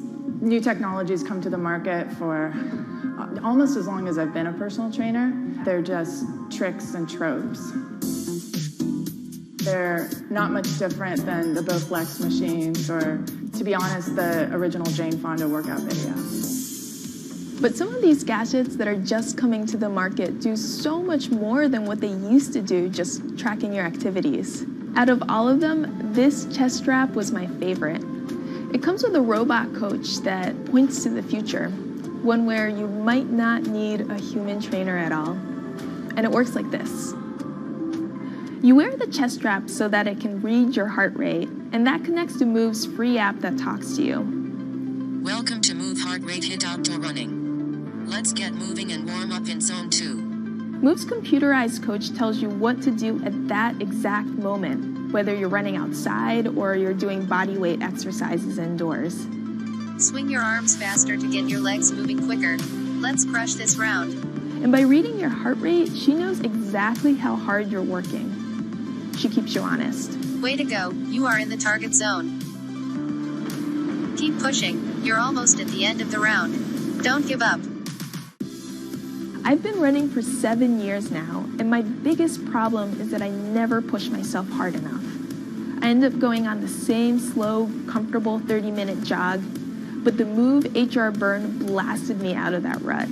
new technologies come to the market for almost as long as I've been a personal trainer. They're just tricks and tropes. They're not much different than the Bowflex machines or, to be honest, the original Jane Fonda workout video. But some of these gadgets that are just coming to the market do so much more than what they used to do, just tracking your activities. Out of all of them, this chest strap was my favorite. It comes with a robot coach that points to the future, one where you might not need a human trainer at all. And it works like this. You wear the chest strap so that it can read your heart rate, and that connects to Move's free app that talks to you. Welcome to Move Heart Rate Hit Outdoor Running. Let's get moving and warm up in Zone 2. Move's computerized coach tells you what to do at that exact moment, whether you're running outside or you're doing body weight exercises indoors. Swing your arms faster to get your legs moving quicker. Let's crush this round. And by reading your heart rate, she knows exactly how hard you're working. She keeps you honest. Way to go, you are in the target zone. Keep pushing, you're almost at the end of the round. Don't give up. I've been running for 7 years now, and my biggest problem is that I never push myself hard enough. I end up going on the same slow, comfortable 30-minute jog, but the Move HR Burn blasted me out of that rut.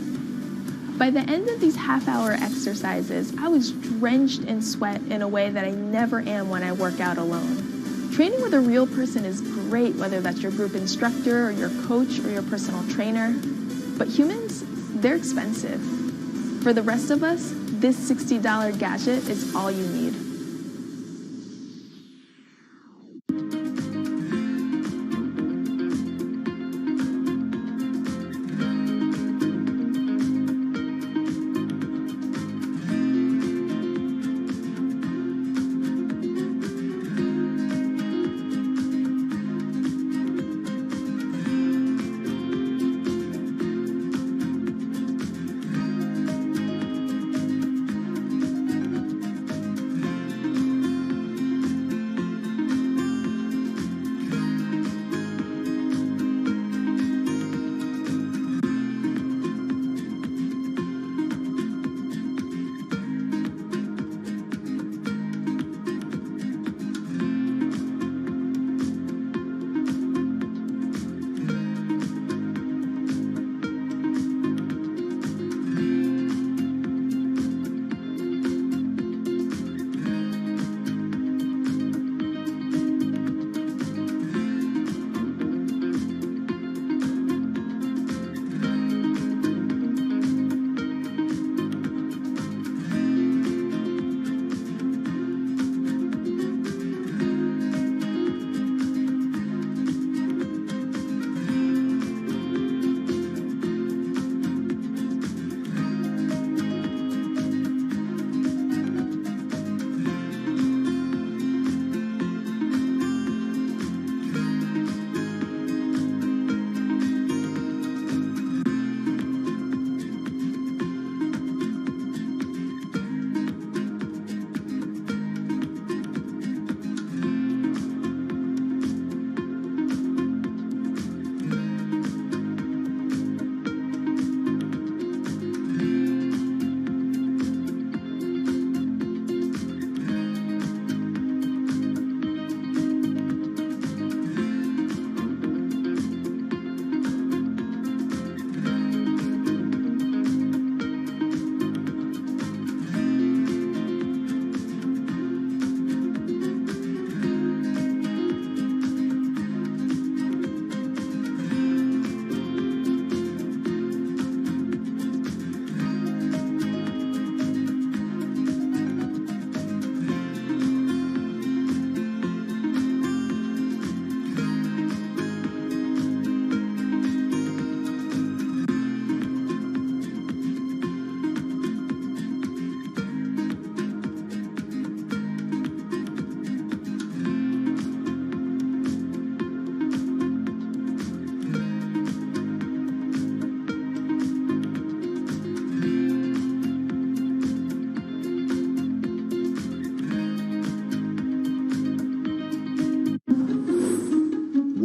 By the end of these half-hour exercises, I was drenched in sweat in a way that I never am when I work out alone. Training with a real person is great, whether that's your group instructor or your coach or your personal trainer. But humans, they're expensive. For the rest of us, this $60 gadget is all you need.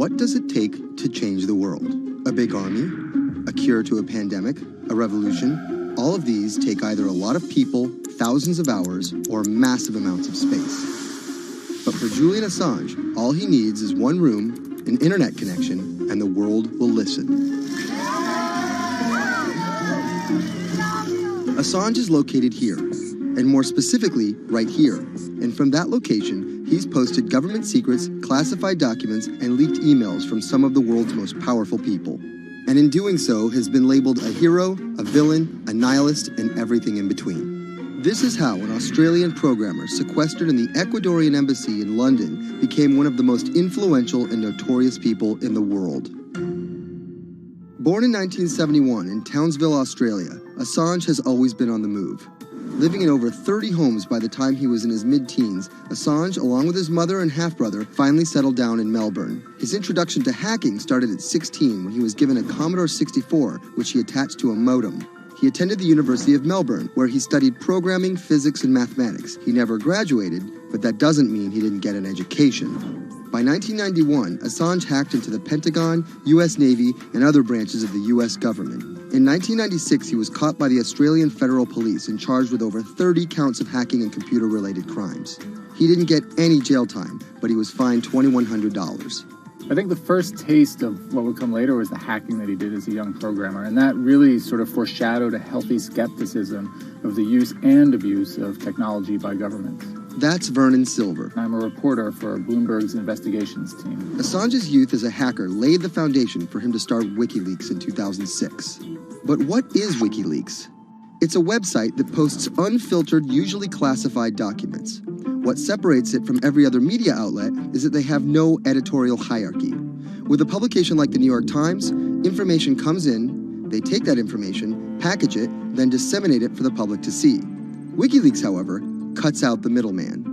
what does it take to change the world? A big army? A cure to a pandemic? A revolution? All of these take either a lot of people, thousands of hours, or massive amounts of space. But for Julian Assange, all he needs is one room, an internet connection, and the world will listen. Assange is located here, and more specifically, right here. And from that location, he's posted government secrets, classified documents, and leaked emails from some of the world's most powerful people. And in doing so, has been labeled a hero, a villain, a nihilist, and everything in between. This is how an Australian programmer sequestered in the Ecuadorian embassy in London became one of the most influential and notorious people in the world. Born in 1971 in Townsville, Australia, Assange has always been on the move. Living in over 30 homes by the time he was in his mid-teens, Assange, along with his mother and half-brother, finally settled down in Melbourne. His introduction to hacking started at 16 when he was given a Commodore 64, which he attached to a modem. He attended the University of Melbourne, where he studied programming, physics, and mathematics. He never graduated, but that doesn't mean he didn't get an education. By 1991, Assange hacked into the Pentagon, U.S. Navy, and other branches of the U.S. government. In 1996, he was caught by the Australian Federal Police and charged with over 30 counts of hacking and computer-related crimes. He didn't get any jail time, but he was fined $2,100. I think the first taste of what would come later was the hacking that he did as a young programmer, and that really sort of foreshadowed a healthy skepticism of the use and abuse of technology by governments. That's Vernon Silver. I'm a reporter for Bloomberg's investigations team. Assange's youth as a hacker laid the foundation for him to start WikiLeaks in 2006. But what is WikiLeaks? It's a website that posts unfiltered, usually classified documents. What separates it from every other media outlet is that they have no editorial hierarchy. With a publication like the New York Times, information comes in, they take that information, package it, then disseminate it for the public to see. WikiLeaks, however, cuts out the middleman.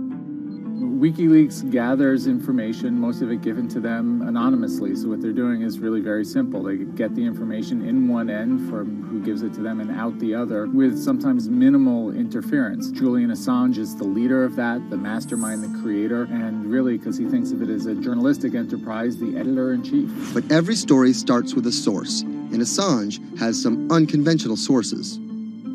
WikiLeaks gathers information, most of it given to them anonymously. So what they're doing is really very simple. They get the information in one end from who gives it to them and out the other with sometimes minimal interference. Julian Assange is the leader of that, the mastermind, the creator, and really, because he thinks of it as a journalistic enterprise, the editor-in-chief. But every story starts with a source, and Assange has some unconventional sources.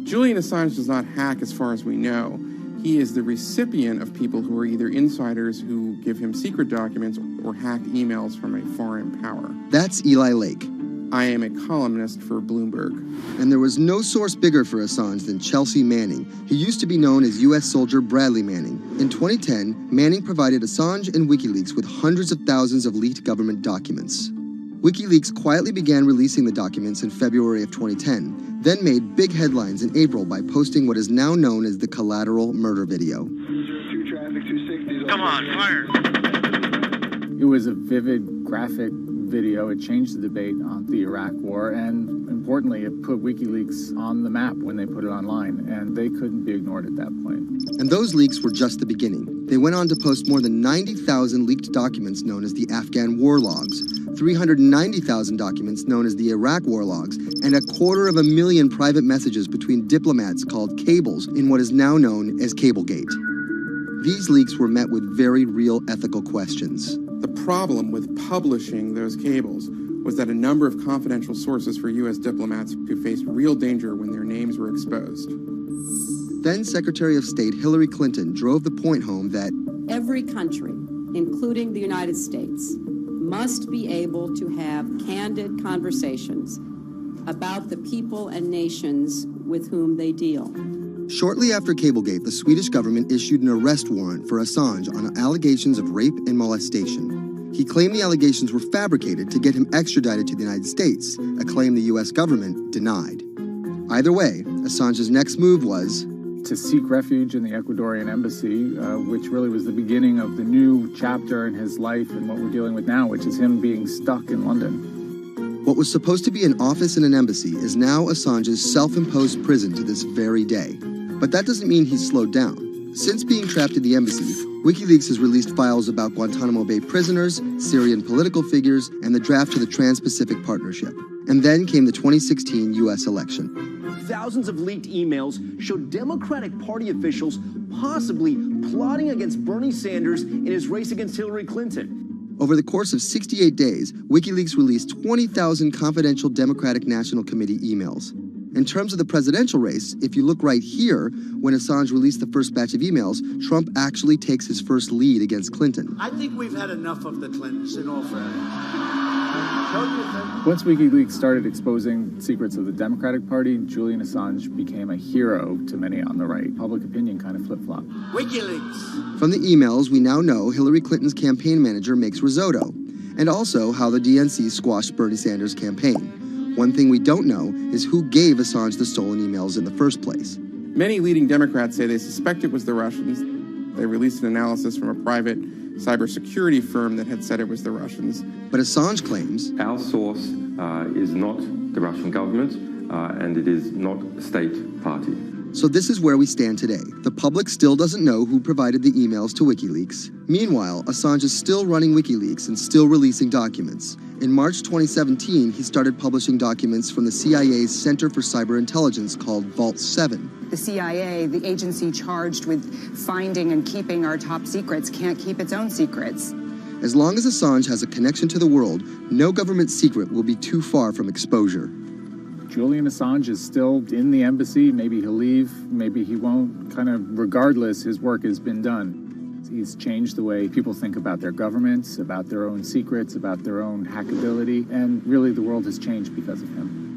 Julian Assange does not hack as far as we know. He is the recipient of people who are either insiders who give him secret documents or hacked emails from a foreign power. That's Eli Lake. I am a columnist for Bloomberg. And there was no source bigger for Assange than Chelsea Manning. He used to be known as U.S. soldier Bradley Manning. In 2010, Manning provided Assange and WikiLeaks with hundreds of thousands of leaked government documents. WikiLeaks quietly began releasing the documents in February of 2010, then made big headlines in April by posting what is now known as the collateral murder video. Come on, fire! It was a vivid, graphic video. It changed the debate on the Iraq War, and importantly, it put WikiLeaks on the map when they put it online, and they couldn't be ignored at that point. And those leaks were just the beginning. They went on to post more than 90,000 leaked documents known as the Afghan war logs, 390,000 documents known as the Iraq war logs, and 250,000 private messages between diplomats called cables in what is now known as Cablegate. These leaks were met with very real ethical questions. The problem with publishing those cables was that a number of confidential sources for U.S. diplomats who faced real danger when their names were exposed. Then Secretary of State Hillary Clinton drove the point home that every country, including the United States, must be able to have candid conversations about the people and nations with whom they deal. Shortly after Cablegate, the Swedish government issued an arrest warrant for Assange on allegations of rape and molestation. He claimed the allegations were fabricated to get him extradited to the United States, a claim the U.S. government denied. Either way, Assange's next move was to seek refuge in the Ecuadorian embassy, which really was the beginning of the new chapter in his life and what we're dealing with now, which is him being stuck in London. What was supposed to be an office in an embassy is now Assange's self-imposed prison to this very day. But that doesn't mean he's slowed down. Since being trapped in the embassy, WikiLeaks has released files about Guantanamo Bay prisoners, Syrian political figures, and the draft to the Trans-Pacific Partnership. And then came the 2016 U.S. election. Thousands of leaked emails showed Democratic Party officials possibly plotting against Bernie Sanders in his race against Hillary Clinton. Over the course of 68 days, WikiLeaks released 20,000 confidential Democratic National Committee emails. In terms of the presidential race, if you look right here, when Assange released the first batch of emails, Trump actually takes his first lead against Clinton. I think we've had enough of the Clintons, in all fairness. Once WikiLeaks started exposing secrets of the Democratic Party, Julian Assange became a hero to many on the right. Public opinion kind of flip-flopped. WikiLeaks. From the emails, we now know Hillary Clinton's campaign manager makes risotto, and also how the DNC squashed Bernie Sanders' campaign. One thing we don't know is who gave Assange the stolen emails in the first place. Many leading Democrats say they suspect it was the Russians. They released an analysis from a private cybersecurity firm that had said it was the Russians. But Assange claims our source is not the Russian government, and it is not a state party. So this is where we stand today. The public still doesn't know who provided the emails to WikiLeaks. Meanwhile, Assange is still running WikiLeaks and still releasing documents. In March 2017, he started publishing documents from the CIA's Center for Cyber Intelligence called Vault 7. The CIA, the agency charged with finding and keeping our top secrets, can't keep its own secrets. As long as Assange has a connection to the world, no government secret will be too far from exposure. Julian Assange is still in the embassy. Maybe he'll leave, maybe he won't. Kind of regardless, his work has been done. He's changed the way people think about their governments, about their own secrets, about their own hackability, and really the world has changed because of him.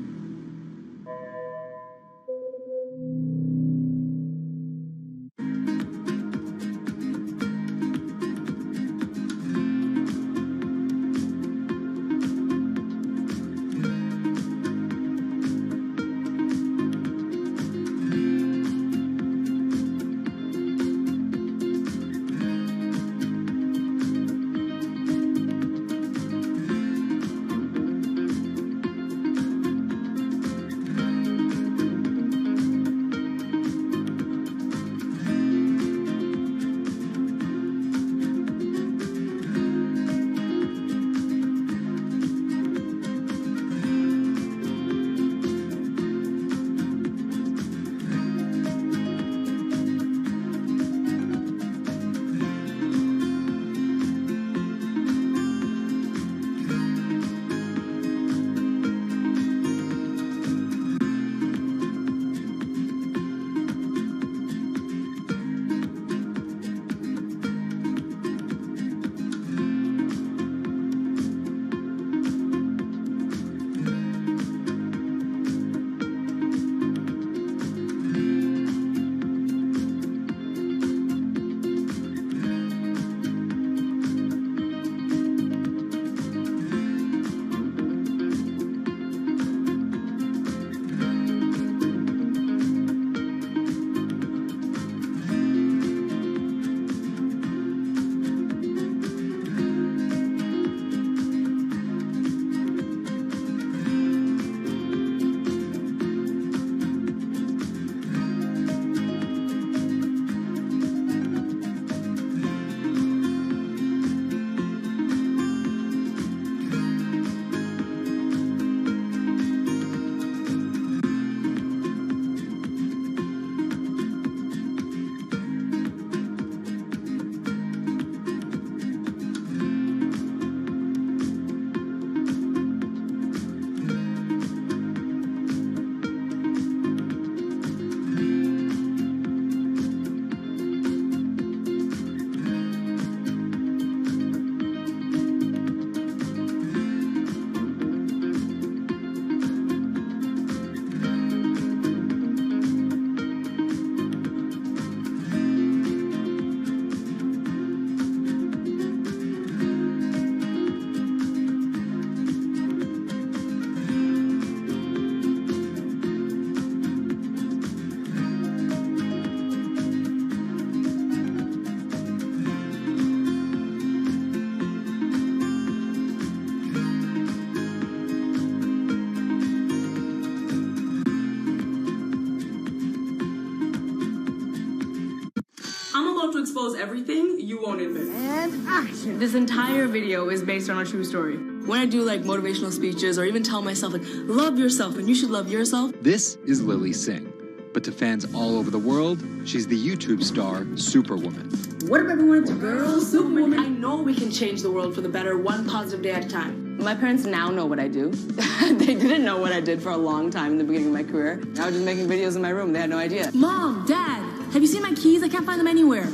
To expose everything you won't admit. And action. This entire video is based on a true story. When I do like motivational speeches or even tell myself like, love yourself and you should love yourself. This is Lily Singh. But to fans all over the world, she's the YouTube star Superwoman. What if everyone's a girl? Superwoman. I know we can change the world for the better, one positive day at a time. My parents now know what I do. They didn't know what I did for a long time in the beginning of my career. I was just making videos in my room. They had no idea. Mom, Dad, have you seen my keys? I can't find them anywhere.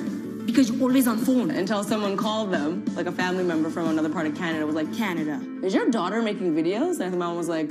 Because you're always on phone. Until someone called them, like a family member from another part of Canada was like, Canada, is your daughter making videos? And the mom was like,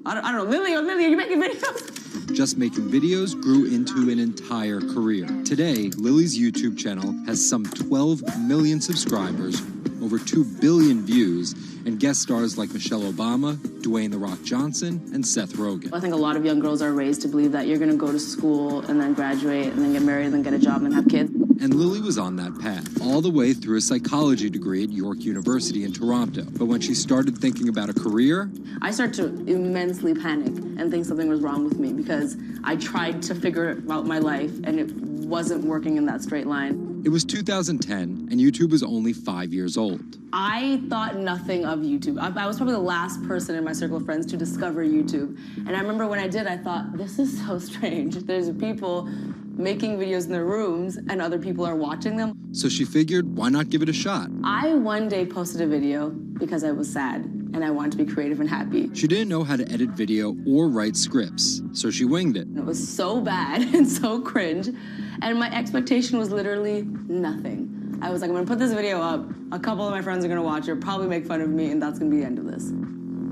I don't know, Lily, are you making videos? Just making videos grew into an entire career. Today, Lily's YouTube channel has some 12 million subscribers, over 2 billion views, and guest stars like Michelle Obama, Dwayne "The Rock" Johnson, and Seth Rogen. I think a lot of young girls are raised to believe that you're going to go to school and then graduate and then get married and then get a job and have kids. And Lily was on that path, all the way through a psychology degree at York University in Toronto. But when she started thinking about a career, I started to immensely panic and think something was wrong with me because I tried to figure out my life and it wasn't working in that straight line. It was 2010, and YouTube was only 5 years old. I thought nothing of YouTube. I was probably the last person in my circle of friends to discover YouTube. And I remember when I did, I thought, this is so strange. There's people making videos in their rooms, and other people are watching them. So she figured, why not give it a shot? I one day posted a video because I was sad, and I wanted to be creative and happy. She didn't know how to edit video or write scripts, so she winged it. It was so bad and so cringe, and my expectation was literally nothing. I was like, I'm gonna put this video up, a couple of my friends are gonna watch it, probably make fun of me, and that's gonna be the end of this.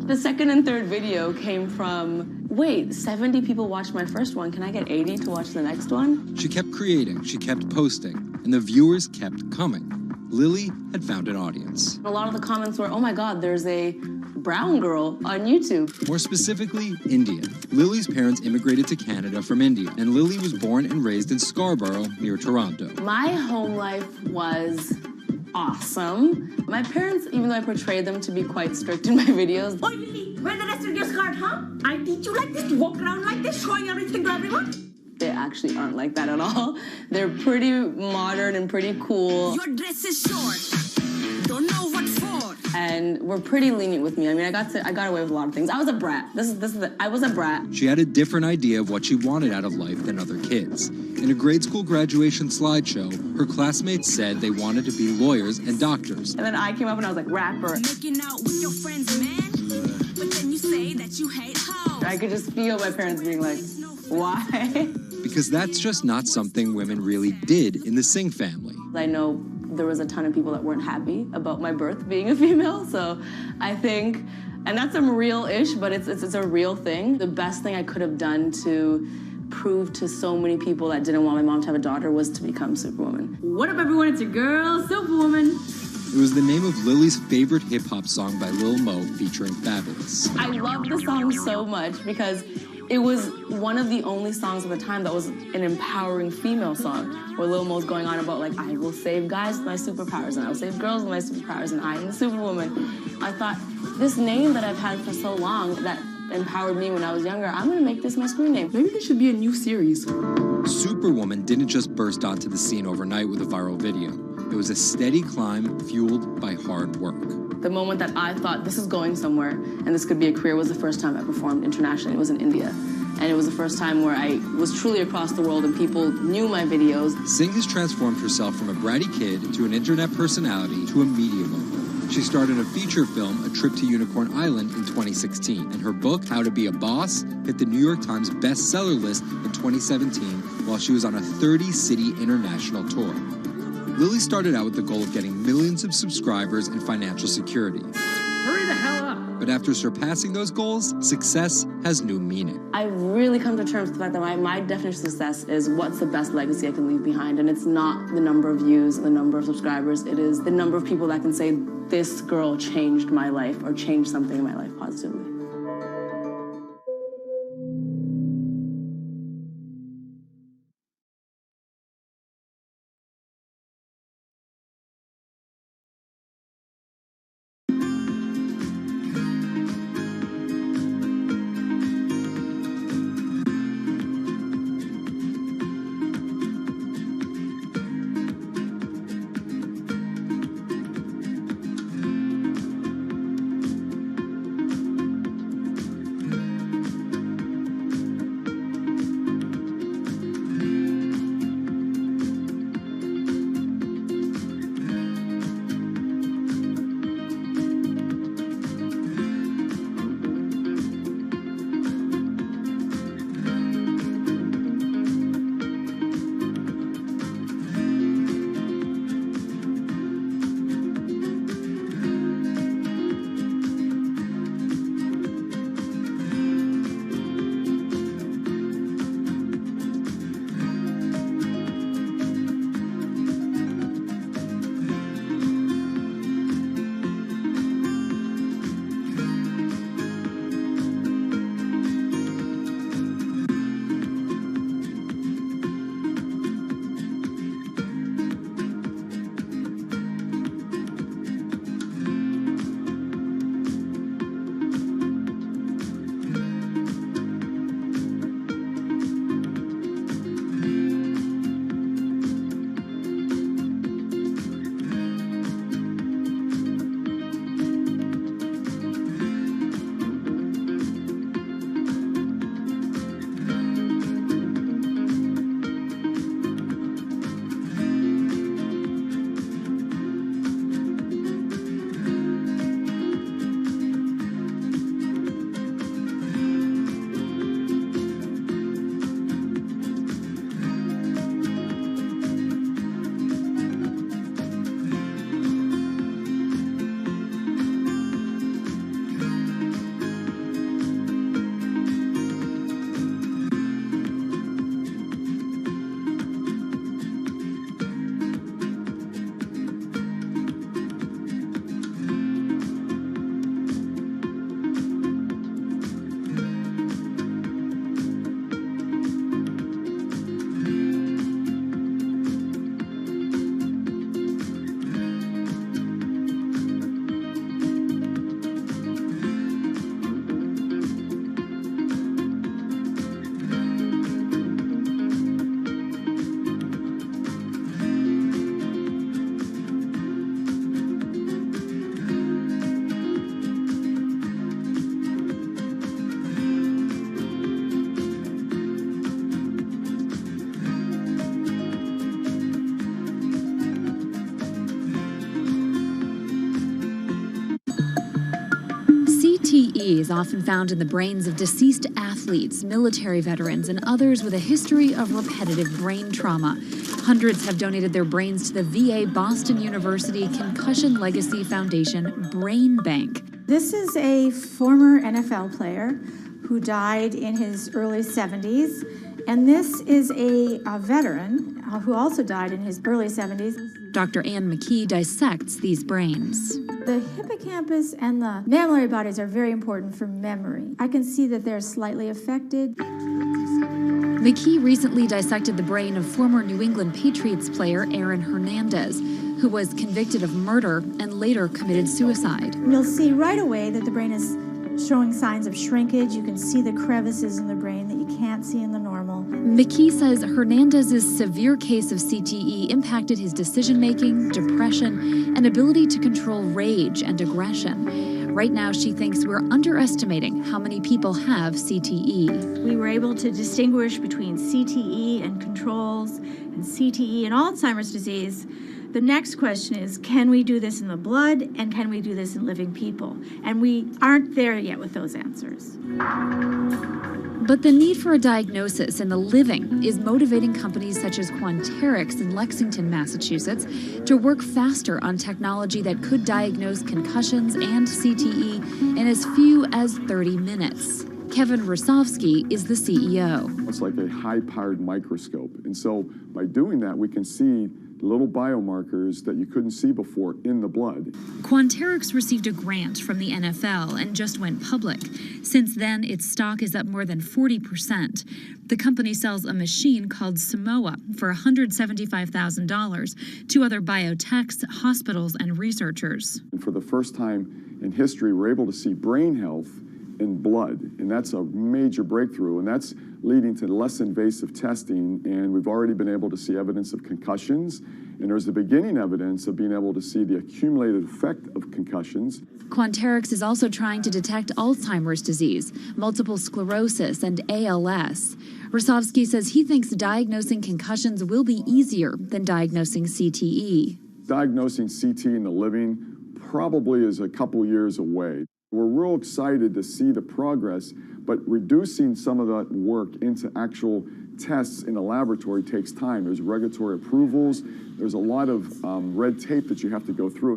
The second and third video came from, wait, 70 people watched my first one, can I get 80 to watch the next one? She kept creating, she kept posting, and the viewers kept coming. Lily had found an audience. A lot of the comments were, oh my God, there's a brown girl on YouTube. More specifically, Indian. Lily's parents immigrated to Canada from India, and Lily was born and raised in Scarborough, near Toronto. My home life was awesome. My parents, even though I portrayed them to be quite strict in my videos. Oh, Lily, wear the rest of your skirt, huh? I teach you like this, to walk around like this, showing everything to everyone. They actually aren't like that at all. They're pretty modern and pretty cool. Your dress is short. Don't know what for. And were pretty lenient with me. I mean, I got away with a lot of things. I was a brat. I was a brat. She had a different idea of what she wanted out of life than other kids. In a grade school graduation slideshow, her classmates said they wanted to be lawyers and doctors. And then I came up and I was like, rapper. Making out with your friends, man. But then you say that you hate hoes. I could just feel my parents being like, why? Because that's just not something women really did in the Singh family. I know there was a ton of people that weren't happy about my birth being a female, so I think, and that's some real-ish, but it's a real thing. The best thing I could have done to prove to so many people that didn't want my mom to have a daughter was to become Superwoman. What if everyone it's a girl, Superwoman? It was the name of Lily's favorite hip-hop song by Lil Mo featuring Fabulous. I love the song so much because it was one of the only songs at the time that was an empowering female song, where Lil Mo's going on about, like, I will save guys with my superpowers, and I will save girls with my superpowers, and I am the Superwoman. I thought, this name that I've had for so long that empowered me when I was younger, I'm gonna make this my screen name. Maybe this should be a new series. Superwoman didn't just burst onto the scene overnight with a viral video. It was a steady climb fueled by hard work. The moment that I thought this is going somewhere and this could be a career was the first time I performed internationally. It was in India. And it was the first time where I was truly across the world and people knew my videos. Singh has transformed herself from a bratty kid to an internet personality to a media mogul. She starred in a feature film, A Trip to Unicorn Island, in 2016. And her book, How to Be a Boss, hit the New York Times bestseller list in 2017 while she was on a 30-city international tour. Lily started out with the goal of getting millions of subscribers and financial security. Hurry the hell up! But after surpassing those goals, success has new meaning. I've really come to terms with the fact that my definition of success is what's the best legacy I can leave behind. And it's not the number of views, the number of subscribers. It is the number of people that can say, this girl changed my life or changed something in my life positively. CTE is often found in the brains of deceased athletes, military veterans, and others with a history of repetitive brain trauma. Hundreds have donated their brains to the VA Boston University Concussion Legacy Foundation Brain Bank. This is a former NFL player who died in his early 70s, and this is a veteran who also died in his early 70s. Dr. Ann McKee dissects these brains. The hippocampus and the mammillary bodies are very important for memory. I can see that they're slightly affected. McKee recently dissected the brain of former New England Patriots player Aaron Hernandez, who was convicted of murder and later committed suicide. You'll see right away that the brain is showing signs of shrinkage. You can see the crevices in the brain that you can't see in the normal. McKee says Hernandez's severe case of CTE impacted his decision-making, depression, and ability to control rage and aggression. Right now, she thinks we're underestimating how many people have CTE. We were able to distinguish between CTE and controls and CTE and Alzheimer's disease. The next question is, can we do this in the blood, and can we do this in living people? And we aren't there yet with those answers. But the need for a diagnosis in the living is motivating companies such as Quanterix in Lexington, Massachusetts, to work faster on technology that could diagnose concussions and CTE in as few as 30 minutes. Kevin Rosovsky is the CEO. It's like a high-powered microscope. And so by doing that, we can see little biomarkers that you couldn't see before in the blood. Quanterix received a grant from the NFL and just went public. Since then, its stock is up more than 40%. The company sells a machine called Simoa for $175,000 to other biotechs, hospitals, and researchers. And for the first time in history, we're able to see brain health in blood, and that's a major breakthrough, and that's leading to less invasive testing, and we've already been able to see evidence of concussions, and there's the beginning evidence of being able to see the accumulated effect of concussions. Quanterix is also trying to detect Alzheimer's disease, multiple sclerosis, and ALS. Rosovsky says he thinks diagnosing concussions will be easier than diagnosing CTE. Diagnosing CT in the living probably is a couple years away. We're real excited to see the progress, but reducing some of that work into actual tests in a laboratory takes time. There's regulatory approvals. There's a lot of red tape that you have to go through.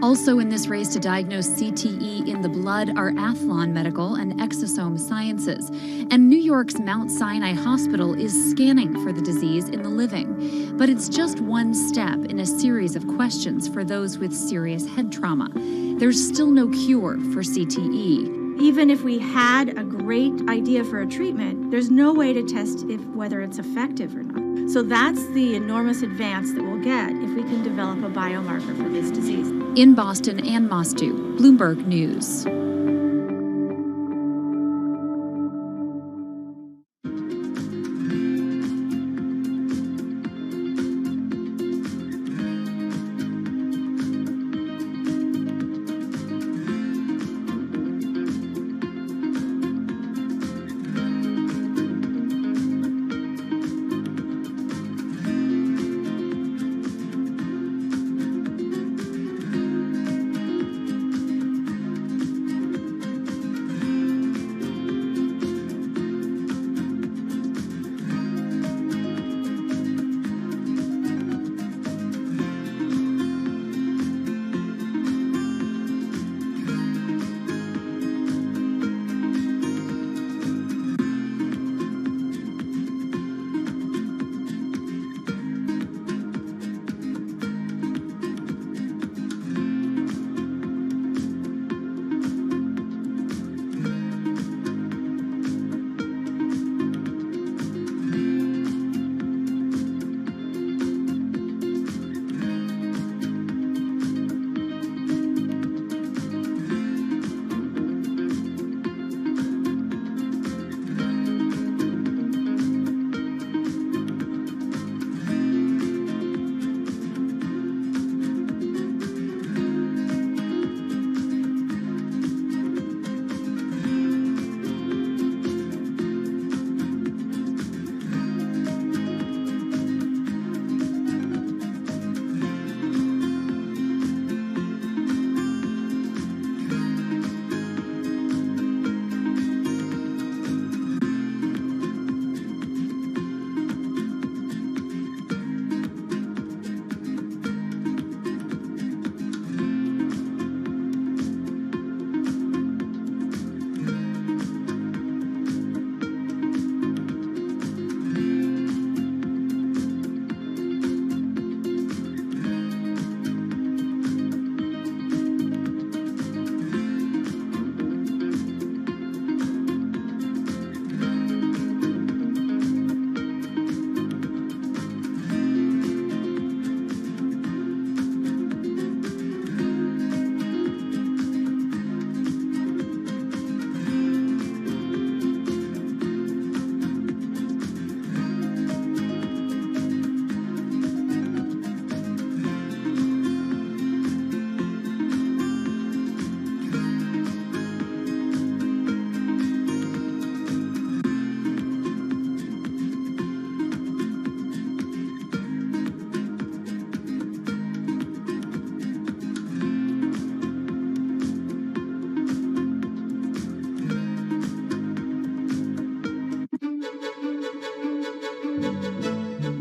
Also in this race to diagnose CTE in the blood are Athlon Medical and Exosome Sciences. And New York's Mount Sinai Hospital is scanning for the disease in the living. But it's just one step in a series of questions for those with serious head trauma. There's still no cure for CTE. Even if we had a great idea for a treatment, there's no way to test whether it's effective or not. So that's the enormous advance that we'll get if we can develop a biomarker for this disease. In Boston, Ann Mostu, Bloomberg News.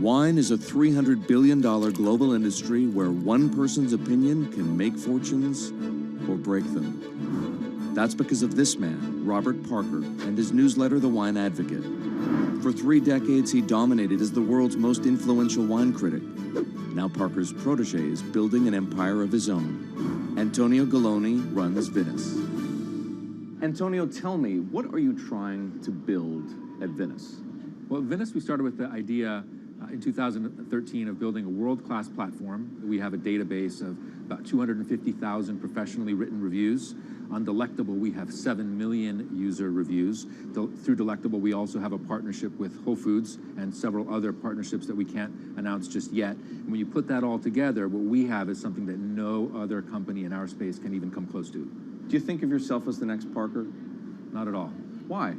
Wine is a $300 billion global industry where one person's opinion can make fortunes or break them. That's because of this man, Robert Parker, and his newsletter, The Wine Advocate. For 3 decades, he dominated as the world's most influential wine critic. Now Parker's protege is building an empire of his own. Antonio Galloni runs Venice. Antonio, tell me, what are you trying to build at Venice? Well, at Venice, we started with the idea in 2013 of building a world-class platform. We have a database of about 250,000 professionally written reviews. On Delectable, we have 7 million user reviews. Through Delectable, we also have a partnership with Whole Foods and several other partnerships that we can't announce just yet. And when you put that all together, what we have is something that no other company in our space can even come close to. Do you think of yourself as the next Parker? Not at all. Why?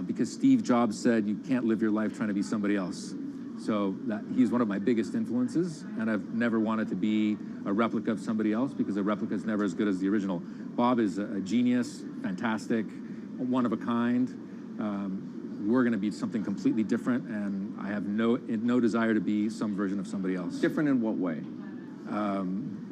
Because Steve Jobs said you can't live your life trying to be somebody else. So he's one of my biggest influences, and I've never wanted to be a replica of somebody else because a replica is never as good as the original. Bob is a genius, fantastic, one of a kind. We're going to be something completely different, and I have no desire to be some version of somebody else. Different in what way?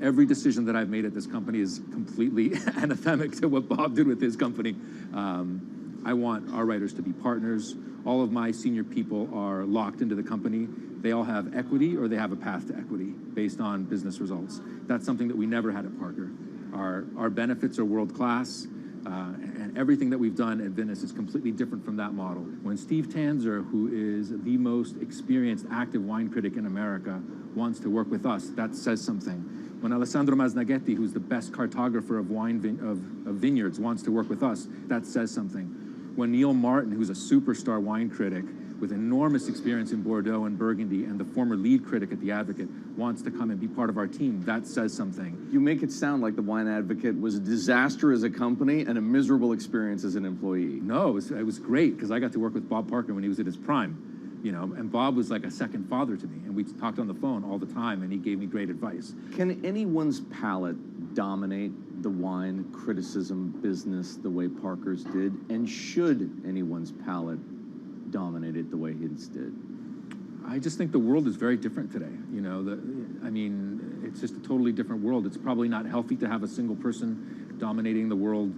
Every decision that I've made at this company is completely anathemic to what Bob did with his company. I want our writers to be partners. All of my senior people are locked into the company. They all have equity or they have a path to equity based on business results. That's something that we never had at Parker. Our benefits are world-class, and everything that we've done at Venice is completely different from that model. When Steve Tanzer, who is the most experienced active wine critic in America, wants to work with us, that says something. When Alessandro Masnaghetti, who's the best cartographer of vineyards, wants to work with us, that says something. When Neil Martin, who's a superstar wine critic with enormous experience in Bordeaux and Burgundy and the former lead critic at The Advocate, wants to come and be part of our team, that says something. You make it sound like The Wine Advocate was a disaster as a company and a miserable experience as an employee. No, it was great because I got to work with Bob Parker when he was at his prime, you know, and Bob was like a second father to me, and we talked on the phone all the time, and he gave me great advice. Can anyone's palate dominate the wine criticism business the way Parker's did? And should anyone's palate dominate it the way his did? I just think the world is very different today. You know, it's just a totally different world. It's probably not healthy to have a single person dominating the world.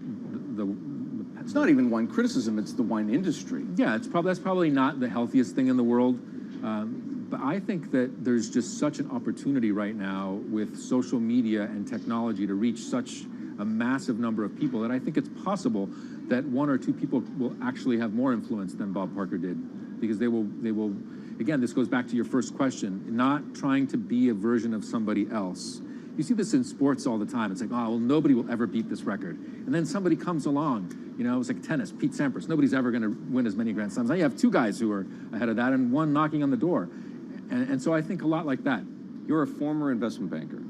It's not even wine criticism, it's the wine industry. Yeah, that's probably not the healthiest thing in the world. But I think that there's just such an opportunity right now with social media and technology to reach such a massive number of people that I think it's possible that 1 or 2 people will actually have more influence than Bob Parker did, because they will, again, this goes back to your first question, not trying to be a version of somebody else. You see this in sports all the time. It's like, oh, well, nobody will ever beat this record. And then somebody comes along, you know, it's like tennis, Pete Sampras. Nobody's ever going to win as many Grand Slams. Now you have 2 guys who are ahead of that and 1 knocking on the door. And so I think a lot like that. You're a former investment banker.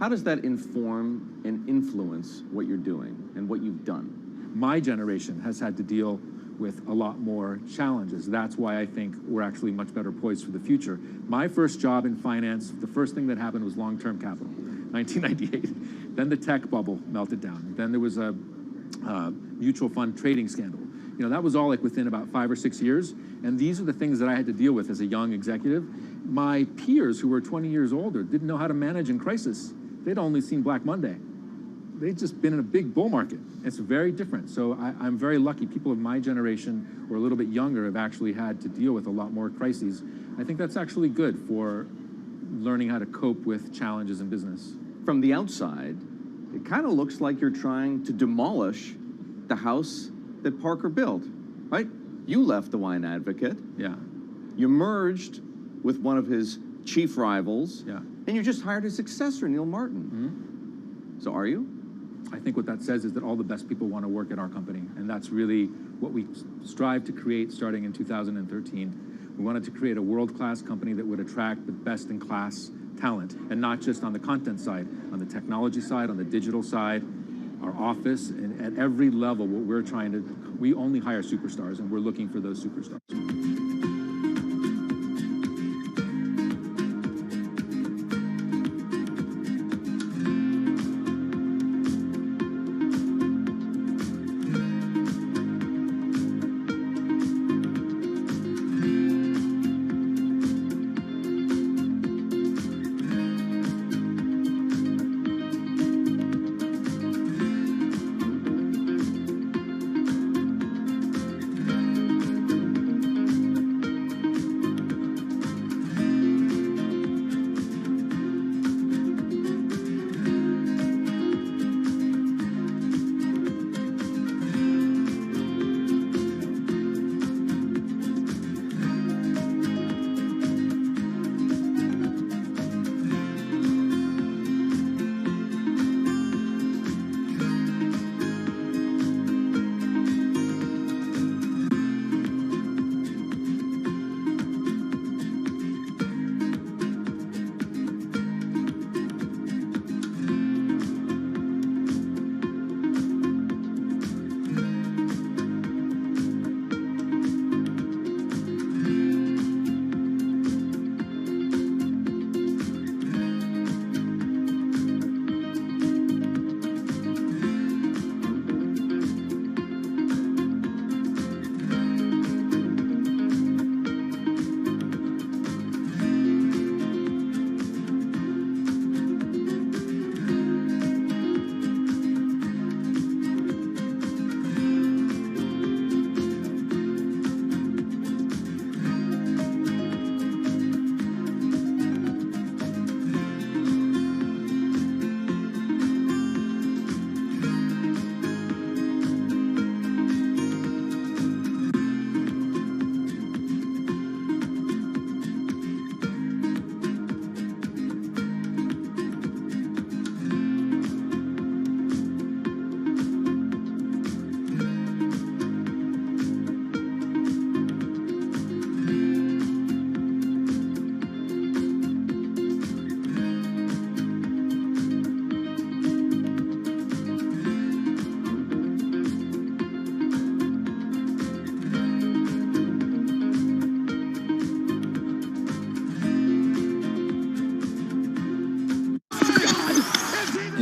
How does that inform and influence what you're doing and what you've done? My generation has had to deal with a lot more challenges. That's why I think we're actually much better poised for the future. My first job in finance, the first thing that happened was long-term capital, 1998. Then the tech bubble melted down. Then there was a mutual fund trading scandal. You know, that was all like within about 5 or 6 years. And these are the things that I had to deal with as a young executive. My peers who were 20 years older didn't know how to manage in crisis. They'd only seen Black Monday. They'd just been in a big bull market. It's very different. So I'm very lucky. People of my generation or a little bit younger have actually had to deal with a lot more crises. I think that's actually good for learning how to cope with challenges in business. From the outside, it kind of looks like you're trying to demolish the house that Parker built, right? You left The Wine Advocate. Yeah. You merged with one of his chief rivals. Yeah. And you just hired his successor, Neil Martin. Mm-hmm. So are you? I think what that says is that all the best people want to work at our company. And that's really what we strive to create starting in 2013. We wanted to create a world-class company that would attract the best-in-class talent, and not just on the content side, on the technology side, on the digital side, our office, and at every level, what we're trying to, we only hire superstars, and we're looking for those superstars.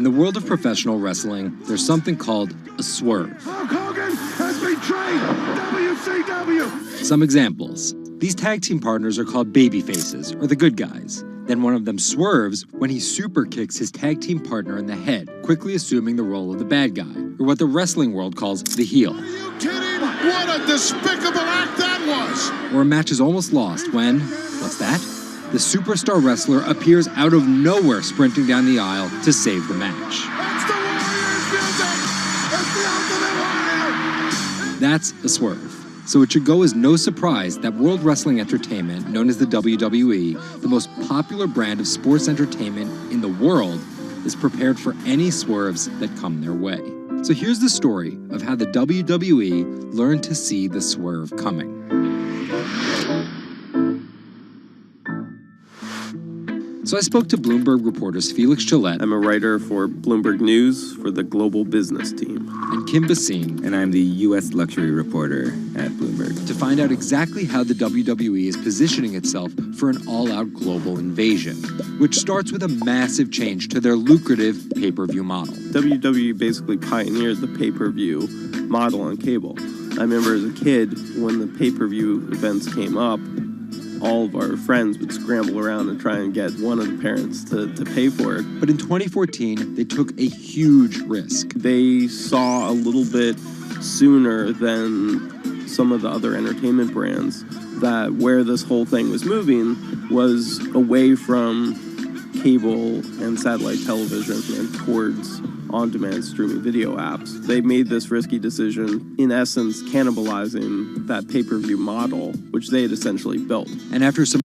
In the world of professional wrestling, there's something called a swerve. Hulk Hogan has betrayed WCW! Some examples. These tag team partners are called babyfaces, or the good guys. Then one of them swerves when he super kicks his tag team partner in the head, quickly assuming the role of the bad guy, or what the wrestling world calls the heel. Are you kidding? What a despicable act that was! Or a match is almost lost when, what's that? The superstar wrestler appears out of nowhere sprinting down the aisle to save the match. That's the Warriors music! That's the Ultimate Warrior! That's a swerve. So it should go as no surprise that World Wrestling Entertainment, known as the WWE, the most popular brand of sports entertainment in the world, is prepared for any swerves that come their way. So here's the story of how the WWE learned to see the swerve coming. So I spoke to Bloomberg reporters Felix Gillette. I'm a writer for Bloomberg News for the global business team. And Kim Basine. And I'm the U.S. luxury reporter at Bloomberg. To find out exactly how the WWE is positioning itself for an all-out global invasion, which starts with a massive change to their lucrative pay-per-view model. WWE basically pioneered the pay-per-view model on cable. I remember as a kid, when the pay-per-view events came up, all of our friends would scramble around and try and get one of the parents to pay for it. But in 2014, they took a huge risk. They saw a little bit sooner than some of the other entertainment brands that where this whole thing was moving was away from cable and satellite television and towards on-demand streaming video apps. They made this risky decision, in essence, cannibalizing that pay-per-view model, which they had essentially built. And after some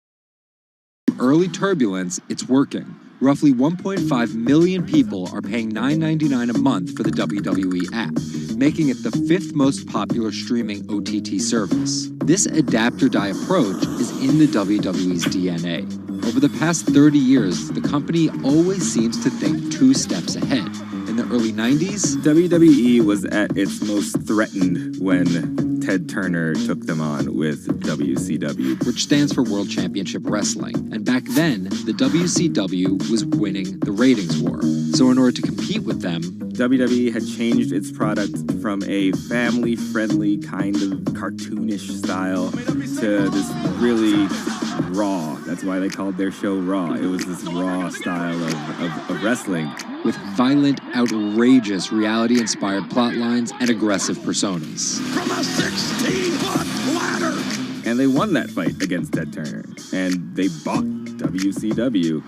early turbulence, it's working. Roughly 1.5 million people are paying $9.99 a month for the WWE app, making it the 5th most popular streaming OTT service. This adapt-or-die approach is in the WWE's DNA. Over the past 30 years, the company always seems to think 2 steps ahead. In the early 90s, WWE was at its most threatened when Ted Turner took them on with WCW, which stands for World Championship Wrestling. And back then, the WCW was winning the ratings war. So in order to compete with them, WWE had changed its product from a family-friendly kind of cartoonish style to this really raw. That's why they called their show Raw. It was this raw style of wrestling. With violent, outrageous, reality-inspired plot lines and aggressive personas. From a 16-foot ladder! And they won that fight against Ted Turner. And they bought WCW.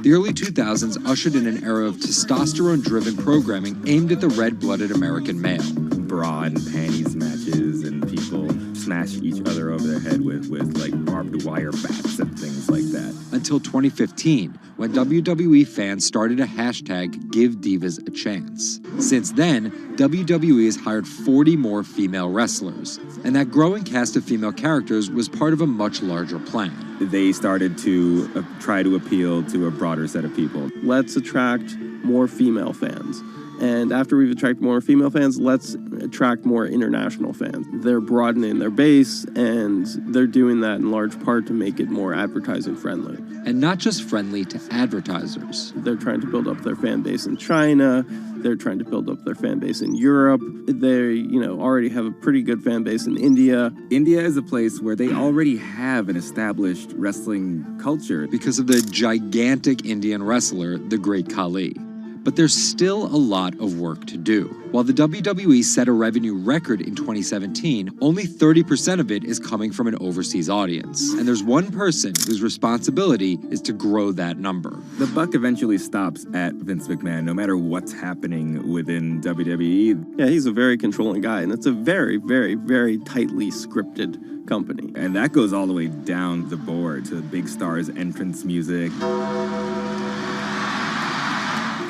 The early 2000s ushered in an era of testosterone-driven programming aimed at the red-blooded American male. Bra and panties matches, and people smash each other over their head with like barbed wire bats and things like that. Until 2015, when WWE fans started a hashtag Give Divas a Chance. Since then, WWE has hired 40 more female wrestlers, and that growing cast of female characters was part of a much larger plan. They started to try to appeal to a broader set of people. Let's attract more female fans. And after we've attracted more female fans, let's attract more international fans. They're broadening their base, and they're doing that in large part to make it more advertising friendly. And not just friendly to advertisers. They're trying to build up their fan base in China. They're trying to build up their fan base in Europe. They, already have a pretty good fan base in India. India is a place where they already have an established wrestling culture. Because of the gigantic Indian wrestler, the Great Khali. But there's still a lot of work to do. While the WWE set a revenue record in 2017, only 30% of it is coming from an overseas audience. And there's one person whose responsibility is to grow that number. The buck eventually stops at Vince McMahon, no matter what's happening within WWE. Yeah, he's a very controlling guy, and it's a very, very, very tightly scripted company. And that goes all the way down the board to big stars' entrance music.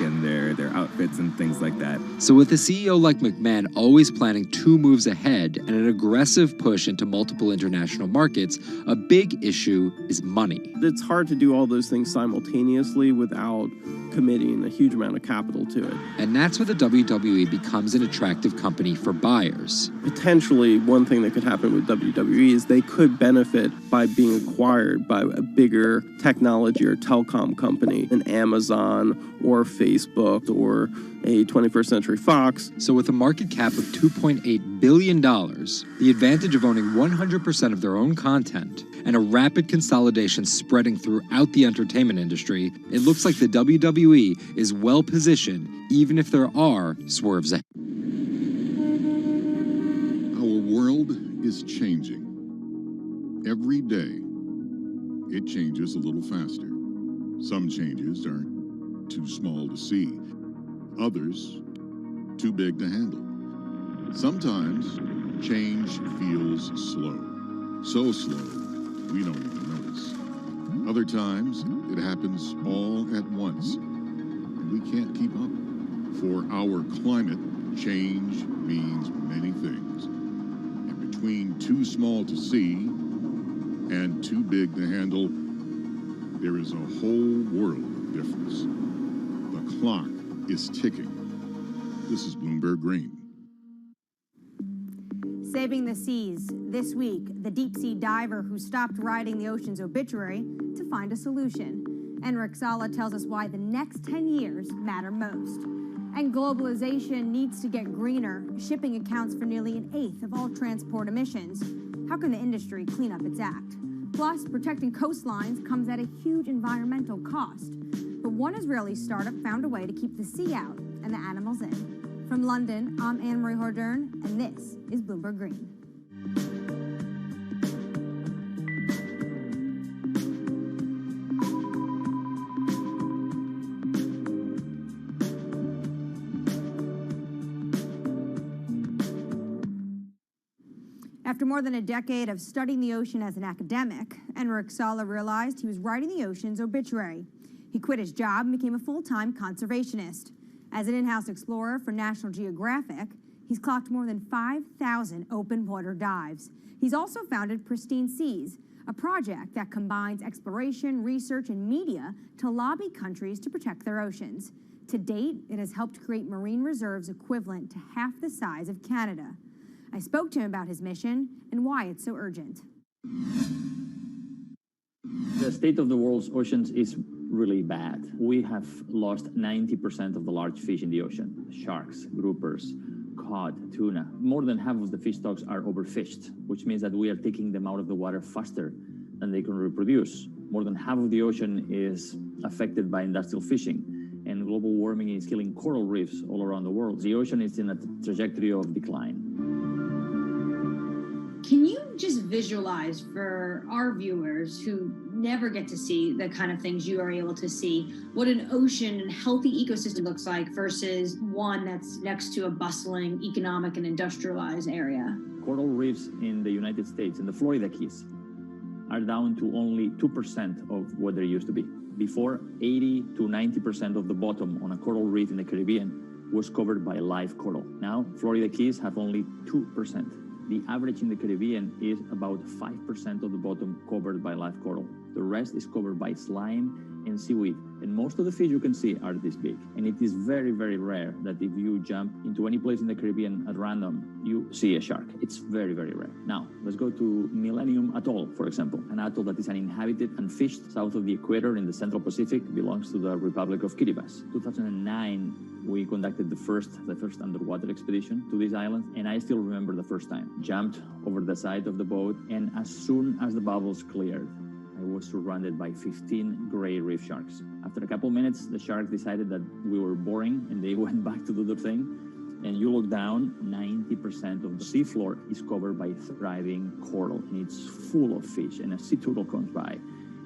And wear their outfits and things like that. So with a CEO like McMahon always planning 2 moves ahead and an aggressive push into multiple international markets, a big issue is money. It's hard to do all those things simultaneously without committing a huge amount of capital to it. And that's where the WWE becomes an attractive company for buyers. Potentially, one thing that could happen with WWE is they could benefit by being acquired by a bigger technology or telecom company, an Amazon or Facebook or a 21st Century Fox. So with a market cap of $2.8 billion, the advantage of owning 100% of their own content, and a rapid consolidation spreading throughout the entertainment industry, it looks like the WWE is well positioned, even if there are swerves ahead. Our world is changing. Every day, it changes a little faster. Some changes are too small to see. Others, too big to handle. Sometimes, change feels slow. So slow, we don't even notice. Other times, it happens all at once, and we can't keep up. For our climate, change means many things. And between too small to see and too big to handle, there is a whole world of difference. The clock is ticking. This is Bloomberg Green. Saving the seas. This week, the deep-sea diver who stopped writing the ocean's obituary to find a solution. Enric Sala tells us why the next 10 years matter most. And globalization needs to get greener. Shipping accounts for nearly 1/8 of all transport emissions. How can the industry clean up its act? Plus, protecting coastlines comes at a huge environmental cost. But one Israeli startup found a way to keep the sea out and the animals in. From London, I'm Anne-Marie Hordern, and this is Bloomberg Green. After more than a decade of studying the ocean as an academic, Enric Sala realized he was writing the ocean's obituary. He quit his job and became a full-time conservationist. As an in-house explorer for National Geographic, he's clocked more than 5,000 open water dives. He's also founded Pristine Seas, a project that combines exploration, research, and media to lobby countries to protect their oceans. To date, it has helped create marine reserves equivalent to half the size of Canada. I spoke to him about his mission and why it's so urgent. The state of the world's oceans is really bad. We have lost 90% of the large fish in the ocean. Sharks, groupers, cod, tuna. More than half of the fish stocks are overfished, which means that we are taking them out of the water faster than they can reproduce. More than half of the ocean is affected by industrial fishing, and global warming is killing coral reefs all around the world. The ocean is in a trajectory of decline. Can you just visualize for our viewers who never get to see the kind of things you are able to see, what an ocean and healthy ecosystem looks like versus one that's next to a bustling economic and industrialized area? Coral reefs in the United States, in the Florida Keys, are down to only 2% of what they used to be. Before, 80 to 90% of the bottom on a coral reef in the Caribbean was covered by live coral. Now, Florida Keys have only 2%. The average in the Caribbean is about 5% of the bottom covered by live coral. The rest is covered by slime and seaweed. And most of the fish you can see are this big. And it is very, very rare that if you jump into any place in the Caribbean at random, you see a shark. It's very, very rare. Now, let's go to Millennium Atoll, for example. An atoll that is uninhabited and fished south of the equator in the Central Pacific, belongs to the Republic of Kiribati. 2009, we conducted the first underwater expedition to this island, and I still remember the first time. Jumped over the side of the boat, and as soon as the bubbles cleared, I was surrounded by 15 gray reef sharks. After a couple minutes, the sharks decided that we were boring, and they went back to do their thing. And you look down, 90% of the seafloor is covered by thriving coral, and it's full of fish, and a sea turtle comes by.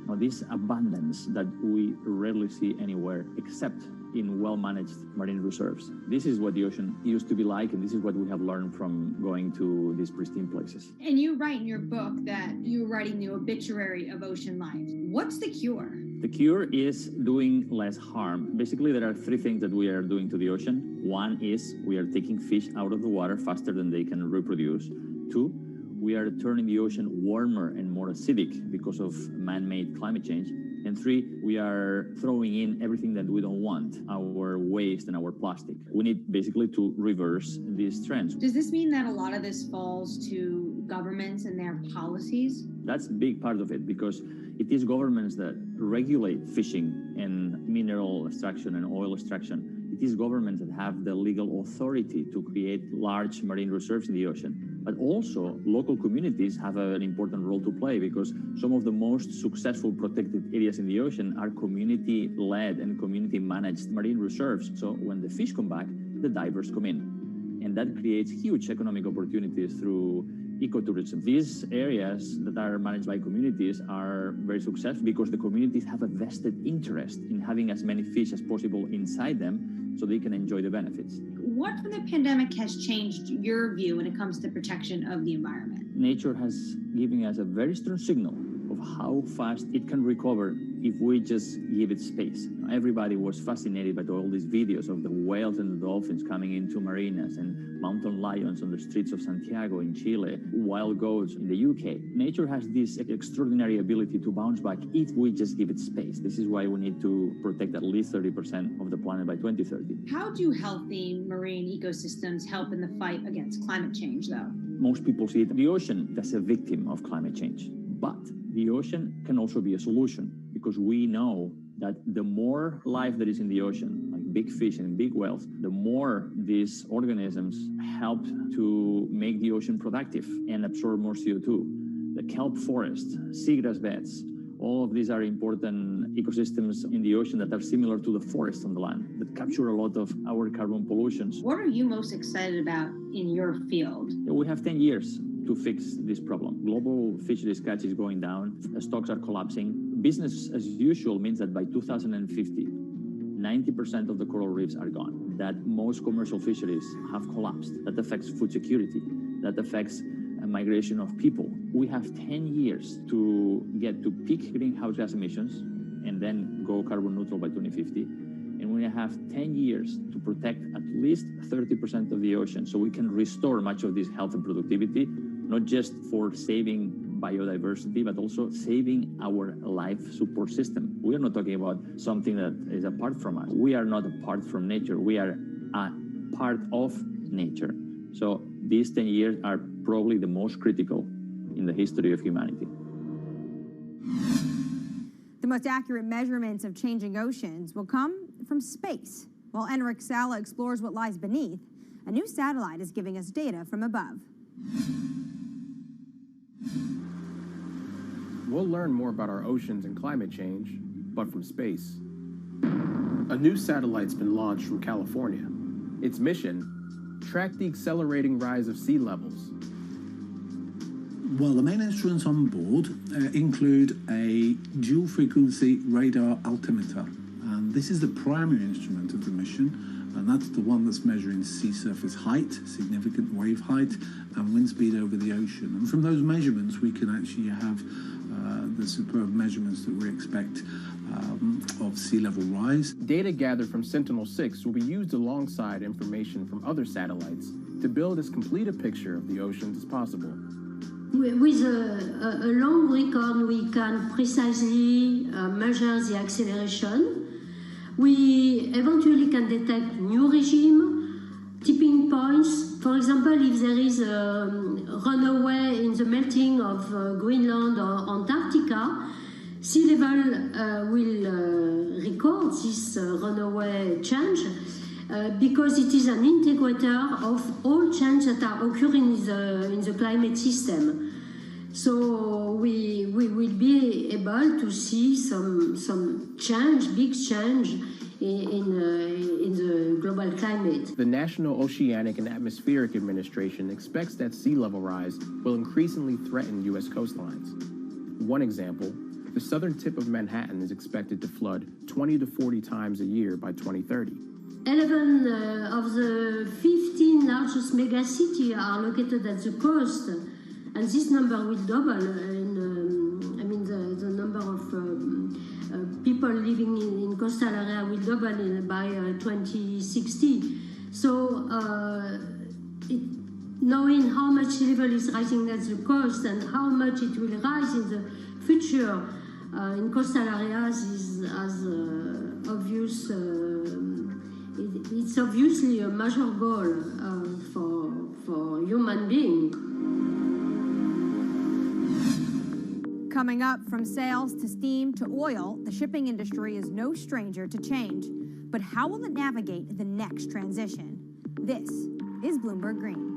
Now, this abundance that we rarely see anywhere except in well-managed marine reserves. This is what the ocean used to be like, and this is what we have learned from going to these pristine places. And you write in your book that you're writing the obituary of ocean life. What's the cure? The cure is doing less harm. Basically, there are three things that we are doing to the ocean. One is we are taking fish out of the water faster than they can reproduce. Two, we are turning the ocean warmer and more acidic because of man-made climate change. And three, we are throwing in everything that we don't want, our waste and our plastic. We need basically to reverse these trends. Does this mean that a lot of this falls to governments and their policies? That's a big part of it, because it is governments that regulate fishing and mineral extraction and oil extraction. It is governments that have the legal authority to create large marine reserves in the ocean. But also, local communities have an important role to play, because some of the most successful protected areas in the ocean are community-led and community-managed marine reserves. So when the fish come back, the divers come in. And that creates huge economic opportunities through ecotourism. These areas that are managed by communities are very successful because the communities have a vested interest in having as many fish as possible inside them so they can enjoy the benefits. What from the pandemic has changed your view when it comes to protection of the environment? Nature has given us a very strong signal of how fast it can recover if we just give it space. Everybody was fascinated by all these videos of the whales and the dolphins coming into marinas, and mountain lions on the streets of Santiago in Chile, wild goats in the UK. Nature has this extraordinary ability to bounce back if we just give it space. This is why we need to protect at least 30% of the planet by 2030. How do healthy marine ecosystems help in the fight against climate change, though? Most people see the ocean as a victim of climate change. But the ocean can also be a solution, because we know that the more life there is in the ocean, like big fish and big whales, the more these organisms help to make the ocean productive and absorb more CO2. The kelp forest, seagrass beds, all of these are important ecosystems in the ocean that are similar to the forests on the land, that capture a lot of our carbon pollutions. What are you most excited about in your field? We have 10 years to fix this problem. Global fisheries catch is going down, stocks are collapsing. Business as usual means that by 2050, 90% of the coral reefs are gone, that most commercial fisheries have collapsed. That affects food security, that affects a migration of people. We have 10 years to get to peak greenhouse gas emissions and then go carbon neutral by 2050. And we have 10 years to protect at least 30% of the ocean so we can restore much of this health and productivity, not just for saving biodiversity, but also saving our life support system. We are not talking about something that is apart from us. We are not apart from nature. We are a part of nature. So these 10 years are probably the most critical in the history of humanity. The most accurate measurements of changing oceans will come from space. While Enric Sala explores what lies beneath, a new satellite is giving us data from above. We'll learn more about our oceans and climate change, but from space. A new satellite's been launched from California. Its mission, track the accelerating rise of sea levels. Well, the main instruments on board include a dual-frequency radar altimeter. And this is the primary instrument of the mission, and that's the one that's measuring sea surface height, significant wave height, and wind speed over the ocean. And from those measurements, we can actually have the superb measurements that we expect of sea level rise. Data gathered from Sentinel-6 will be used alongside information from other satellites to build as complete a picture of the oceans as possible. With a long record, we can precisely measure the acceleration. We eventually can detect new regime, tipping points. For example, if there is a runaway in the melting of Greenland or Antarctica, sea level will record this runaway change because it is an integrator of all changes that are occurring in the climate system. So we will be able to see some change, big change in the global climate. The National Oceanic and Atmospheric Administration expects that sea level rise will increasingly threaten U.S. coastlines. One example, the southern tip of Manhattan is expected to flood 20 to 40 times a year by 2030. 11 of the 15 largest megacities are located at the coast, and this number will double. The number of people living in coastal area will double by 2060. So knowing how much sea level is rising at the coast and how much it will rise in the future in coastal areas is as obvious. It's obviously a major goal for human beings. Coming up, from sails to steam to oil, the shipping industry is no stranger to change. But how will it navigate the next transition? This is Bloomberg Green.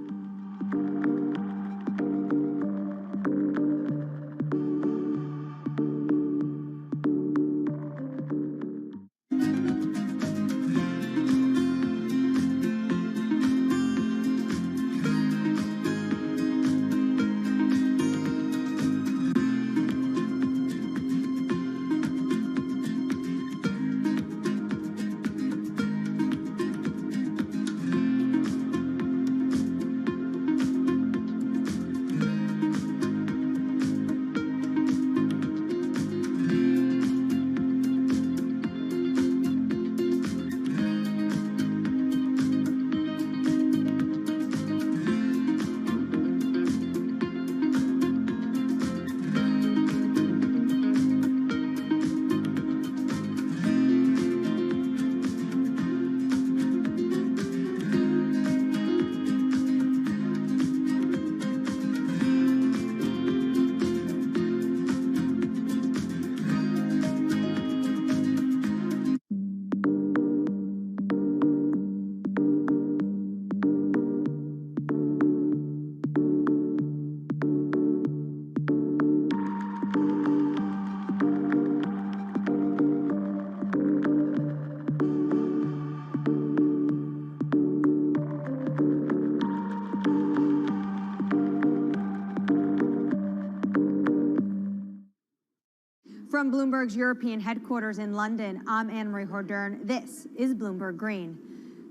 From Bloomberg's European headquarters in London, I'm Anne-Marie Hordern. This is Bloomberg Green.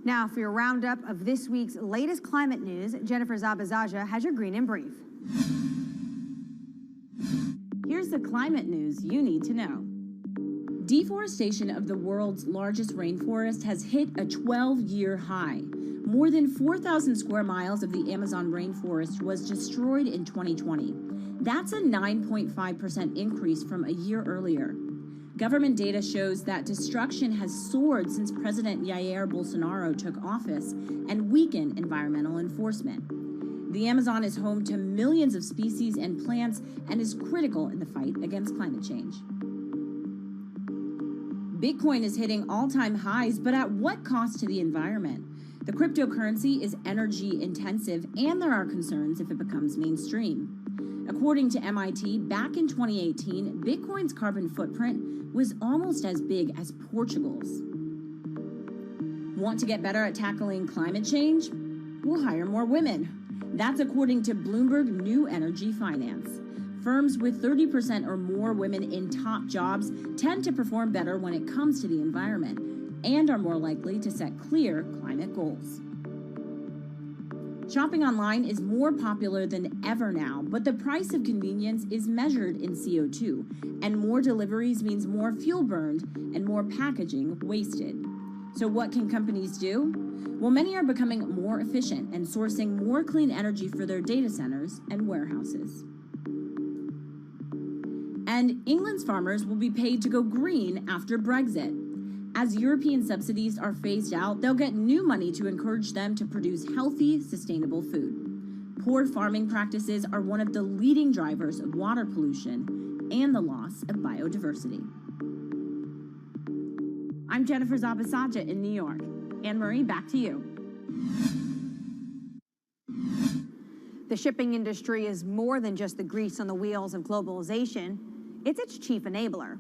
Now, for your roundup of this week's latest climate news, Jennifer Zabazaja has your Green in Brief. Here's the climate news you need to know. Deforestation of the world's largest rainforest has hit a 12-year high. More than 4,000 square miles of the Amazon rainforest was destroyed in 2020. That's a 9.5% increase from a year earlier. Government data shows that destruction has soared since President Jair Bolsonaro took office and weakened environmental enforcement. The Amazon is home to millions of species and plants and is critical in the fight against climate change. Bitcoin is hitting all-time highs, but at what cost to the environment? The cryptocurrency is energy intensive, and there are concerns if it becomes mainstream. According to MIT, back in 2018, Bitcoin's carbon footprint was almost as big as Portugal's. Want to get better at tackling climate change? We'll hire more women. That's according to Bloomberg New Energy Finance. Firms with 30% or more women in top jobs tend to perform better when it comes to the environment and are more likely to set clear climate goals. Shopping online is more popular than ever now, but the price of convenience is measured in CO2, and more deliveries means more fuel burned and more packaging wasted. So what can companies do? Well, many are becoming more efficient and sourcing more clean energy for their data centers and warehouses. And England's farmers will be paid to go green after Brexit. As European subsidies are phased out, they'll get new money to encourage them to produce healthy, sustainable food. Poor farming practices are one of the leading drivers of water pollution and the loss of biodiversity. I'm Jennifer Zabazaja in New York. Anne-Marie, back to you. The shipping industry is more than just the grease on the wheels of globalization. It's its chief enabler.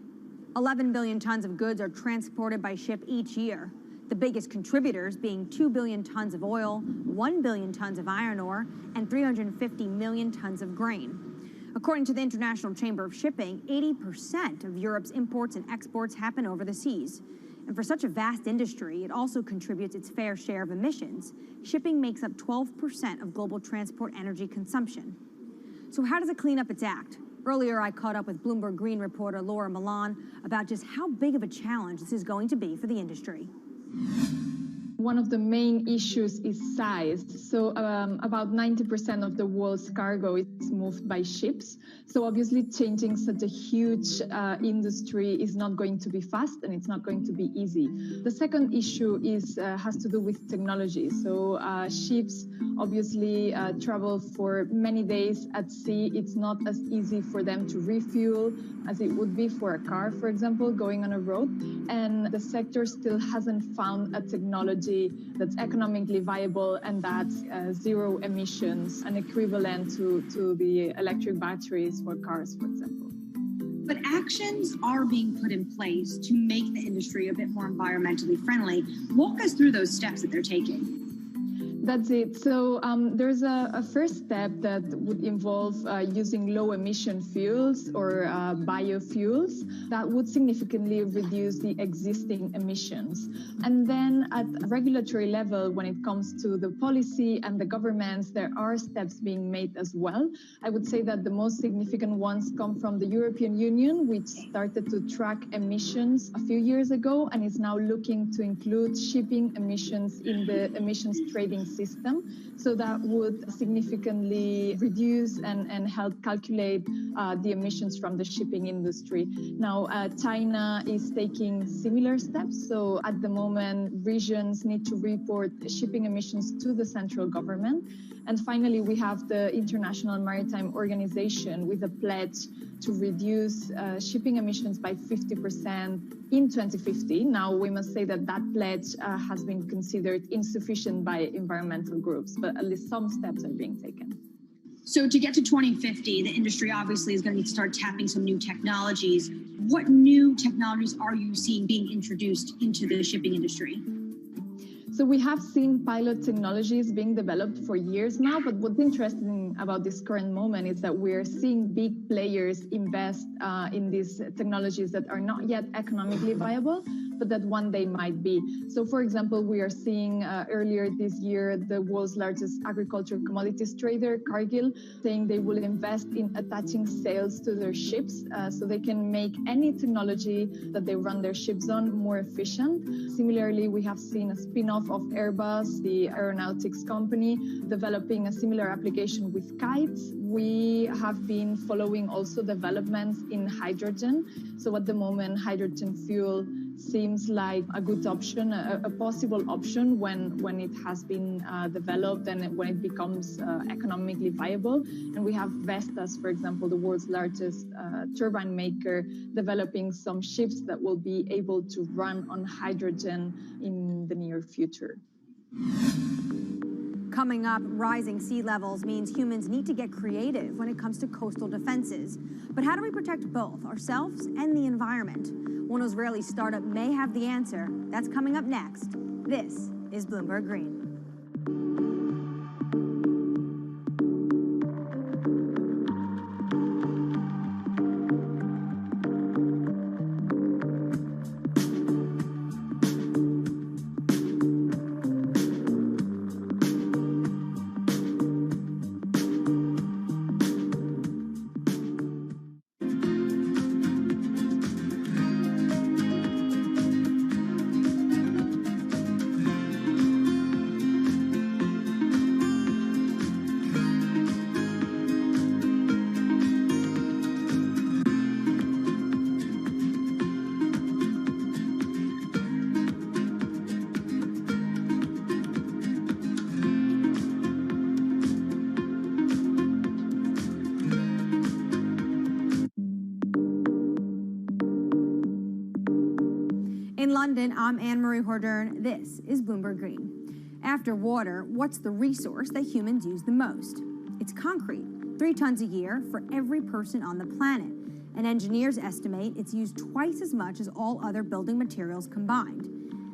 11 billion tons of goods are transported by ship each year, the biggest contributors being 2 billion tons of oil, 1 billion tons of iron ore, and 350 million tons of grain. According to the International Chamber of Shipping, 80% of Europe's imports and exports happen over the seas. And for such a vast industry, it also contributes its fair share of emissions. Shipping makes up 12% of global transport energy consumption. So how does it clean up its act? Earlier, I caught up with Bloomberg Green reporter Laura Milan about just how big of a challenge this is going to be for the industry. One of the main issues is size. So about 90% of the world's cargo is moved by ships. So obviously changing such a huge industry is not going to be fast, and it's not going to be easy. The second issue has to do with technology. So ships obviously travel for many days at sea. It's not as easy for them to refuel as it would be for a car, for example, going on a road. And the sector still hasn't found a technology that's economically viable and that's zero emissions and equivalent to the electric batteries for cars, for example. But actions are being put in place to make the industry a bit more environmentally friendly. Walk us through those steps that they're taking. That's it. So there's a first step that would involve using low emission fuels or biofuels that would significantly reduce the existing emissions. And then at a regulatory level, when it comes to the policy and the governments, there are steps being made as well. I would say that the most significant ones come from the European Union, which started to track emissions a few years ago and is now looking to include shipping emissions in the emissions trading system. So that would significantly reduce and help calculate the emissions from the shipping industry. Now, China is taking similar steps. So at the moment, regions need to report shipping emissions to the central government. And finally, we have the International Maritime Organization with a pledge to reduce shipping emissions by 50% in 2050. Now, we must say that that pledge has been considered insufficient by environmental groups, but at least some steps are being taken. So to get to 2050, the industry obviously is going to need to start tapping some new technologies. What new technologies are you seeing being introduced into the shipping industry? So we have seen pilot technologies being developed for years now, but what's interesting about this current moment is that we're seeing big players invest in these technologies that are not yet economically viable, but that one day might be. So for example, we are seeing earlier this year, the world's largest agricultural commodities trader, Cargill, saying they will invest in attaching sails to their ships so they can make any technology that they run their ships on more efficient. Similarly, we have seen a spin-off of Airbus, the aeronautics company, developing a similar application with kites. We have been following also developments in hydrogen. So at the moment, hydrogen fuel seems like a good option, a possible option when it has been developed and when it becomes economically viable. And we have Vestas, for example, the world's largest turbine maker, developing some ships that will be able to run on hydrogen in the near future. Coming up, rising sea levels means humans need to get creative when it comes to coastal defenses. But how do we protect both ourselves and the environment? One Israeli startup may have the answer. That's coming up next. This is Bloomberg Green. In London, I'm Anne-Marie Hordern. This is Bloomberg Green. After water, what's the resource that humans use the most? It's concrete, 3 tons a year for every person on the planet. And engineers estimate it's used twice as much as all other building materials combined.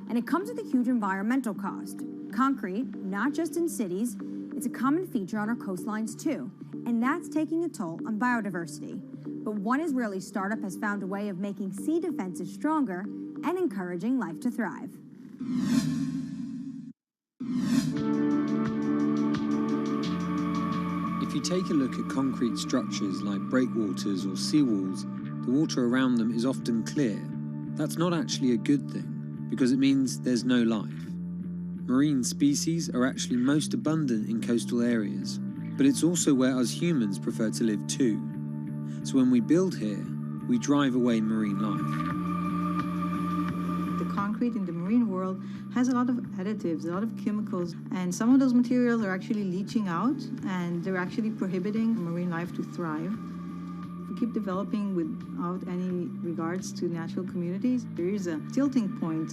And it comes with a huge environmental cost. Concrete, not just in cities, it's a common feature on our coastlines too. And that's taking a toll on biodiversity. But one Israeli startup has found a way of making sea defenses stronger and encouraging life to thrive. If you take a look at concrete structures like breakwaters or seawalls, the water around them is often clear. That's not actually a good thing, because it means there's no life. Marine species are actually most abundant in coastal areas, but it's also where us humans prefer to live too. So when we build here, we drive away marine life. The concrete in the marine world has a lot of additives, a lot of chemicals, and some of those materials are actually leaching out, and they're actually prohibiting marine life to thrive. If we keep developing without any regards to natural communities, there is a tilting point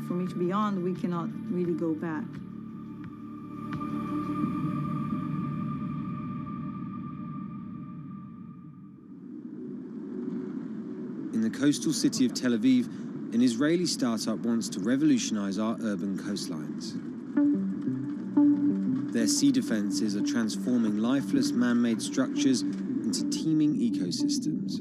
from which beyond we cannot really go back. In the coastal city of Tel Aviv, an Israeli startup wants to revolutionize our urban coastlines. Their sea defenses are transforming lifeless man-made structures into teeming ecosystems.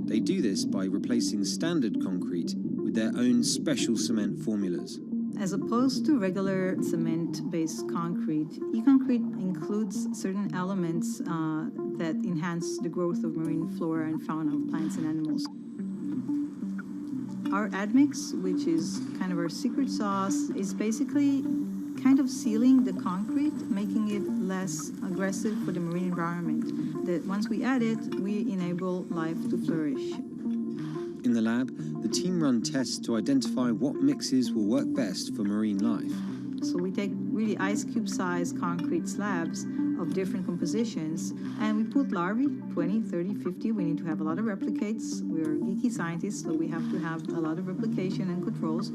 They do this by replacing standard concrete with their own special cement formulas. As opposed to regular cement-based concrete, e-concrete includes certain elements that enhance the growth of marine flora and fauna of plants and animals. Our admix, which is kind of our secret sauce, is basically kind of sealing the concrete, making it less aggressive for the marine environment. That once we add it, we enable life to flourish. In the lab, the team run tests to identify what mixes will work best for marine life. So we take really ice cube sized concrete slabs of different compositions, and we put larvae, 20, 30, 50. We need to have a lot of replicates. We're geeky scientists, so we have to have a lot of replication and controls.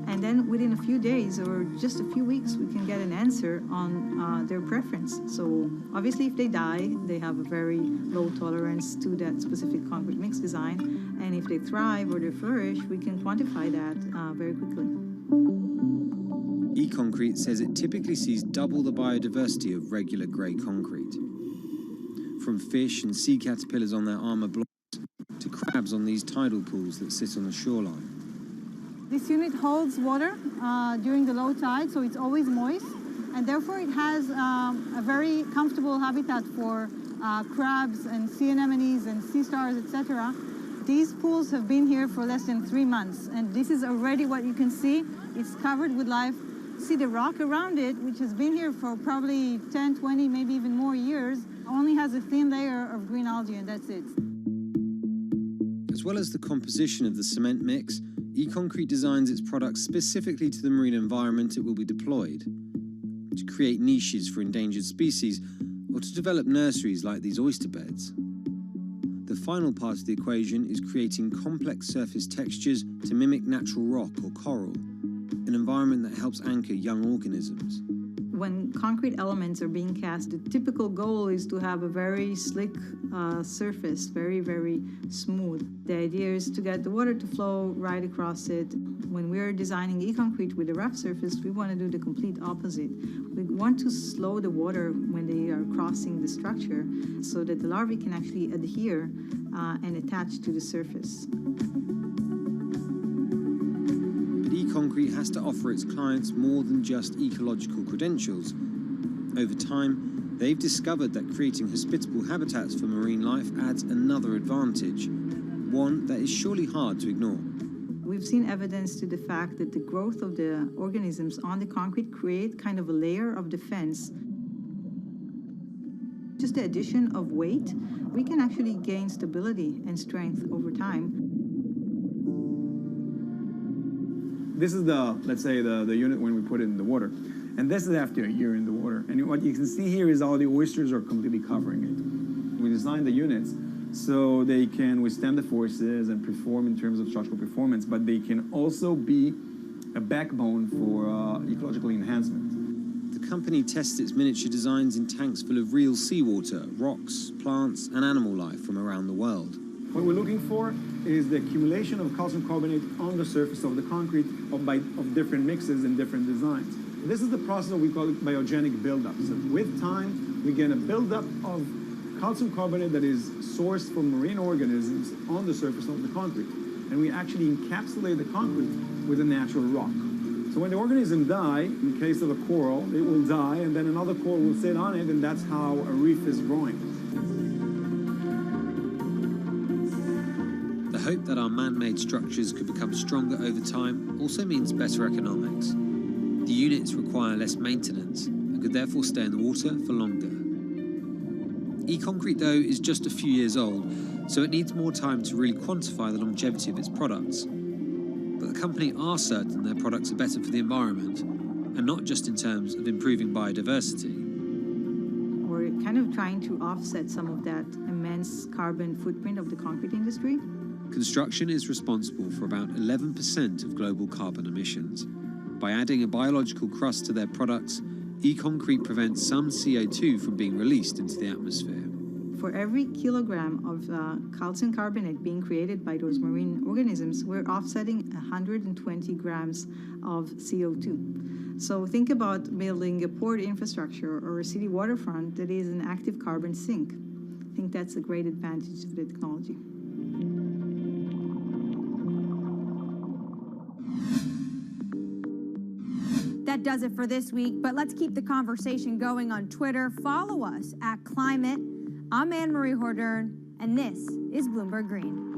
And then within a few days or just a few weeks, we can get an answer on their preference. So obviously if they die, they have a very low tolerance to that specific concrete mix design. And if they thrive or they flourish, we can quantify that very quickly. E-concrete says it typically sees double the biodiversity of regular grey concrete. From fish and sea caterpillars on their armour blocks to crabs on these tidal pools that sit on the shoreline. This unit holds water during the low tide, so it's always moist, and therefore it has a very comfortable habitat for crabs and sea anemones and sea stars, etc. These pools have been here for less than 3 months, and this is already what you can see. It's covered with life. See the rock around it, which has been here for probably 10, 20, maybe even more years, only has a thin layer of green algae, and that's it. As well as the composition of the cement mix, E-concrete designs its products specifically to the marine environment it will be deployed, to create niches for endangered species, or to develop nurseries like these oyster beds. The final part of the equation is creating complex surface textures to mimic natural rock or coral, an environment that helps anchor young organisms. When concrete elements are being cast, the typical goal is to have a very slick surface, very, very smooth. The idea is to get the water to flow right across it. When we're designing e-concrete with a rough surface, we want to do the complete opposite. We want to slow the water when they are crossing the structure so that the larvae can actually adhere and attach to the surface. E-concrete has to offer its clients more than just ecological credentials. Over time, they've discovered that creating hospitable habitats for marine life adds another advantage, one that is surely hard to ignore. We've seen evidence to the fact that the growth of the organisms on the concrete create kind of a layer of defense. Just the addition of weight, we can actually gain stability and strength over time. This is let's say the unit when we put it in the water. And this is after a year in the water. And what you can see here is all the oysters are completely covering it. We designed the units so they can withstand the forces and perform in terms of structural performance, but they can also be a backbone for ecological enhancement. The company tests its miniature designs in tanks full of real seawater, rocks, plants, and animal life from around the world. What we're looking for is the accumulation of calcium carbonate on the surface of the concrete of different mixes and different designs. This is the process that we call biogenic buildup. So with time, we get a buildup of calcium carbonate that is sourced from marine organisms on the surface of the concrete. And we actually encapsulate the concrete with a natural rock. So when the organism die, in the case of a coral, it will die, and then another coral will sit on it, and that's how a reef is growing. The hope that our man-made structures could become stronger over time also means better economics. The units require less maintenance and could therefore stay in the water for longer. E-concrete, though, is just a few years old, so it needs more time to really quantify the longevity of its products. But the company are certain their products are better for the environment, and not just in terms of improving biodiversity. We're kind of trying to offset some of that immense carbon footprint of the concrete industry. Construction is responsible for about 11% of global carbon emissions. By adding a biological crust to their products, e-concrete prevents some CO2 from being released into the atmosphere. For every kilogram of calcium carbonate being created by those marine organisms, we're offsetting 120 grams of CO2. So think about building a port infrastructure or a city waterfront that is an active carbon sink. I think that's a great advantage of the technology. That does it for this week, but let's keep the conversation going on Twitter. Follow us at Climate. I'm Anne-Marie Hordern, and this is Bloomberg Green.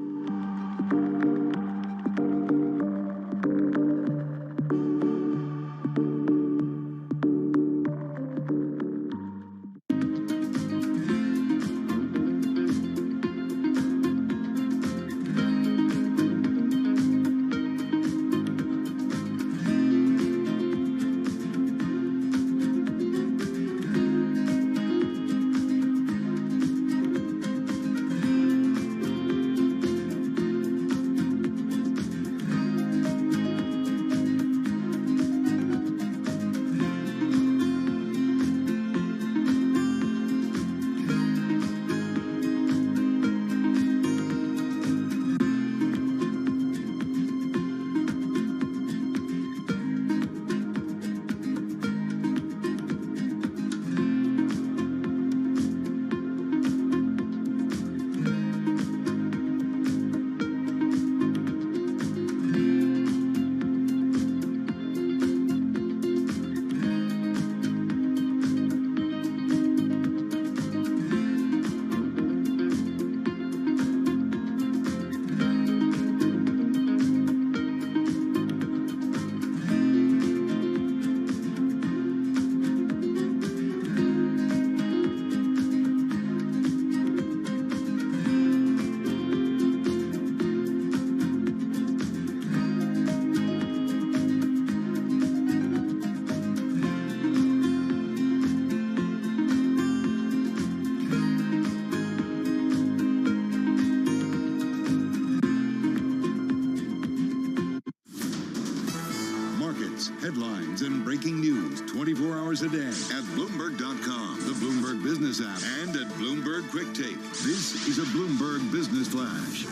Headlines and breaking news 24 hours a day at Bloomberg.com, the Bloomberg Business app, and at Bloomberg Quick Take. This is a Bloomberg Business Flash.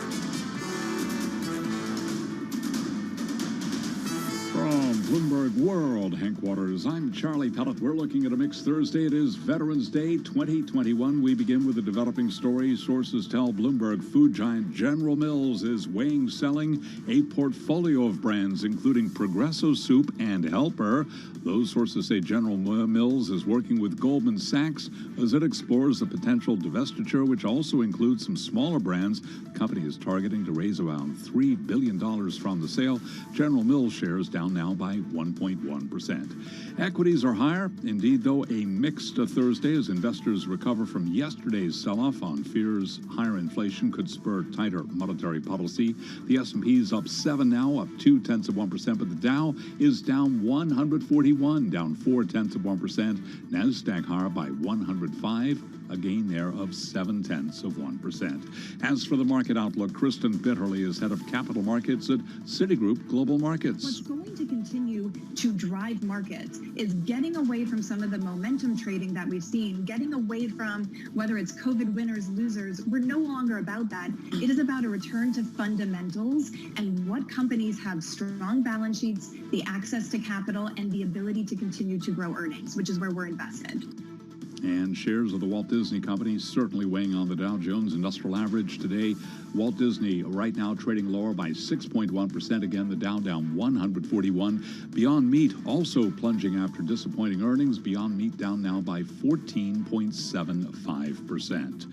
From Bloomberg World Headquarters, I'm Charlie Pellet. We're looking at a mixed Thursday. It is Veterans Day 2021. We begin with a developing story. Sources tell Bloomberg food giant General Mills is weighing selling a portfolio of brands, including Progresso Soup and Helper. Those sources say General Mills is working with Goldman Sachs as it explores a potential divestiture, which also includes some smaller brands. The company is targeting to raise around $3 billion from the sale. General Mills shares down now by 1.1%. Equities are higher. Indeed, though, a mixed Thursday as investors recover from yesterday's sell-off on fears higher inflation could spur tighter monetary policy. The S&P is up 7 now, up 0.2%, but the Dow is down 141, down 0.4%. NASDAQ higher by 105. A gain there of 0.7%. As for the market outlook, Kristen Bitterly is head of capital markets at Citigroup Global Markets. What's going to continue to drive markets is getting away from some of the momentum trading that we've seen, getting away from whether it's COVID winners, losers. We're no longer about that. It is about a return to fundamentals and what companies have strong balance sheets, the access to capital, and the ability to continue to grow earnings, which is where we're invested. And shares of the Walt Disney Company certainly weighing on the Dow Jones Industrial Average today. Walt Disney right now trading lower by 6.1%. Again, the Dow down 141. Beyond Meat also plunging after disappointing earnings. Beyond Meat down now by 14.75%.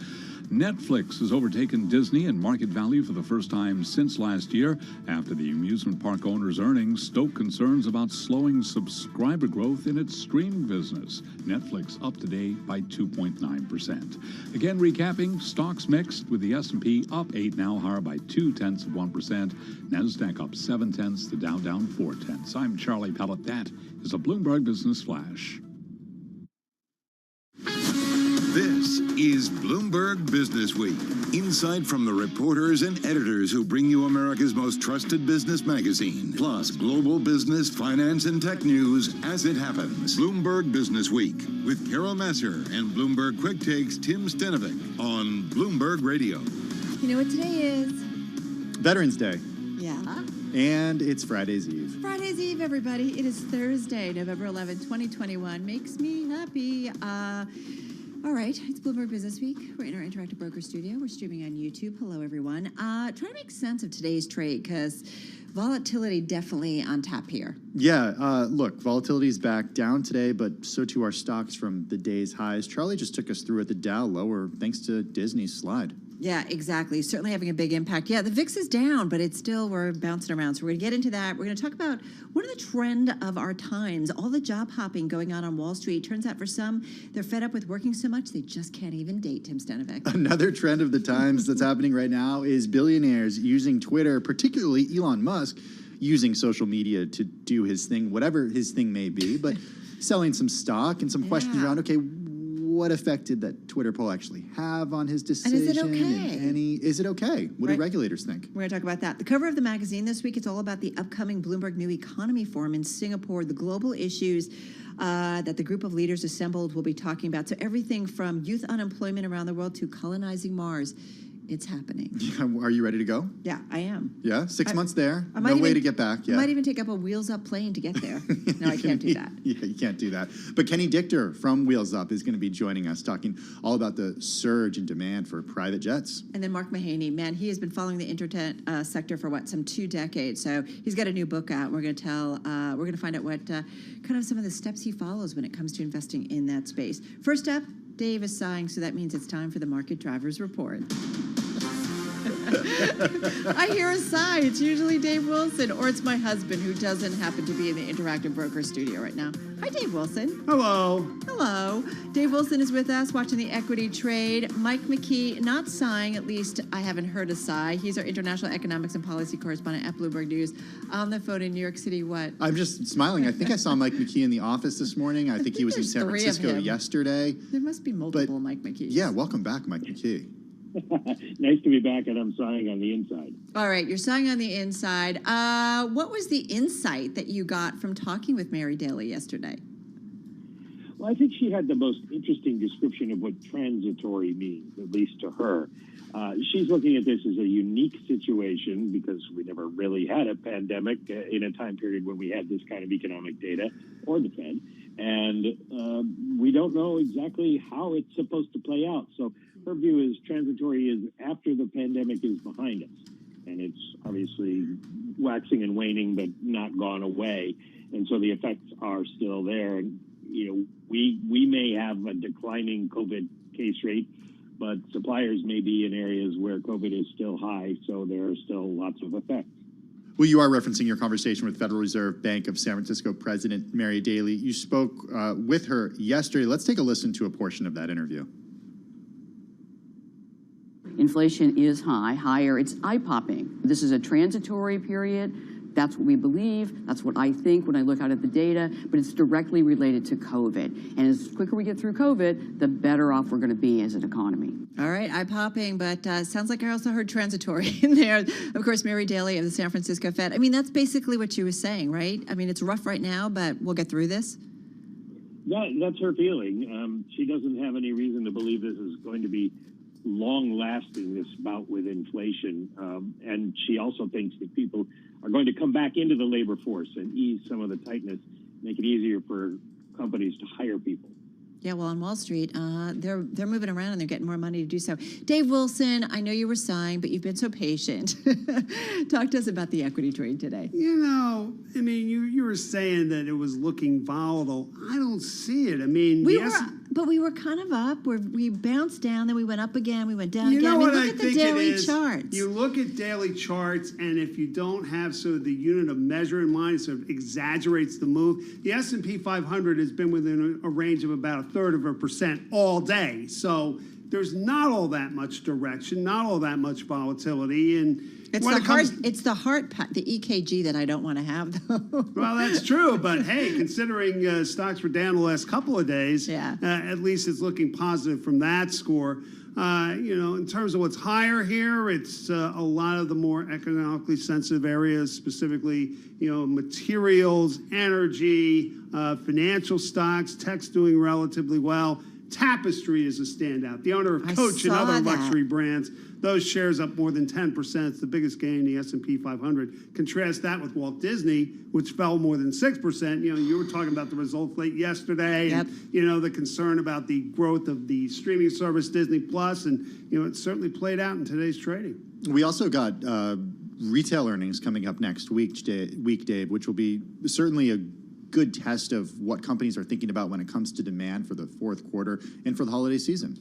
Netflix has overtaken Disney in market value for the first time since last year. After the amusement park owner's earnings stoked concerns about slowing subscriber growth in its streaming business. Netflix up today by 2.9%. Again, recapping, stocks mixed with the S&P up 8 now, higher by 0.2%. NASDAQ up 0.7, the Dow down 0.4. I'm Charlie Pellet. That is a Bloomberg Business Flash. This is Bloomberg Business Week. Insight from the reporters and editors who bring you America's most trusted business magazine. Plus, global business, finance, and tech news as it happens. Bloomberg Business Week with Carol Messer and Bloomberg Quick Takes Tim Stenovic on Bloomberg Radio. You know what today is? Veterans Day. Yeah. And it's Friday's Eve. Friday's Eve, everybody. It is Thursday, November 11, 2021. Makes me happy. All right, it's Bloomberg Business Week. We're in our Interactive Broker studio. We're streaming on YouTube. Hello, everyone. Trying to make sense of today's trade because volatility definitely on tap here. Yeah, look, volatility is back down today, but so too are stocks from the day's highs. Charlie just took us through at the Dow lower thanks to Disney's slide. Yeah, exactly. Certainly having a big impact. Yeah, the VIX is down, but it's still, we're bouncing around. So we're going to get into that. We're going to talk about what are the trend of our times, all the job hopping going on Wall Street. Turns out for some, they're fed up with working so much, they just can't even date, Tim Stenovic. Another trend of the times that's happening right now is billionaires using Twitter, particularly Elon Musk, using social media to do his thing, whatever his thing may be, but selling some stock and some questions around, okay, what effect did that Twitter poll actually have on his decision? And is it okay? Is it okay? What do regulators think? We're going to talk about that. The cover of the magazine this week is all about the upcoming Bloomberg New Economy Forum in Singapore, the global issues that the group of leaders assembled will be talking about. So everything from youth unemployment around the world to colonizing Mars. It's happening. Yeah, are you ready to go? Yeah, I am. Yeah, 6 months there. No way to get back. Yeah. I might even take up a Wheels Up plane to get there. No, I can't do that. Yeah, you can't do that. But Kenny Dichter from Wheels Up is going to be joining us, talking all about the surge in demand for private jets. And then Mark Mahaney, man, he has been following the internet sector for some 2 decades. So he's got a new book out. We're going to find out what kind of some of the steps he follows when it comes to investing in that space. First up, Dave is sighing, so that means it's time for the Market Drivers Report. I hear a sigh. It's usually Dave Wilson, or it's my husband, who doesn't happen to be in the Interactive Broker studio right now. Hi, Dave Wilson. Hello. Hello. Dave Wilson is with us watching the equity trade. Mike McKee, not sighing, at least I haven't heard a sigh. He's our international economics and policy correspondent at Bloomberg News. On the phone in New York City, what? I'm just smiling. I think I saw Mike McKee in the office this morning. I think he was in San Francisco yesterday. There must be multiple Mike McKees. Yeah, welcome back, Mike McKee. Nice to be back, and I'm sighing on the inside. All right, you're sighing on the inside. What was the insight that you got from talking with Mary Daly yesterday? Well, I think she had the most interesting description of what transitory means, at least to her. She's looking at this as a unique situation because we never really had a pandemic in a time period when we had this kind of economic data or the Fed. And we don't know exactly how it's supposed to play out. So her view is transitory is after the pandemic is behind us. And it's obviously waxing and waning, but not gone away. And so the effects are still there. And, you know, we may have a declining COVID case rate, but suppliers may be in areas where COVID is still high. So there are still lots of effects. Well, you are referencing your conversation with Federal Reserve Bank of San Francisco President Mary Daly. You spoke with her yesterday. Let's take a listen to a portion of that interview. Inflation is higher. It's eye-popping. This is a transitory period. That's what we believe. That's what I think when I look out at the data, but it's directly related to COVID. And as quicker we get through COVID, the better off we're going to be as an economy. All right, eye-popping, but sounds like I also heard transitory in there. Of course, Mary Daly of the San Francisco Fed. I mean, that's basically what she was saying, right? I mean, it's rough right now, but we'll get through this. That's her feeling. She doesn't have any reason to believe this is going to be long-lasting, this bout with inflation. And she also thinks that people are going to come back into the labor force and ease some of the tightness, make it easier for companies to hire people. Yeah, well, on Wall Street, they're moving around and they're getting more money to do so. Dave Wilson, I know you were sighing, but you've been so patient. Talk to us about the equity trade today. You know, I mean, you were saying that it was looking volatile. I don't see it. I mean, But we were kind of up. We bounced down, then we went up again, we went down you again. know what look at the daily charts. You look at daily charts, and if you don't have sort of the unit of measure in mind, it sort of exaggerates the move. The S&P 500 has been within a range of about 1/3% all day. So there's not all that much direction, not all that much volatility, and It's the heart, the EKG that I don't want to have, though. Well, that's true, but hey, considering stocks were down the last couple of days, at least it's looking positive from that score. You know, in terms of what's higher here, it's a lot of the more economically sensitive areas, specifically, you know, materials, energy, financial stocks, tech's doing relatively well. Tapestry is a standout. The owner of Coach and other luxury brands, those shares up more than 10%. It's the biggest gain in the S&P 500. Contrast that with Walt Disney, which fell more than 6%. You know, you were talking about the results late yesterday, and you know the concern about the growth of the streaming service Disney Plus, and you know it certainly played out in today's trading. We also got retail earnings coming up next week, Dave, which will be certainly a good test of what companies are thinking about when it comes to demand for the fourth quarter and for the holiday season.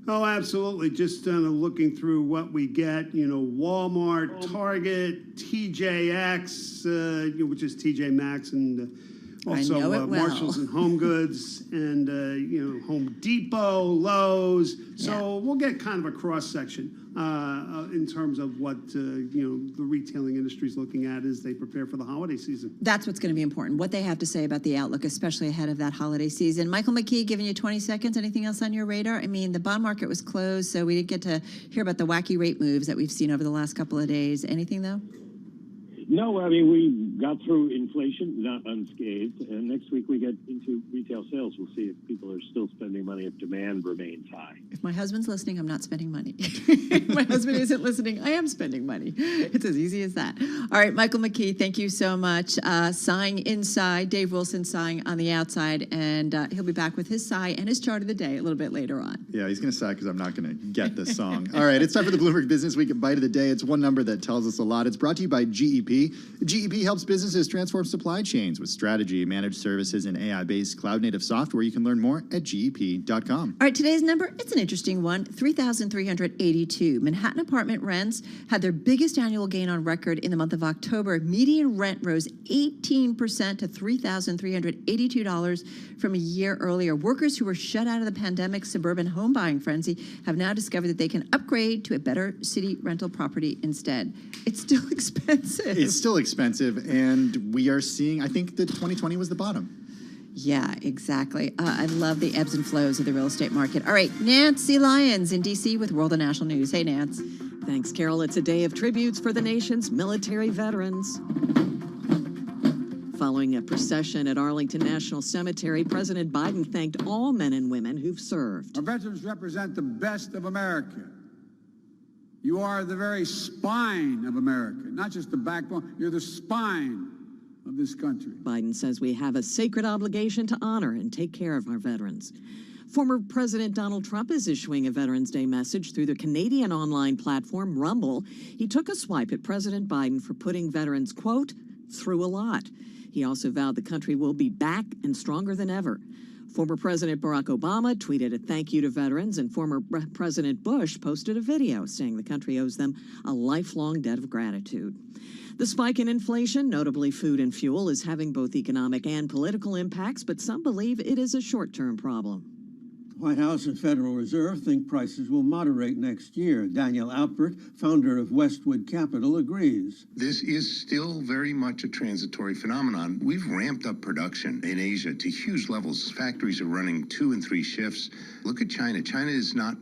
Oh, absolutely. Just looking through what we get, you know, Walmart, Target, TJX, which is TJ Maxx, and also Marshalls and Home Goods, and, you know, Home Depot, Lowe's. So we'll get kind of a cross-section in terms of what, you know, the retailing industry is looking at as they prepare for the holiday season. That's what's going to be important, what they have to say about the outlook, especially ahead of that holiday season. Michael McKee, giving you 20 seconds. Anything else on your radar? I mean, the bond market was closed, so we didn't get to hear about the wacky rate moves that we've seen over the last couple of days. Anything, though? No, I mean, we got through inflation, not unscathed, and next week we get into retail sales. We'll see if people are still spending money, if demand remains high. If my husband's listening, I'm not spending money. If my husband isn't listening, I am spending money. It's as easy as that. All right, Michael McKee, thank you so much. Sighing inside, Dave Wilson sighing on the outside, and he'll be back with his sigh and his chart of the day a little bit later on. Yeah, he's going to sigh because I'm not going to get this song. All right, it's time for the Bloomberg Business Week Bite of the Day. It's one number that tells us a lot. It's brought to you by GEP. GEP helps businesses transform supply chains with strategy, managed services, and AI-based cloud-native software. You can learn more at GEP.com. All right, today's number, it's an interesting one, 3,382. Manhattan apartment rents had their biggest annual gain on record in the month of October. Median rent rose 18% to $3,382 from a year earlier. Workers who were shut out of the pandemic suburban home buying frenzy have now discovered that they can upgrade to a better city rental property instead. It's still expensive. It's still expensive, and we are seeing, I think that 2020 was the bottom. Yeah, exactly. I love the ebbs and flows of the real estate market. All right, Nancy Lyons in D.C. with World and National News. Hey, Nance. Thanks, Carol. It's a day of tributes for the nation's military veterans. Following a procession at Arlington National Cemetery, President Biden thanked all men and women who've served. Our veterans represent the best of America. You are the very spine of America, not just the backbone. You're the spine of this country. Biden says we have a sacred obligation to honor and take care of our veterans. Former President Donald Trump is issuing a Veterans Day message through the Canadian online platform Rumble. He took a swipe at President Biden for putting veterans, quote, through a lot. He also vowed the country will be back and stronger than ever. Former President Barack Obama tweeted a thank you to veterans, and former President Bush posted a video saying the country owes them a lifelong debt of gratitude. The spike in inflation, notably food and fuel, is having both economic and political impacts, but some believe it is a short-term problem. The White House and Federal Reserve think prices will moderate next year. Daniel Alpert, founder of Westwood Capital, agrees. This is still very much a transitory phenomenon. We've ramped up production in Asia to huge levels. Factories are running 2 and 3 shifts. Look at China. China is not